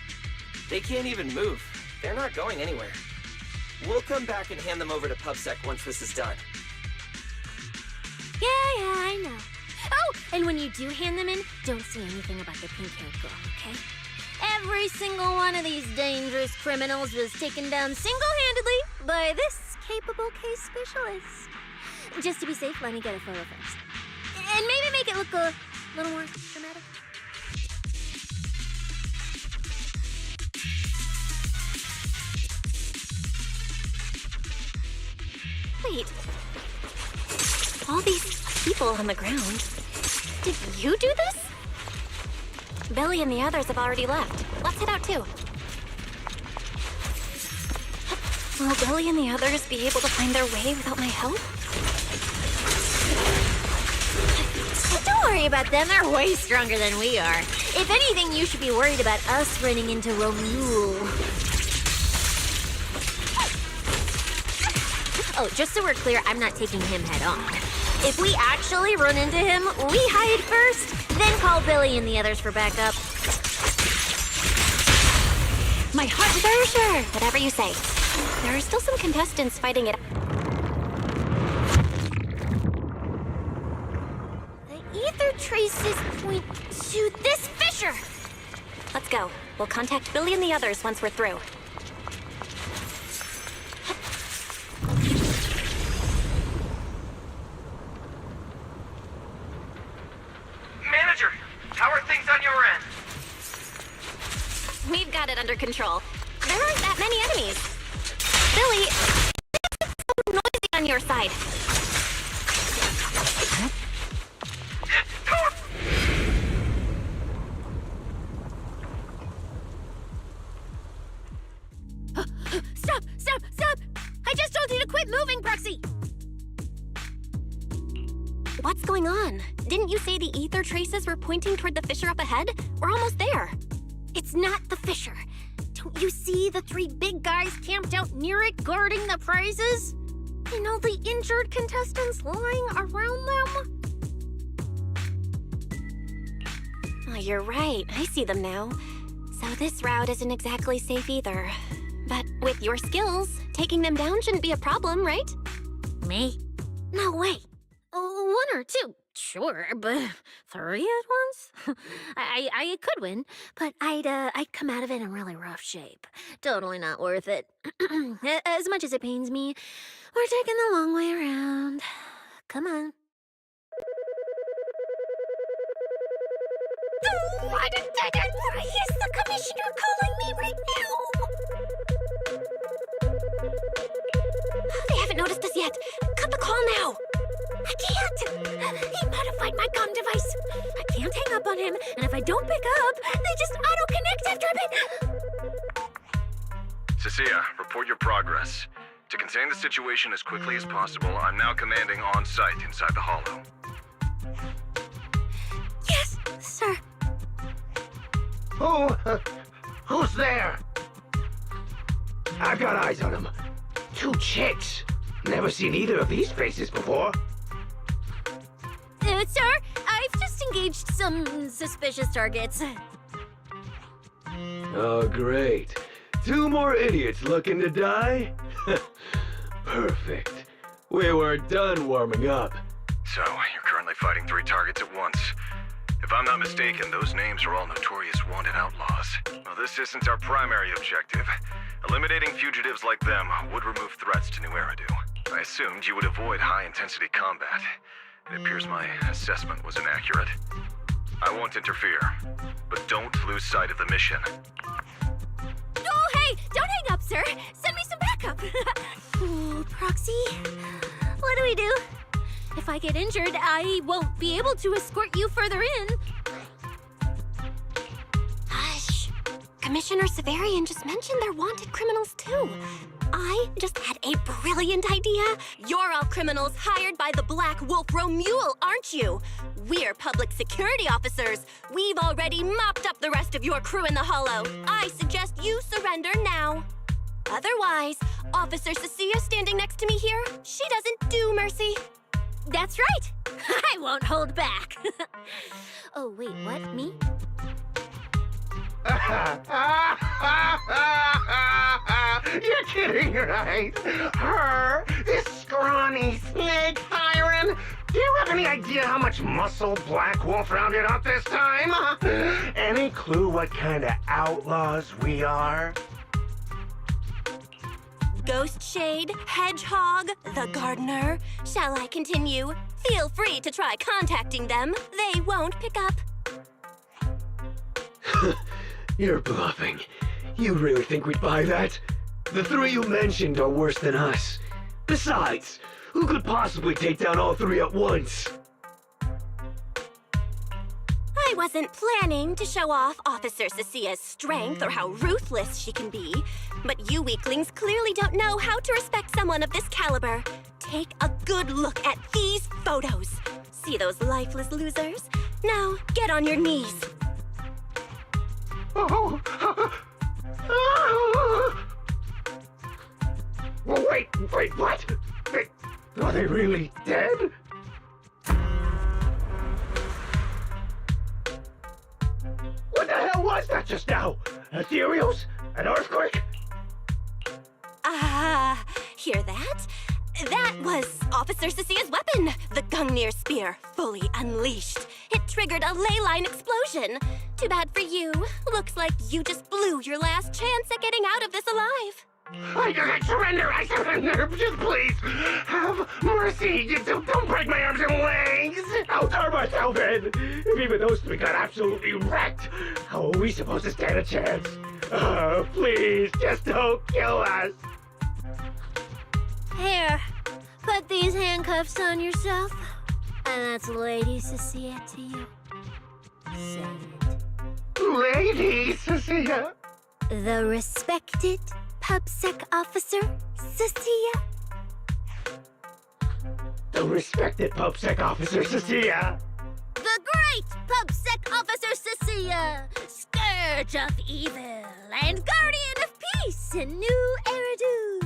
They can't even move. They're not going anywhere. We'll come back and hand them over to PubSec once this is done. Yeah, I know. Oh, and when you do hand them in, don't say anything about the pink-haired girl, okay? Every single one of these dangerous criminals was taken down single-handedly by this capable case specialist. Just to be safe, let me get a photo first. And maybe make it look a little more dramatic. Wait. All these people on the ground. Did you do this? Billy and the others have already left. Let's head out too. Will Billy and the others be able to find their way without my help? Don't worry about them, they're way stronger than we are. If anything, you should be worried about us running into Romule. Oh, just so we're clear, I'm not taking him head on. If we actually run into him, we hide first, then call Billy and the others for backup. My heart, sure. Whatever you say. There are still some contestants fighting it. The ether traces point to this fissure. Let's go. We'll contact Billy and the others once we're through. Manager, how are things on your end? We've got it under control. There aren't that many enemies. Billy, it's so noisy on your side. Stop! I just told you to quit moving, Proxy! What's going on? Didn't you say the ether traces were pointing toward the fissure up ahead? We're almost there. It's not the fissure. Don't you see the three big guys camped out near it guarding the prizes? And all the injured contestants lying around them? Oh, you're right. I see them now. So this route isn't exactly safe either. But with your skills, taking them down shouldn't be a problem, right? Me? No way. One or two, sure, but three at once? I could win, but I'd come out of it in really rough shape. Totally not worth it. As much as it pains me, we're taking the long way around. Come on. Why is the commissioner calling me right now? They haven't noticed us yet. Cut the call now. I can't! He modified my comm device. I can't hang up on him, and if I don't pick up, they just auto-connect after a bit. Cissia, report your progress. To contain the situation as quickly as possible, I'm now commanding on-site inside the hollow. Yes, sir. Who's there? I've got eyes on them. Two chicks. Never seen either of these faces before. Sir, I've just engaged some suspicious targets. Oh, great. Two more idiots looking to die? Perfect. We were done warming up. So, you're currently fighting 3 targets at once. If I'm not mistaken, those names are all notorious wanted outlaws. Well, this isn't our primary objective. Eliminating fugitives like them would remove threats to New Eridu. I assumed you would avoid high-intensity combat. It appears my assessment was inaccurate. I won't interfere, but don't lose sight of the mission. Oh, hey! Don't hang up, sir! Send me some backup! Ooh, Proxy, what do we do? If I get injured, I won't be able to escort you further in. Hush. Commissioner Severian just mentioned they're wanted criminals too. I just had a brilliant idea. You're all criminals hired by the Black Wolf Romule, aren't you? We're public security officers. We've already mopped up the rest of your crew in the Hollow. I suggest you surrender now. Otherwise, Officer Cissia standing next to me here, she doesn't do mercy. That's right. I won't hold back. Oh, wait, what? Me? You're kidding, right? Her? This scrawny snake siren? Do you have any idea how much muscle Black Wolf rounded up this time? Any clue what kind of outlaws we are? Ghost Shade, Hedgehog, the Gardener. Shall I continue? Feel free to try contacting them. They won't pick up. You're bluffing. You really think we'd buy that? The three you mentioned are worse than us. Besides, who could possibly take down all three at once? I wasn't planning to show off Officer Cissia's strength or how ruthless she can be, but you weaklings clearly don't know how to respect someone of this caliber. Take a good look at these photos. See those lifeless losers? Now, get on your knees. Oh. Wait, what? Are they really dead? What the hell was that just now? Ethereals? An earthquake? Hear that? That was Officer Cissia's weapon, the Gungnir Spear, fully unleashed. It triggered a ley line explosion. Too bad for you. Looks like you just blew your last chance at getting out of this alive. I surrender, just please, have mercy, don't break my arms and legs. I'll turn myself in. If even those three got absolutely wrecked, how are we supposed to stand a chance? Please, just don't kill us. Here, put these handcuffs on yourself. And that's Lady Cissia to you. Say it. Lady Cissia? The respected PubSec officer, Cissia. The respected PubSec officer, Cissia. The great PubSec officer, Cissia. Scourge of evil and guardian of peace in New Eridu.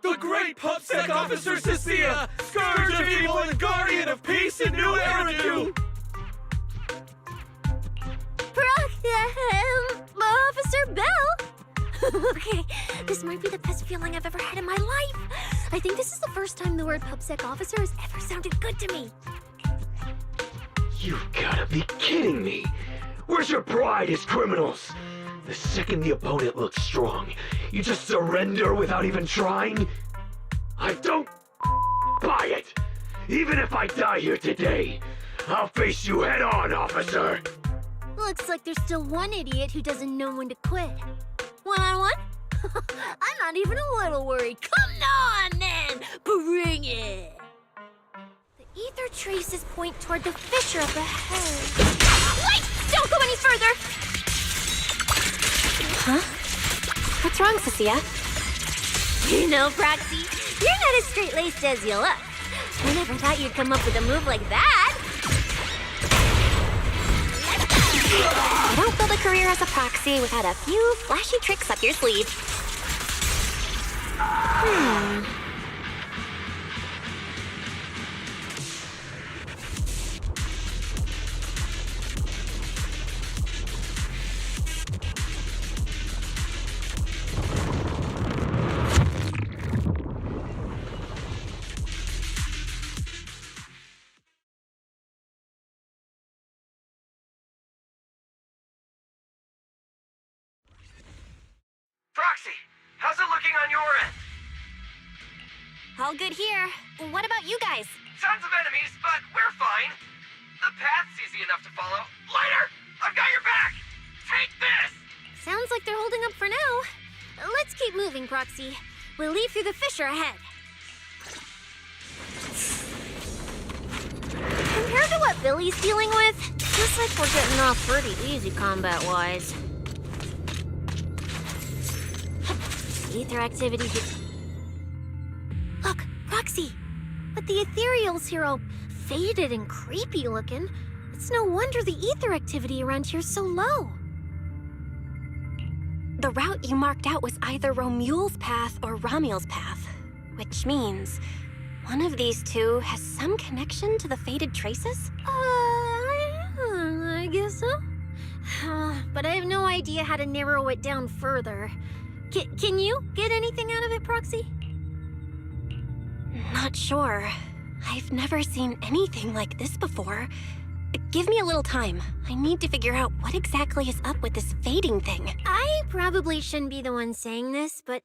The great PubSec officer Cissia, scourge of evil and guardian of peace in New Eridu. Officer Bell. Okay, this might be the best feeling I've ever had in my life. I think this is the first time the word PubSec officer has ever sounded good to me. You've gotta be kidding me! Where's your pride as criminals? The second the opponent looks strong, you just surrender without even trying? I don't buy it! Even if I die here today, I'll face you head on, officer! Looks like there's still one idiot who doesn't know when to quit. One-on-one? I'm not even a little worried. Come on, then! Bring it! The ether traces point toward the fissure up ahead. Wait! Don't go any further! Huh? What's wrong, Cissia? You know, Proxy, you're not as straight-laced as you look. I never thought you'd come up with a move like that. You don't build a career as a proxy without a few flashy tricks up your sleeve. Proxy, how's it looking on your end? All good here. What about you guys? Tons of enemies, but we're fine. The path's easy enough to follow. Lighter, I've got your back! Take this! Sounds like they're holding up for now. Let's keep moving, Proxy. We'll leave through the fissure ahead. Compared to what Billy's dealing with, looks like we're getting off pretty easy combat-wise. Ether activity. Look, Proxy! But the ethereals here all faded and creepy looking. It's no wonder the ether activity around here's so low. The route you marked out was either Romule's path or Ramiel's path, which means one of these two has some connection to the faded traces? I guess so. but I have no idea how to narrow it down further. Can you get anything out of it, Proxy? Not sure. I've never seen anything like this before. Give me a little time. I need to figure out what exactly is up with this fading thing. I probably shouldn't be the one saying this, but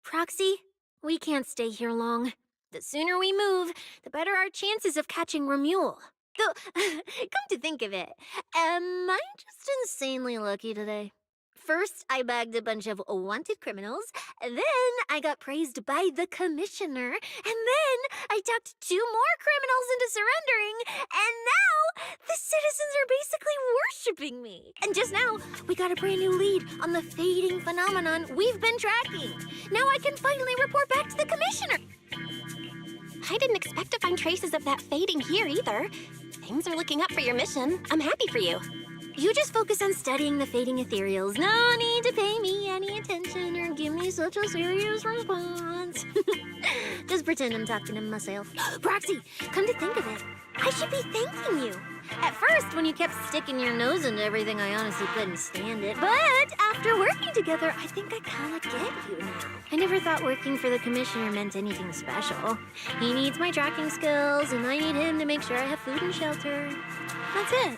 Proxy, we can't stay here long. The sooner we move, the better our chances of catching Remule. Though, come to think of it, am I just insanely lucky today? First, I bagged a bunch of wanted criminals, then I got praised by the commissioner, and then I talked 2 more criminals into surrendering, and now the citizens are basically worshipping me. And just now, we got a brand new lead on the fading phenomenon we've been tracking. Now I can finally report back to the commissioner. I didn't expect to find traces of that fading here either. Things are looking up for your mission. I'm happy for you. You just focus on studying the fading ethereals. No need to pay me any attention or give me such a serious response. Just pretend I'm talking to myself. Proxy, come to think of it, I should be thanking you. At first, when you kept sticking your nose into everything, I honestly couldn't stand it. But after working together, I think I kind of get you now. I never thought working for the commissioner meant anything special. He needs my tracking skills, and I need him to make sure I have food and shelter. That's it.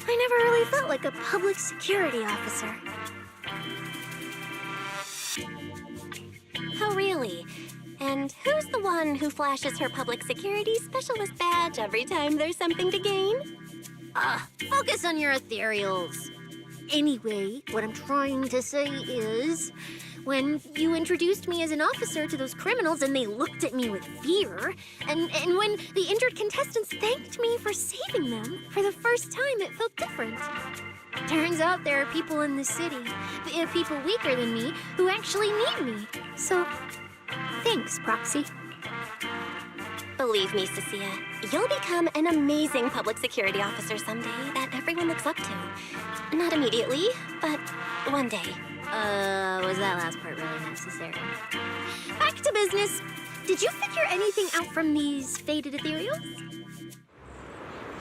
I never really felt like a public security officer. Oh, really? And who's the one who flashes her public security specialist badge every time there's something to gain? Focus on your ethereals. Anyway, what I'm trying to say is, when you introduced me as an officer to those criminals and they looked at me with fear, and when the injured contestants thanked me for saving them, for the first time it felt different. Turns out there are people in the city, people weaker than me, who actually need me. So, thanks, Proxy. Believe me, Cissia, you'll become an amazing public security officer someday that everyone looks up to. Not immediately, but one day. Was that last part really necessary? Back to business. Did you figure anything out from these faded ethereals?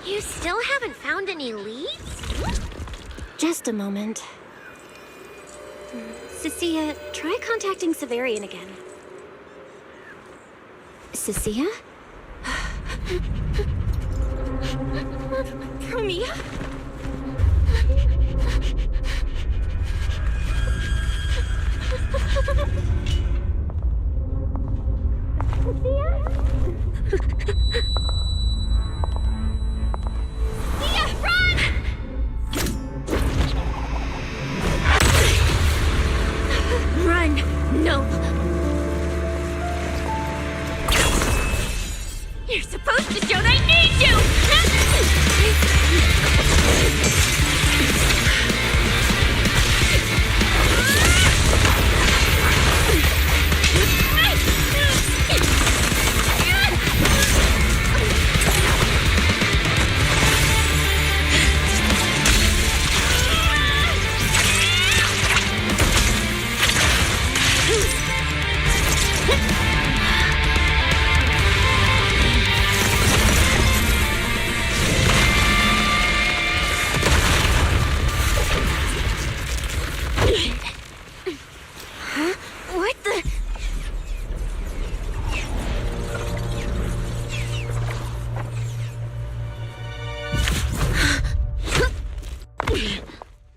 You still haven't found any leads? Just a moment. Cissia, try contacting Severian again. Cissia? Romeo? Run! No! You're supposed to show they need you! What the?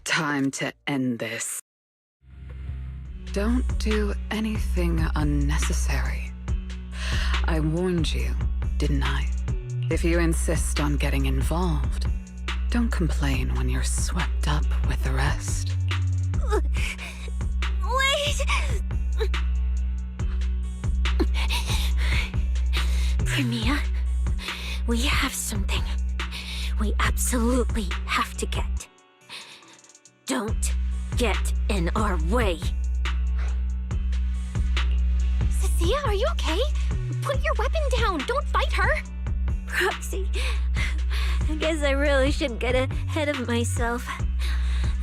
Time to end this. Don't do anything unnecessary. I warned you, didn't I? If you insist on getting involved, don't complain when you're swept up with the rest. Wait! Premia, we have something we absolutely have to get. Don't get in our way. Cissia, are you okay? Put your weapon down. Don't fight her. Proxy, I guess I really should get ahead of myself.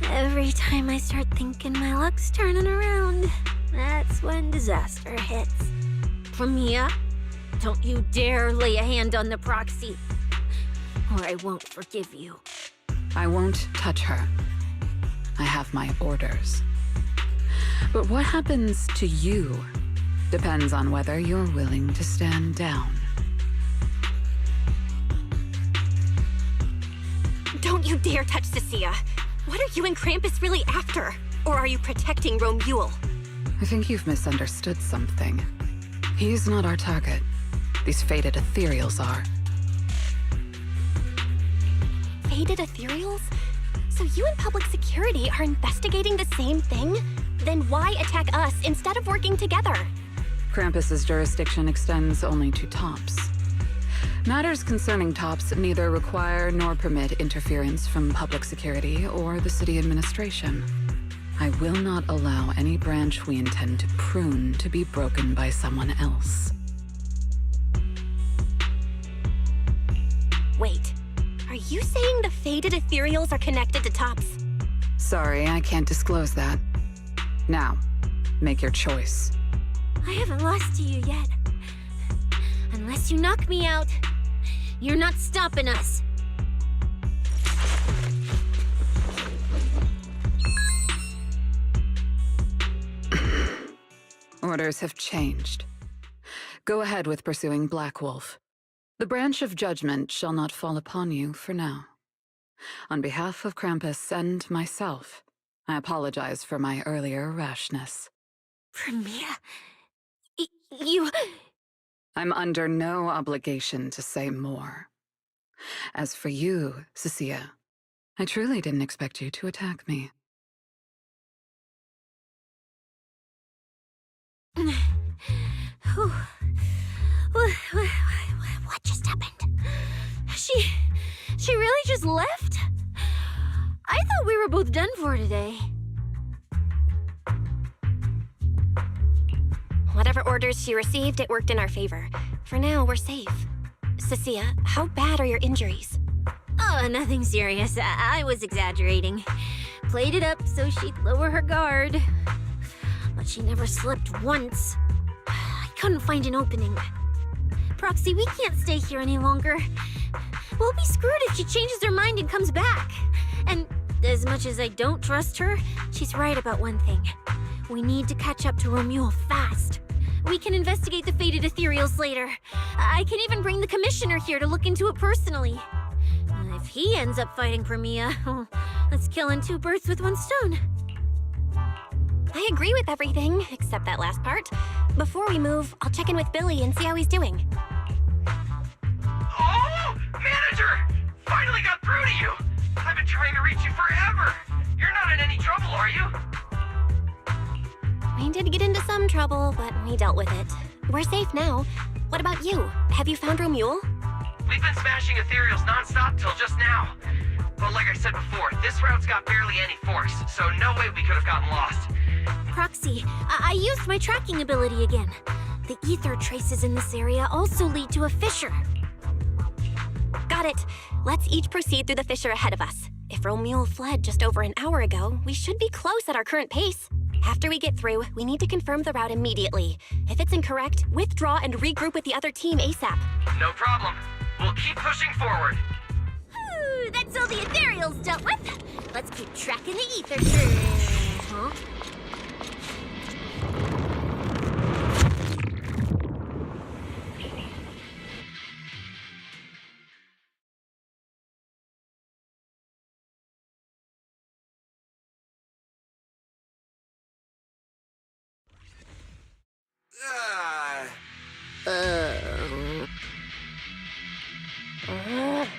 Every time I start thinking my luck's turning around, that's when disaster hits. Premia, don't you dare lay a hand on the Proxy, or I won't forgive you. I won't touch her. I have my orders. But what happens to you depends on whether you're willing to stand down. Don't you dare touch Cissia. What are you and Krampus really after? Or are you protecting Romuald? I think you've misunderstood something. He's not our target. These fated ethereals are. Fated ethereals? So you and public security are investigating the same thing? Then why attack us instead of working together? Krampus's jurisdiction extends only to tops. Matters concerning tops neither require nor permit interference from public security or the city administration. I will not allow any branch we intend to prune to be broken by someone else. Wait, are you saying the fated ethereals are connected to tops? Sorry, I can't disclose that. Now, make your choice. I haven't lost to you yet. Unless you knock me out, you're not stopping us. Orders have changed. Go ahead with pursuing Black Wolf. The branch of judgment shall not fall upon you for now. On behalf of Krampus and myself, I apologize for my earlier rashness. Premier, you... I'm under no obligation to say more. As for you, Cissia, I truly didn't expect you to attack me. What just happened? She really just left? I thought we were both done for today. Whatever orders she received, it worked in our favor. For now, we're safe. Cissia, how bad are your injuries? Oh, nothing serious. I was exaggerating. Played it up so she'd lower her guard. But she never slipped once. I couldn't find an opening. Proxy, we can't stay here any longer. We'll be screwed if she changes her mind and comes back. And as much as I don't trust her, she's right about one thing. We need to catch up to Romuald fast. We can investigate the fated ethereals later. I can even bring the commissioner here to look into it personally. If he ends up fighting Premier, that's killing two birds with one stone. I agree with everything, except that last part. Before we move, I'll check in with Billy and see how he's doing. Oh! Manager! Finally got through to you! I've been trying to reach you forever! You're not in any trouble, are you? We did get into some trouble, but we dealt with it. We're safe now. What about you? Have you found Romuald? We've been smashing ethereals non-stop till just now. But like I said before, this route's got barely any force, so no way we could have gotten lost. Proxy, I used my tracking ability again. The ether traces in this area also lead to a fissure. Got it. Let's each proceed through the fissure ahead of us. If Romuald fled just over an hour ago, we should be close at our current pace. After we get through, we need to confirm the route immediately. If it's incorrect, withdraw and regroup with the other team ASAP. No problem. We'll keep pushing forward. Ooh, that's all the ethereals dealt with. Let's keep tracking the ether trail. Huh?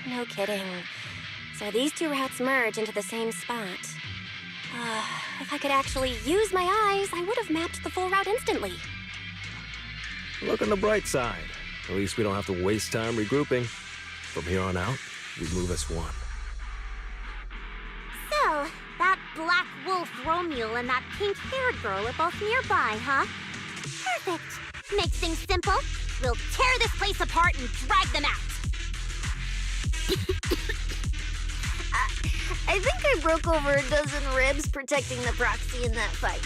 No kidding. So these two routes merge into the same spot. If I could actually use my eyes, I would have mapped the full route instantly. Look on the bright side. At least we don't have to waste time regrouping. From here on out, we move as one. So, that Black Wolf Romuald and that pink-haired girl are both nearby, huh? Perfect. Makes things simple. We'll tear this place apart and drag them out. I think I broke over a dozen ribs protecting the proxy in that fight.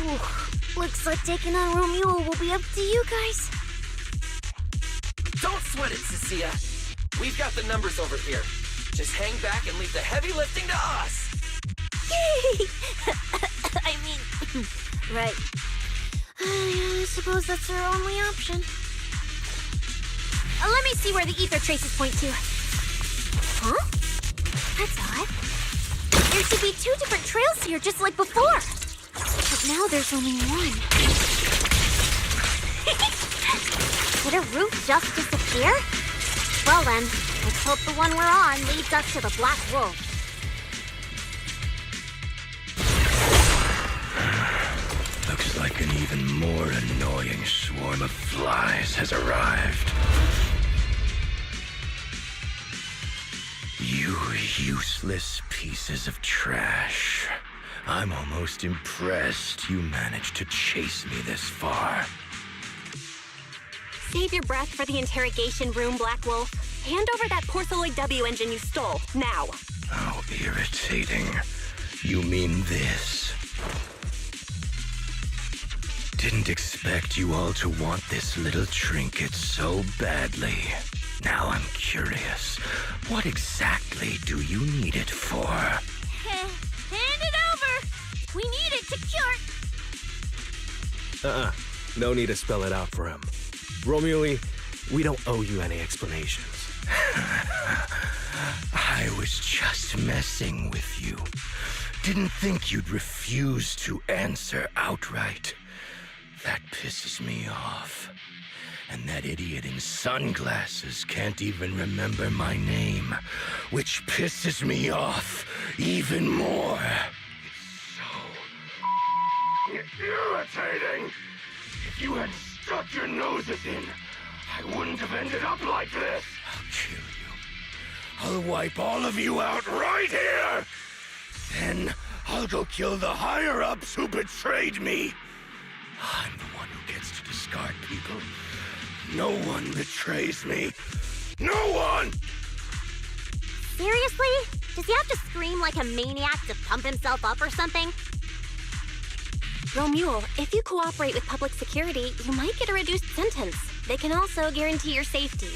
Ooh, looks like taking on Romuald will be up to you guys. Don't sweat it, Cissia. We've got the numbers over here. Just hang back and leave the heavy lifting to us. I mean, right. I suppose that's our only option. Let me see where the ether traces point to. Huh? That's odd. There should be 2 different trails here, just like before. But now there's only one. Did a route just disappear? Well then, let's hope the one we're on leads us to the Black Wolf. Looks like an even more annoying swarm of flies has arrived. You useless pieces of trash. I'm almost impressed you managed to chase me this far. Save your breath for the interrogation room, Black Wolf. Hand over that Porceloid W engine you stole, now. How irritating. You mean this? Didn't expect you all to want this little trinket so badly. Now I'm curious. What exactly do you need it for? Hand it over! We need it to cure... No need to spell it out for him. Romeo, we don't owe you any explanations. I was just messing with you. Didn't think you'd refuse to answer outright. That pisses me off. And that idiot in sunglasses can't even remember my name, which pisses me off even more. It's so irritating. If you had stuck your noses in, I wouldn't have ended up like this. I'll kill you. I'll wipe all of you out right here. Then I'll go kill the higher-ups who betrayed me. I'm the one who gets to discard people. No one betrays me. No one! Seriously? Does he have to scream like a maniac to pump himself up or something? Romule, if you cooperate with public security, you might get a reduced sentence. They can also guarantee your safety.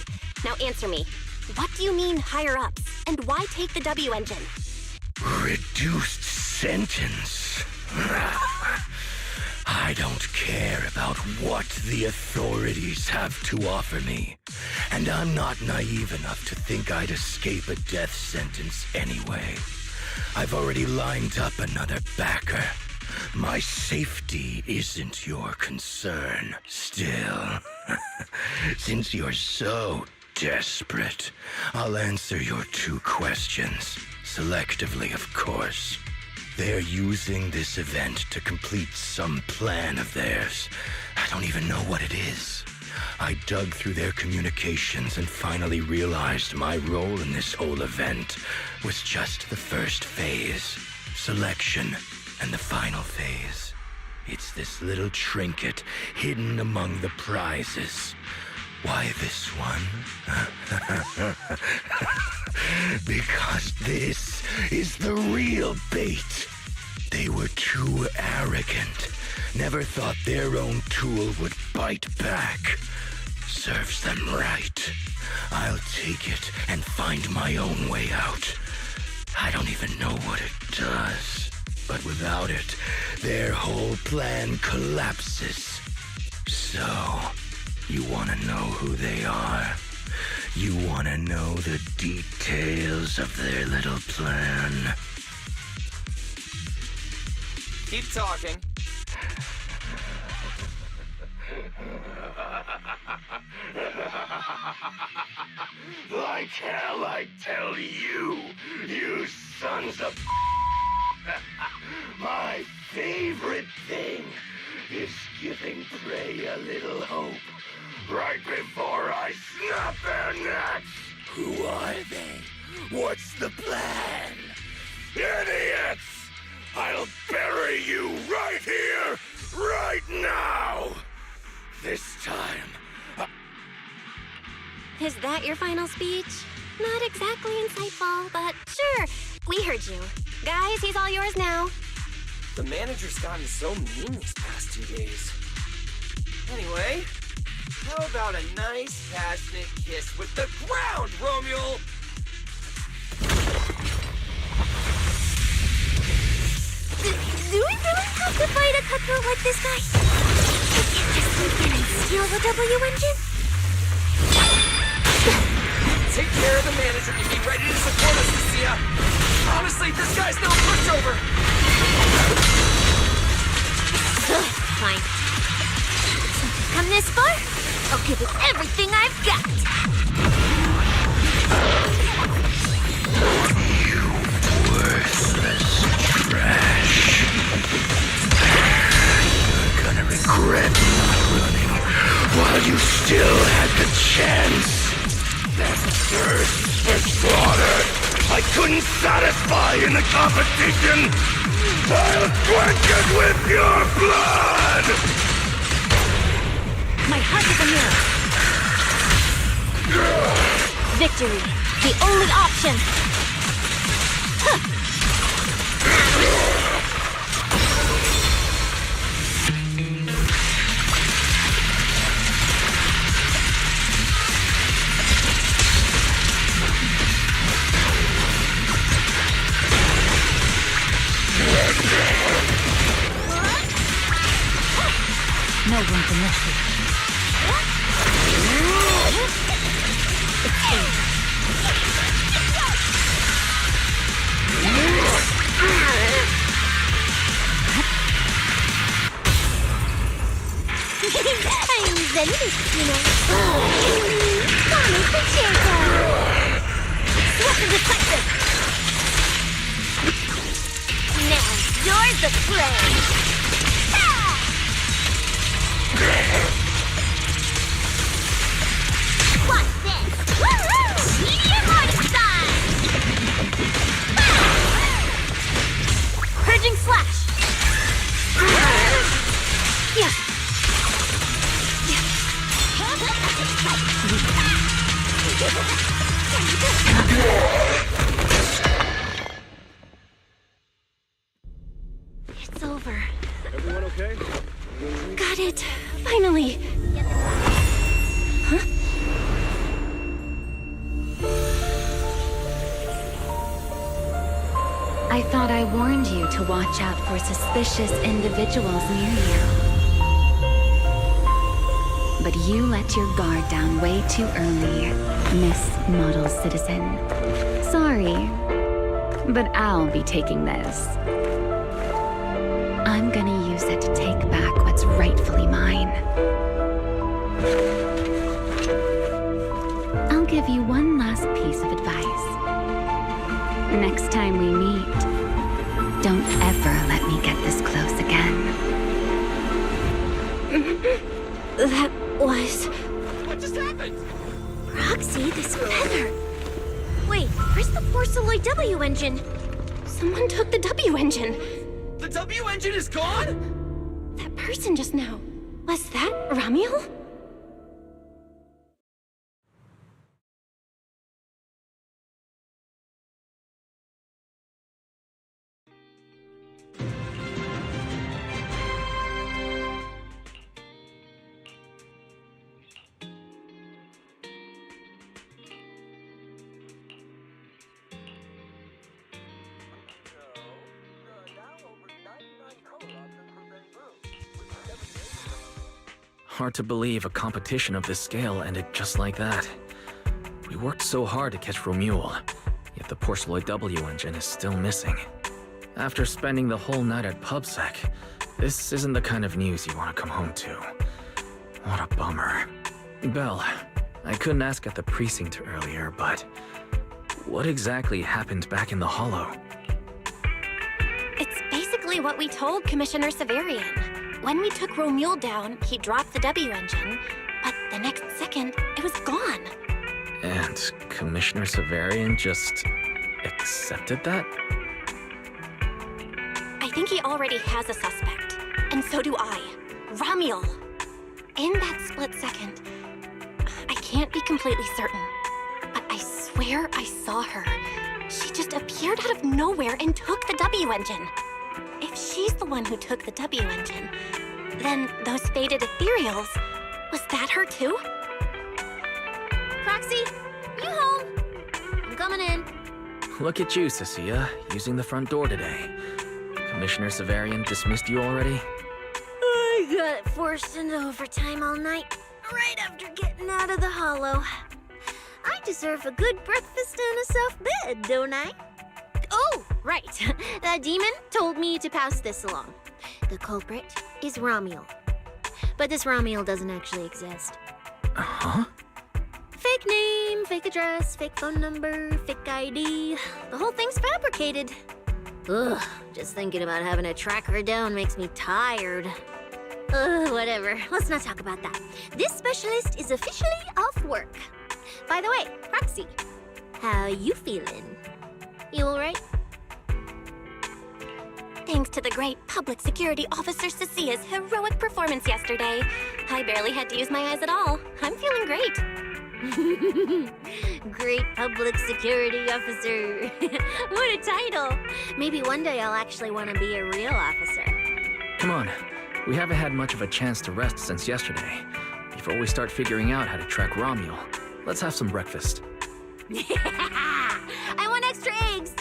Now answer me. What do you mean, higher-ups? And why take the W engine? Reduced sentence? I don't care about what the authorities have to offer me. And I'm not naive enough to think I'd escape a death sentence anyway. I've already lined up another backer. My safety isn't your concern. Still, since you're so desperate, I'll answer your 2 questions. Selectively, of course. They're using this event to complete some plan of theirs. I don't even know what it is. I dug through their communications and finally realized my role in this whole event was just the first phase. Selection. And the final phase. It's this little trinket hidden among the prizes. Why this one? Because this is the real bait. They were too arrogant. Never thought their own tool would bite back. Serves them right. I'll take it and find my own way out. I don't even know what it does. But without it, their whole plan collapses. So, you want to know who they are? You want to know the details of their little plan? Keep talking. Like hell I tell you, you sons of... My favorite thing is giving prey a little hope right before I snap their necks. Who are they? What's the plan? Idiots! I'll bury you right here, right now! This time... Is that your final speech? Not exactly insightful, but sure, we heard you. Guys, he's all yours now. The manager's gotten so mean these past 2 days. Anyway, how about a nice, passionate kiss with the ground, Romule? Do we really have to fight a cutthroat like this guy? We can't just sneak in and steal the W engine? Take care of the manager and be ready to support us, Cissia. Honestly, this guy's no pushover. Fine. Come this far? I'll give it everything I've got. You worthless trash. You're gonna regret not running while you still had the chance. That thirst for slaughter I couldn't satisfy in the competition. I'll quench it with your blood! My heart is a mirror. Victory, the only option. No room for mercy. I'm Zenless, you know. Sonic the Chaser! Weapon deflected! Now you're the prey! What's this? Woo-hoo! Meteor Morningstar! Purging Slash! Yeah. It's over. Everyone okay? Got it. Finally. Huh? I thought I warned you to watch out for suspicious individuals near you. But you let your guard down way too early, Miss Model Citizen. Sorry, but I'll be taking this. I'm gonna use it to take back what's rightfully mine. I'll give you one last piece of advice. Next time we meet, don't ever let me get this close again. That was... What just happened? Roxy, this feather. Wait, where's the Porceloid W engine? Someone took the W engine. The W engine is gone? That person just now. Was that Ramiel? Hard to believe a competition of this scale ended just like that. We worked so hard to catch Romuald, yet the Porceloid W engine is still missing. After spending the whole night at PubSec, this isn't the kind of news you want to come home to. What a bummer. Belle, I couldn't ask at the precinct earlier, but what exactly happened back in the Hollow? It's basically what we told Commissioner Severian. When we took Romuald down, he dropped the W engine, but the next second, it was gone. And Commissioner Severian just accepted that? I think he already has a suspect, and so do I. Ramiel. In that split second, I can't be completely certain, but I swear I saw her. She just appeared out of nowhere and took the W engine. If she's the one who took the W engine, then those faded ethereals, was that her too? Proxy, you home? I'm coming in. Look at you, Cissia, using the front door today. Commissioner Severian dismissed you already? I got forced into overtime all night, right after getting out of the hollow. I deserve a good breakfast and a soft bed, don't I? Oh, right. The demon told me to pass this along. The culprit is Romuel. But this Romuel doesn't actually exist. Huh? Fake name, fake address, fake phone number, fake ID. The whole thing's fabricated. Ugh, just thinking about having to track her down makes me tired. Whatever. Let's not talk about that. This specialist is officially off work. By the way, Proxy, how you feeling? You alright? Thanks to the great public security officer Cissia's heroic performance yesterday, I barely had to use my eyes at all. I'm feeling great. Great public security officer. What a title. Maybe one day I'll actually want to be a real officer. Come on. We haven't had much of a chance to rest since yesterday. Before we start figuring out how to track Romuel, let's have some breakfast. I want extra eggs.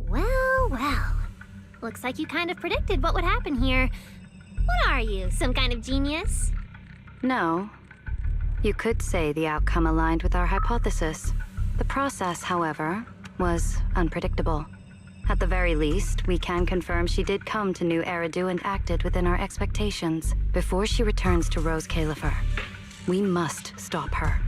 Well, looks like you kind of predicted what would happen here. What are you, some kind of genius? No. You could say the outcome aligned with our hypothesis. The process, however, was unpredictable. At the very least, we can confirm she did come to New Eridu and acted within our expectations before she returns to Rose Califer. We must stop her.